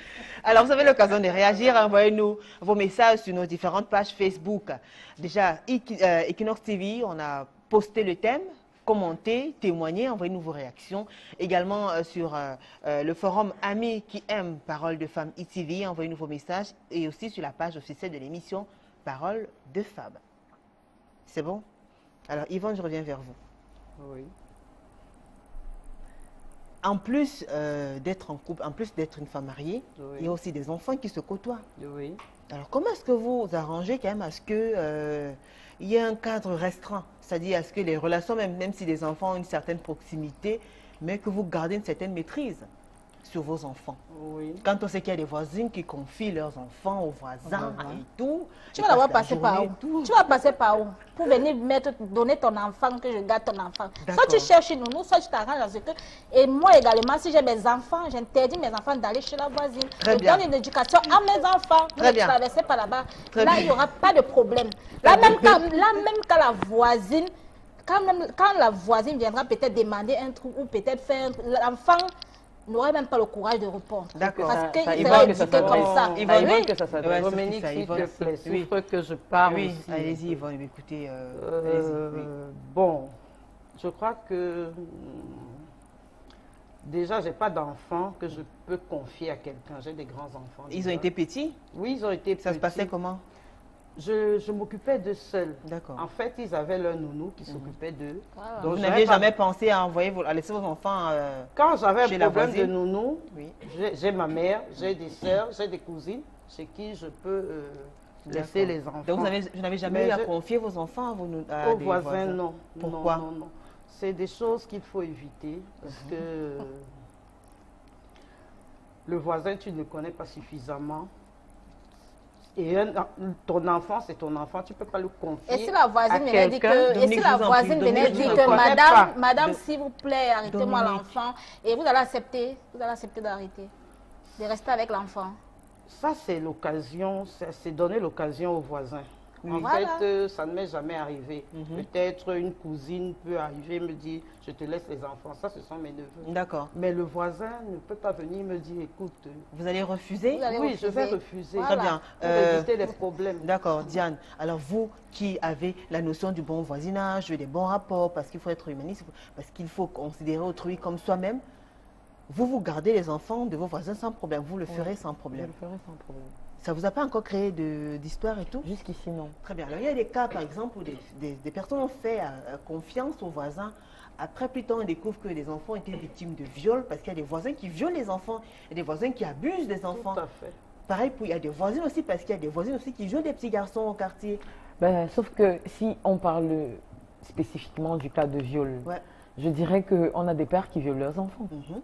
Alors, vous avez l'occasion de réagir, envoyez-nous vos messages sur nos différentes pages Facebook. Déjà, Equinox TV, on a posté le thème. Commentez, témoignez, envoyez-nous vos réactions. Également sur le forum Amis qui aiment Parole de Femmes ITV, envoyez-nous vos messages. Et aussi sur la page officielle de l'émission Parole de Femmes. C'est bon? Alors Yvonne, je reviens vers vous. Oui. En plus d'être en couple, en plus d'être une femme mariée, il y a aussi des enfants qui se côtoient. Oui. Alors comment est-ce que vous arrangez quand même à ce que il y ait un cadre restreint, c'est-à-dire à ce que les relations, même si les enfants ont une certaine proximité, mais que vous gardez une certaine maîtrise sur vos enfants. Oui. Quand on sait qu'il y a des voisines qui confient leurs enfants aux voisins et tout. Tu vas d'abord passer par où? Tu vas passer par où? Pour venir donner ton enfant, que je garde ton enfant. Soit tu cherches une nounou, soit tu t'arranges à ce que... Et moi également, si j'ai mes enfants, j'interdis mes enfants d'aller chez la voisine. Très je bien. donne une éducation à mes enfants. Très Ne bien. traversez pas là-bas. Très Là, bien. il n'y aura pas de problème. Là, même quand la voisine... Quand la voisine viendra peut-être demander un truc ou peut-être faire un truc, l'enfant n'aurait même pas le courage de répondre. D'accord. Parce qu'il Yvonne, sera que ça éduqué comme ça. Yvonne, Oui. que ça s'adresse. Ouais, Dominique, ça, s'il Yvonne, te plaît, oui. souffre que je parle Oui, aussi. allez-y Yvonne, écoutez. Allez-y, oui. Bon, je crois que déjà, je n'ai pas d'enfants que je peux confier à quelqu'un. J'ai des grands-enfants. Ils ont été petits? Oui, ils ont été petits. Ça se passait comment? Je m'occupais d'eux seuls. D'accord. En fait, ils avaient leur nounou qui s'occupait d'eux. Voilà. Donc, vous j'avais n'aviez pas- jamais pensé à à laisser vos enfants Quand j'avais chez un la problème de voisine? nounou, Oui. j'ai ma mère, j'ai des sœurs, j'ai des cousines chez qui je peux laisser les enfants. Donc, vous n'avez jamais Mais eu à je- confier vos enfants à Aux des voisins, non. Pourquoi? Non, non, non. C'est des choses qu'il faut éviter parce que le voisin, tu ne le connais pas suffisamment. Et ton enfant, c'est ton enfant, tu ne peux pas le confier. Et si la voisine à venait dire quelqu'un, que, et si Dominique, la je vous en voisine prie, venait Dominique, dire je que ne connais pas. madame, s'il vous plaît, arrêtez-moi Dominique. l'enfant, et vous allez accepter d'arrêter, de rester avec l'enfant. ça c'est l'occasion, c'est donner l'occasion aux voisins. En Voilà. fait, ça ne m'est jamais arrivé. Peut-être une cousine peut arriver et me dire, je te laisse les enfants. Ça, ce sont mes neveux. D'accord. Mais le voisin ne peut pas venir me dire, écoute, Vous allez refuser? Vous allez oui, je vais refuser. refuser. Voilà. Très bien. Pour éviter les problèmes. D'accord, Diane. Alors vous qui avez la notion du bon voisinage, des bons rapports, parce qu'il faut être humaniste, parce qu'il faut considérer autrui comme soi-même, vous gardez les enfants de vos voisins sans problème. Vous le ferez sans Je problème. le ferai sans problème. Ça vous a pas encore créé d'histoire et tout? Jusqu'ici, non. Très bien. Alors il y a des cas, par exemple, où des personnes ont fait confiance aux voisins. Après, plus tard, on découvre que les enfants étaient victimes de viol parce qu'il y a des voisins qui violent les enfants et des voisins qui abusent des enfants. Tout à fait. Pareil, il y a des voisines aussi parce qu'il y a des voisines aussi qui jouent des petits garçons au quartier. Ben, sauf que si on parle spécifiquement du cas de viol, Ouais. je dirais qu'on a des pères qui violent leurs enfants. Mhm.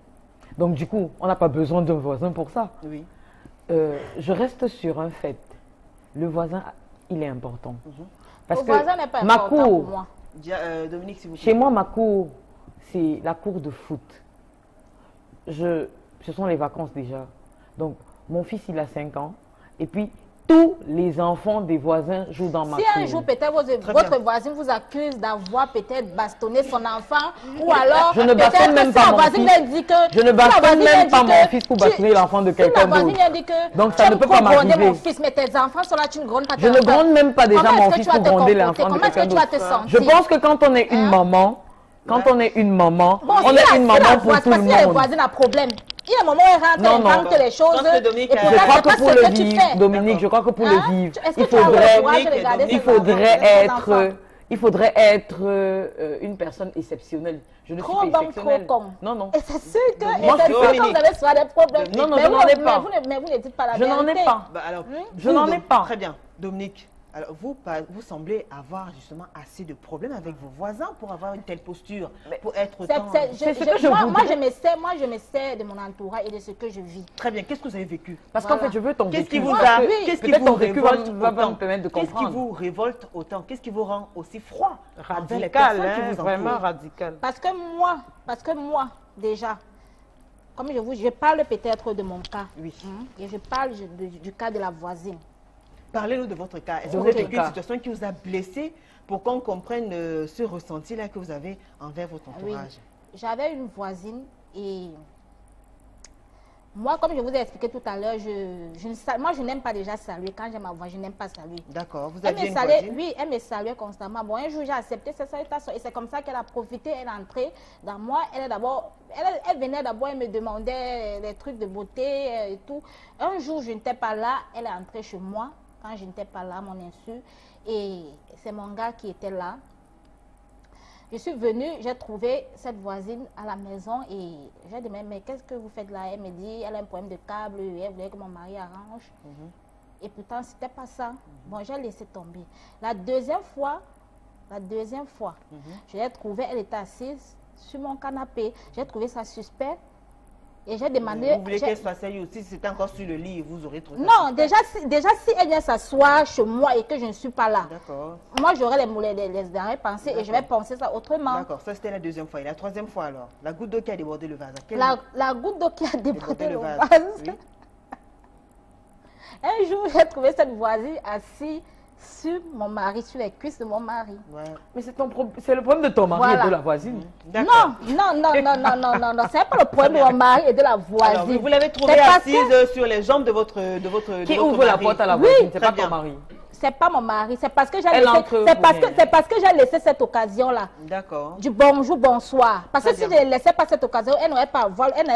Donc du coup, on n'a pas besoin d'un voisin pour ça. Oui. Je reste sur un fait. Le voisin il est important. Le voisin n'est pas ma important pour cour, moi. Dominique, s'il vous plaît. chez moi, ma cour, c'est la cour de foot. Ce sont les vacances déjà. Donc, mon fils, il a 5 ans. Et puis, tous les enfants des voisins jouent dans ma cour. Si un jour, peut-être, votre voisin vous accuse d'avoir peut-être bastonné son enfant, ou alors, je ne bastonne même pas mon fils. Je ne bastonne même pas mon fils pour bastonner l'enfant de quelqu'un d'autre. Donc, ça ne peut pas m'arriver. Mon fils, mais tes enfants sont là, tu ne grondes pas. Je ne gronde même pas déjà mon fils pour gronder l'enfant de quelqu'un d'autre. Je pense que quand on est une maman, on est une maman pour tout le monde. Si le voisin a problème, il y a un moment où il rentre, il invente les choses. Je crois que pour le vivre, Dominique, je crois que pour le vivre, il faudrait être une personne exceptionnelle. Je ne suis pas exceptionnelle. Non, non. Et c'est sûr que vous avez soit des problèmes. Non, non, je n'en ai pas. Mais vous ne dites pas la vérité. Je n'en ai pas. Je n'en ai pas. Très bien. Dominique, alors vous semblez avoir justement assez de problèmes avec vos voisins pour avoir une telle posture, pour être autant... Moi, je me sers de mon entourage et de ce que je vis. Très bien. Qu'est-ce que vous avez vécu? Parce qu'en fait, je veux ton vécu. Qu'est-ce qui vous a... Qu'est-ce qui vous révolte autant? Qu'est-ce qui vous révolte autant? Qu'est-ce qui vous rend aussi froid? Radical, vraiment radical. Parce que moi, déjà, comme je parle peut-être de mon cas. Oui. Et je parle du cas de la voisine. Parlez-nous de votre cas. Est-ce que vous avez vécu une situation qui vous a blessé pour qu'on comprenne ce ressenti-là que vous avez envers votre entourage? Oui. J'avais une voisine et moi, comme je vous ai expliqué tout à l'heure, moi, je n'aime pas déjà saluer. Quand j'ai ma voix, je n'aime pas saluer. D'accord. Vous avez une voisine? Oui, elle me saluait constamment. Bon, un jour, j'ai accepté cette salutation et c'est comme ça qu'elle a profité. Elle est entrée dans moi. Elle venait d'abord, elle me demandait des trucs de beauté et tout. Un jour, je n'étais pas là. Elle est entrée chez moi. Quand je n'étais pas là, mon insu, et c'est mon gars qui était là. Je suis venue, j'ai trouvé cette voisine à la maison et j'ai dit, mais qu'est-ce que vous faites là? Elle me dit, elle a un problème de câble, elle voulait que mon mari arrange. Et pourtant, c'était pas ça. Bon, j'ai laissé tomber. La deuxième fois, je l'ai trouvée, elle était assise sur mon canapé. J'ai trouvé ça suspect. Et j'ai demandé... Vous voulez qu'elle s'asseye aussi? Si c'était encore sur le lit, vous aurez trouvé... Non, déjà si elle vient s'asseoir chez moi et que je ne suis pas là, moi j'aurais les arrêts pensés et je vais penser ça autrement. D'accord, ça c'était la deuxième fois. Et la troisième fois alors? La goutte d'eau qui a débordé le vase. La goutte d'eau qui a débordé le vase. Oui. Un jour, j'ai trouvé cette voisine assise sur mon mari, sur les cuisses de mon mari. Ouais. Mais c'est le problème de ton mari et de la voisine. Non, c'est pas le problème de mon mari et de la voisine. Alors, vous l'avez trouvée assise sur les jambes de votre Qui ouvre la porte à la voisine? C'est pas ton mari. C'est pas mon mari, c'est parce que j'ai laissé cette occasion-là. D'accord. Du bonjour, bonsoir. Parce que si je ne laissais pas cette occasion, elle n'avait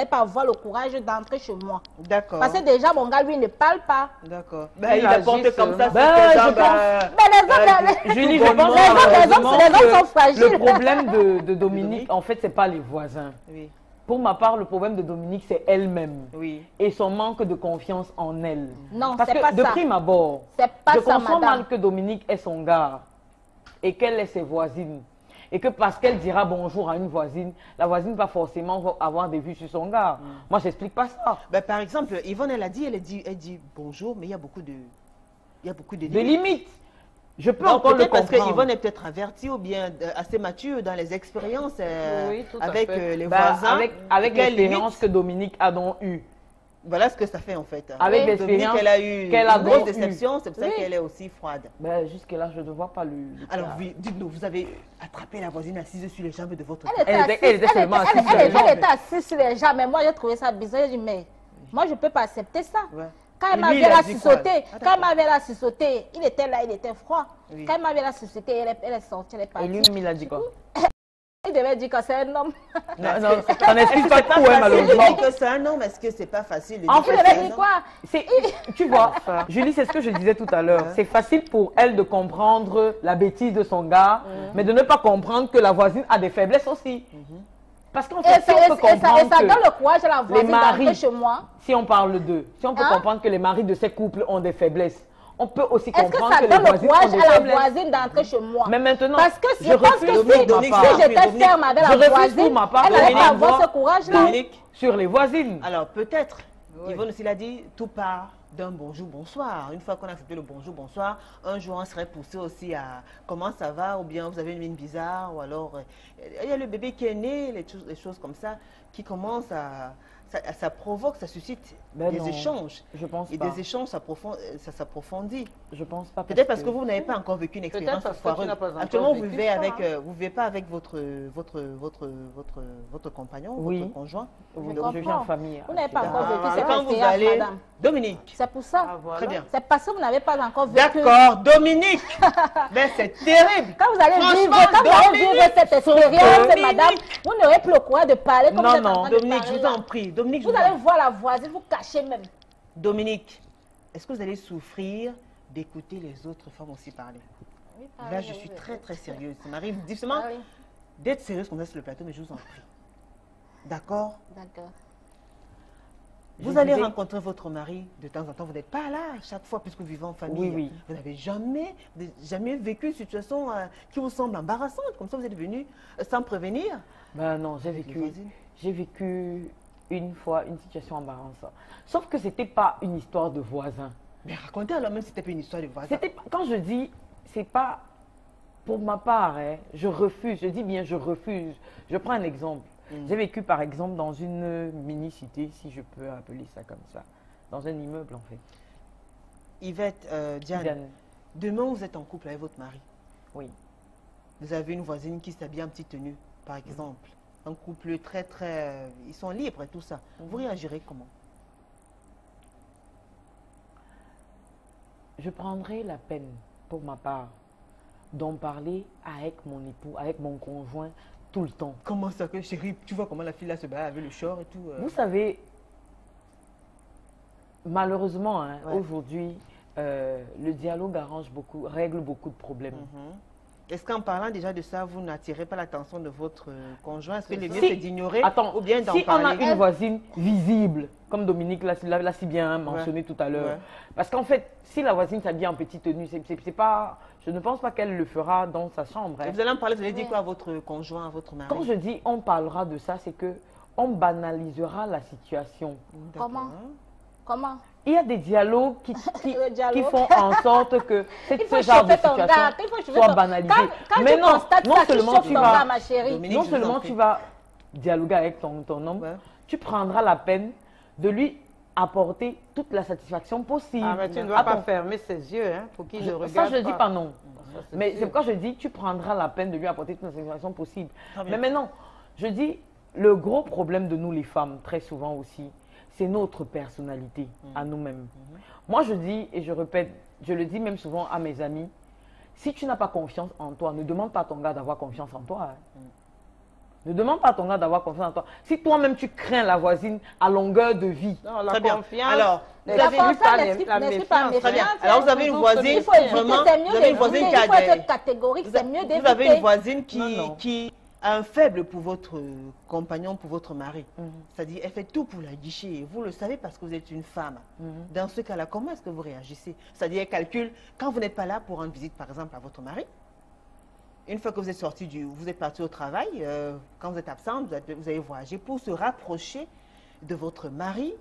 pas avoir le courage d'entrer chez moi. D'accord. Parce que déjà, mon gars, lui, ne parle pas. D'accord. Il a porté comme ça. Julie, je pense que les hommes sont fragiles. Le problème de Dominique, en fait, c'est pas les voisins. Oui. Pour ma part, le problème de Dominique, c'est elle-même. Oui. Et son manque de confiance en elle. Non, parce c'est pas que ça. de prime abord, je comprends mal que Dominique est son gars et qu'elle est ses voisines. Et que parce qu'elle dira bonjour à une voisine, la voisine va forcément avoir des vues sur son gars. Moi, je n'explique pas ça. Ben, par exemple, Yvonne, elle dit bonjour, mais il y a beaucoup de limites. Je peux donc, encore le comprendre. Parce que Yvonne est peut-être avertie ou bien assez mature dans les expériences avec les voisins. Avec l'expérience que Dominique a donc eue. Voilà ce que ça fait en fait. Avec l'expérience qu'elle a eu une grosse déception, c'est pour ça qu'elle est aussi froide. Ben, jusque-là, je ne vois pas le alors, dites-nous, vous avez attrapé la voisine assise sur les jambes de votre Elle était assise sur les jambes, mais moi j'ai trouvé ça bizarre. J'ai dit, mais moi je ne peux pas accepter ça. Ouais. Quand elle m'avait là sauté, il était là, il était froid. Oui. Quand elle m'avait là sauté, elle est sortie, elle est partie. Et lui-même, il a dit quoi? Il devait dire que c'est un homme. Non, ça n'explique pas tout, malheureusement. Il dit que c'est un homme, est-ce que c'est pas facile? En fait, il devait dire quoi? Tu vois, Julie, c'est ce que je disais tout à l'heure. C'est facile pour elle de comprendre la bêtise de son gars, mais de ne pas comprendre que la voisine a des faiblesses aussi. Parce qu'en fait, si on peut comprendre ça donne le courage à la voisine d'entrer chez moi. Si on parle d'eux, si on peut comprendre que les maris de ces couples ont des faiblesses, on peut aussi comprendre que les voisines ont des faiblesses. Est-ce que ça donne le courage à la voisine d'entrer chez moi? Mais maintenant, parce que je pense que si j'étais ferme avec la voisine, elle n'allait pas avoir ce courage-là. Sur les voisines. Alors peut-être, Yvonne aussi l'a dit, tout part d'un bonjour, bonsoir. Une fois qu'on a accepté le bonjour, bonsoir, un jour on serait poussé aussi à comment ça va, ou bien vous avez une mine bizarre, ou alors il y a le bébé qui est né, les choses comme ça, qui commencent à... Ça provoque, ça suscite des échanges. Je pense et pas. des échanges, ça s'approfondit. Je pense pas. Peut-être parce que vous n'avez pas encore vécu une expérience foireuse. Actuellement, vous vivez pas avec votre compagnon, votre conjoint. Oui, je vis en famille. Vous n'avez pas encore vécu cette quand vous expérience, allez, madame. Dominique. C'est pour ça. Très bien. C'est parce que vous n'avez pas encore vécu. D'accord, Dominique. Mais c'est terrible. Quand vous allez vivre cette expérience, madame, vous n'aurez plus le courage de parler comme vous êtes en train de Dominique, parler je vous là. en prie. Dominique, Vous allez voir la voisine, vous cachez même. Dominique, est-ce que vous allez souffrir d'écouter les autres femmes aussi parler? Oui, Là, je suis très, très sérieuse. Ça m'arrive difficilement d'être sérieuse comme ça sur le plateau, mais je vous en prie. D'accord? D'accord. Vous allez rencontrer votre mari de temps en temps. Vous n'êtes pas là chaque fois puisque vous vivez en famille. Oui, oui. Vous n'avez jamais vécu une situation qui vous semble embarrassante. Comme ça, vous êtes venu sans prévenir. Ben non, j'ai vécu une fois une situation embarrassante. Sauf que ce n'était pas une histoire de voisin. Mais racontez alors même si ce n'était pas une histoire de voisin. Quand je dis, c'est pas pour ma part, hein, je refuse, je dis bien je refuse. Je prends un exemple. J'ai vécu par exemple dans une mini-cité, si je peux appeler ça comme ça, dans un immeuble en fait. Yvette, Diane, demain vous êtes en couple avec votre mari. Oui. Vous avez une voisine qui s'habille en petite tenue, par exemple. Un couple très, très... ils sont libres et tout ça. Vous réagirez comment? Je prendrai la peine, pour ma part, d'en parler avec mon époux, avec mon conjoint, tout le temps. Comment ça que, chérie, tu vois comment la fille là se bat avec le short et tout Vous savez, malheureusement, hein, aujourd'hui, le dialogue règle beaucoup de problèmes. Est-ce qu'en parlant déjà de ça, vous n'attirez pas l'attention de votre conjoint? Est-ce que le mieux c'est d'ignorer ou bien d'en parler? Si on a une voisine visible, comme Dominique l'a si bien mentionné tout à l'heure, parce qu'en fait, si la voisine s'habille en petite tenue, c'est pas, je ne pense pas qu'elle le fera dans sa chambre. Et vous allez en parler, vous allez dire quoi à votre conjoint, à votre mari? Quand je dis on parlera de ça, c'est que on banalisera la situation. Comment? Il y a des dialogues qui font en sorte que ce genre de situation soit banalisé. Mais non seulement tu vas dialoguer avec ton homme, tu prendras la peine de lui apporter toute la satisfaction possible. Ah, mais tu ne dois pas fermer ses yeux pour qu'il ne regarde pas. Ça, je ne dis pas non. Mais c'est pourquoi je dis tu prendras la peine de lui apporter toute la satisfaction possible. Mais maintenant, je dis, le gros problème de nous les femmes, très souvent aussi, c'est notre personnalité à nous-mêmes. Moi, je dis, et je répète, je le dis même souvent à mes amis, si tu n'as pas confiance en toi, ne demande pas à ton gars d'avoir confiance en toi. Ne demande pas à ton gars d'avoir confiance en toi. Si toi-même, tu crains la voisine à longueur de vie. Non, la confiance. Alors, vous avez Alors, vous avez une voisine, vraiment, vous avez une voisine qui a des... Il faut être catégorique, c'est mieux d'éviter. Vous avez une voisine qui a un faible pour votre compagnon, pour votre mari. C'est-à-dire, elle fait tout pour la guicher. Vous le savez parce que vous êtes une femme. Dans ce cas-là, comment est-ce que vous réagissez? C'est-à-dire, elle calcule, quand vous n'êtes pas là pour rendre visite, par exemple, à votre mari, une fois que vous êtes sorti vous êtes parti au travail, quand vous êtes absente, vous avez voyagé pour se rapprocher de votre mari.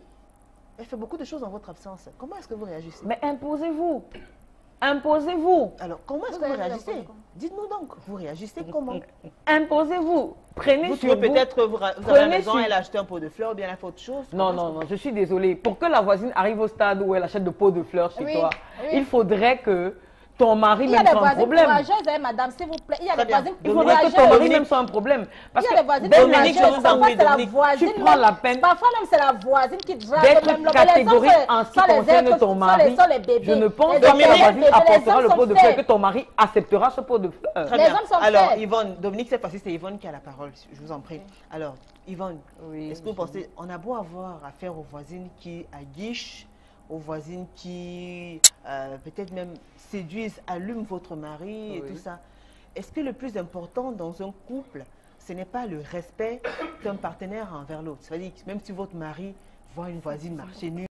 Elle fait beaucoup de choses en votre absence. Comment est-ce que vous réagissez? Mais imposez-vous. Imposez-vous. Alors, comment est-ce que vous réagissez? Dites-nous donc, vous réagissez comment? Imposez-vous. Prenez vous sur vous. Peut-être vous avez à la maison, elle a acheté un pot de fleurs ou bien elle a fait autre chose. Non, je suis désolée. Pour que la voisine arrive au stade où elle achète de pots de fleurs chez toi, il faudrait que ton mari même soit un problème. Madame, s'il vous plaît. Il y a des voisines il faudrait que ton mari même soit un problème. Parce que Dominique, tu prends la peine. Parfois même c'est la voisine qui drague. D'être catégorique en ce qui concerne ton mari. Je ne pense pas que la voisine apportera le pot de fleurs, que ton mari acceptera ce pot de fleurs. Très bien. Alors, Yvonne, Dominique, cette fois-ci, c'est Yvonne qui a la parole. Je vous en prie. Alors, Yvonne, est-ce que vous pensez, on a beau avoir affaire aux voisines qui aguichent, aux voisines qui peut-être même séduisent, allument votre mari et tout ça. Est-ce que le plus important dans un couple, ce n'est pas le respect d'un partenaire envers l'autre? C'est-à-dire que même si votre mari voit une voisine marcher nue,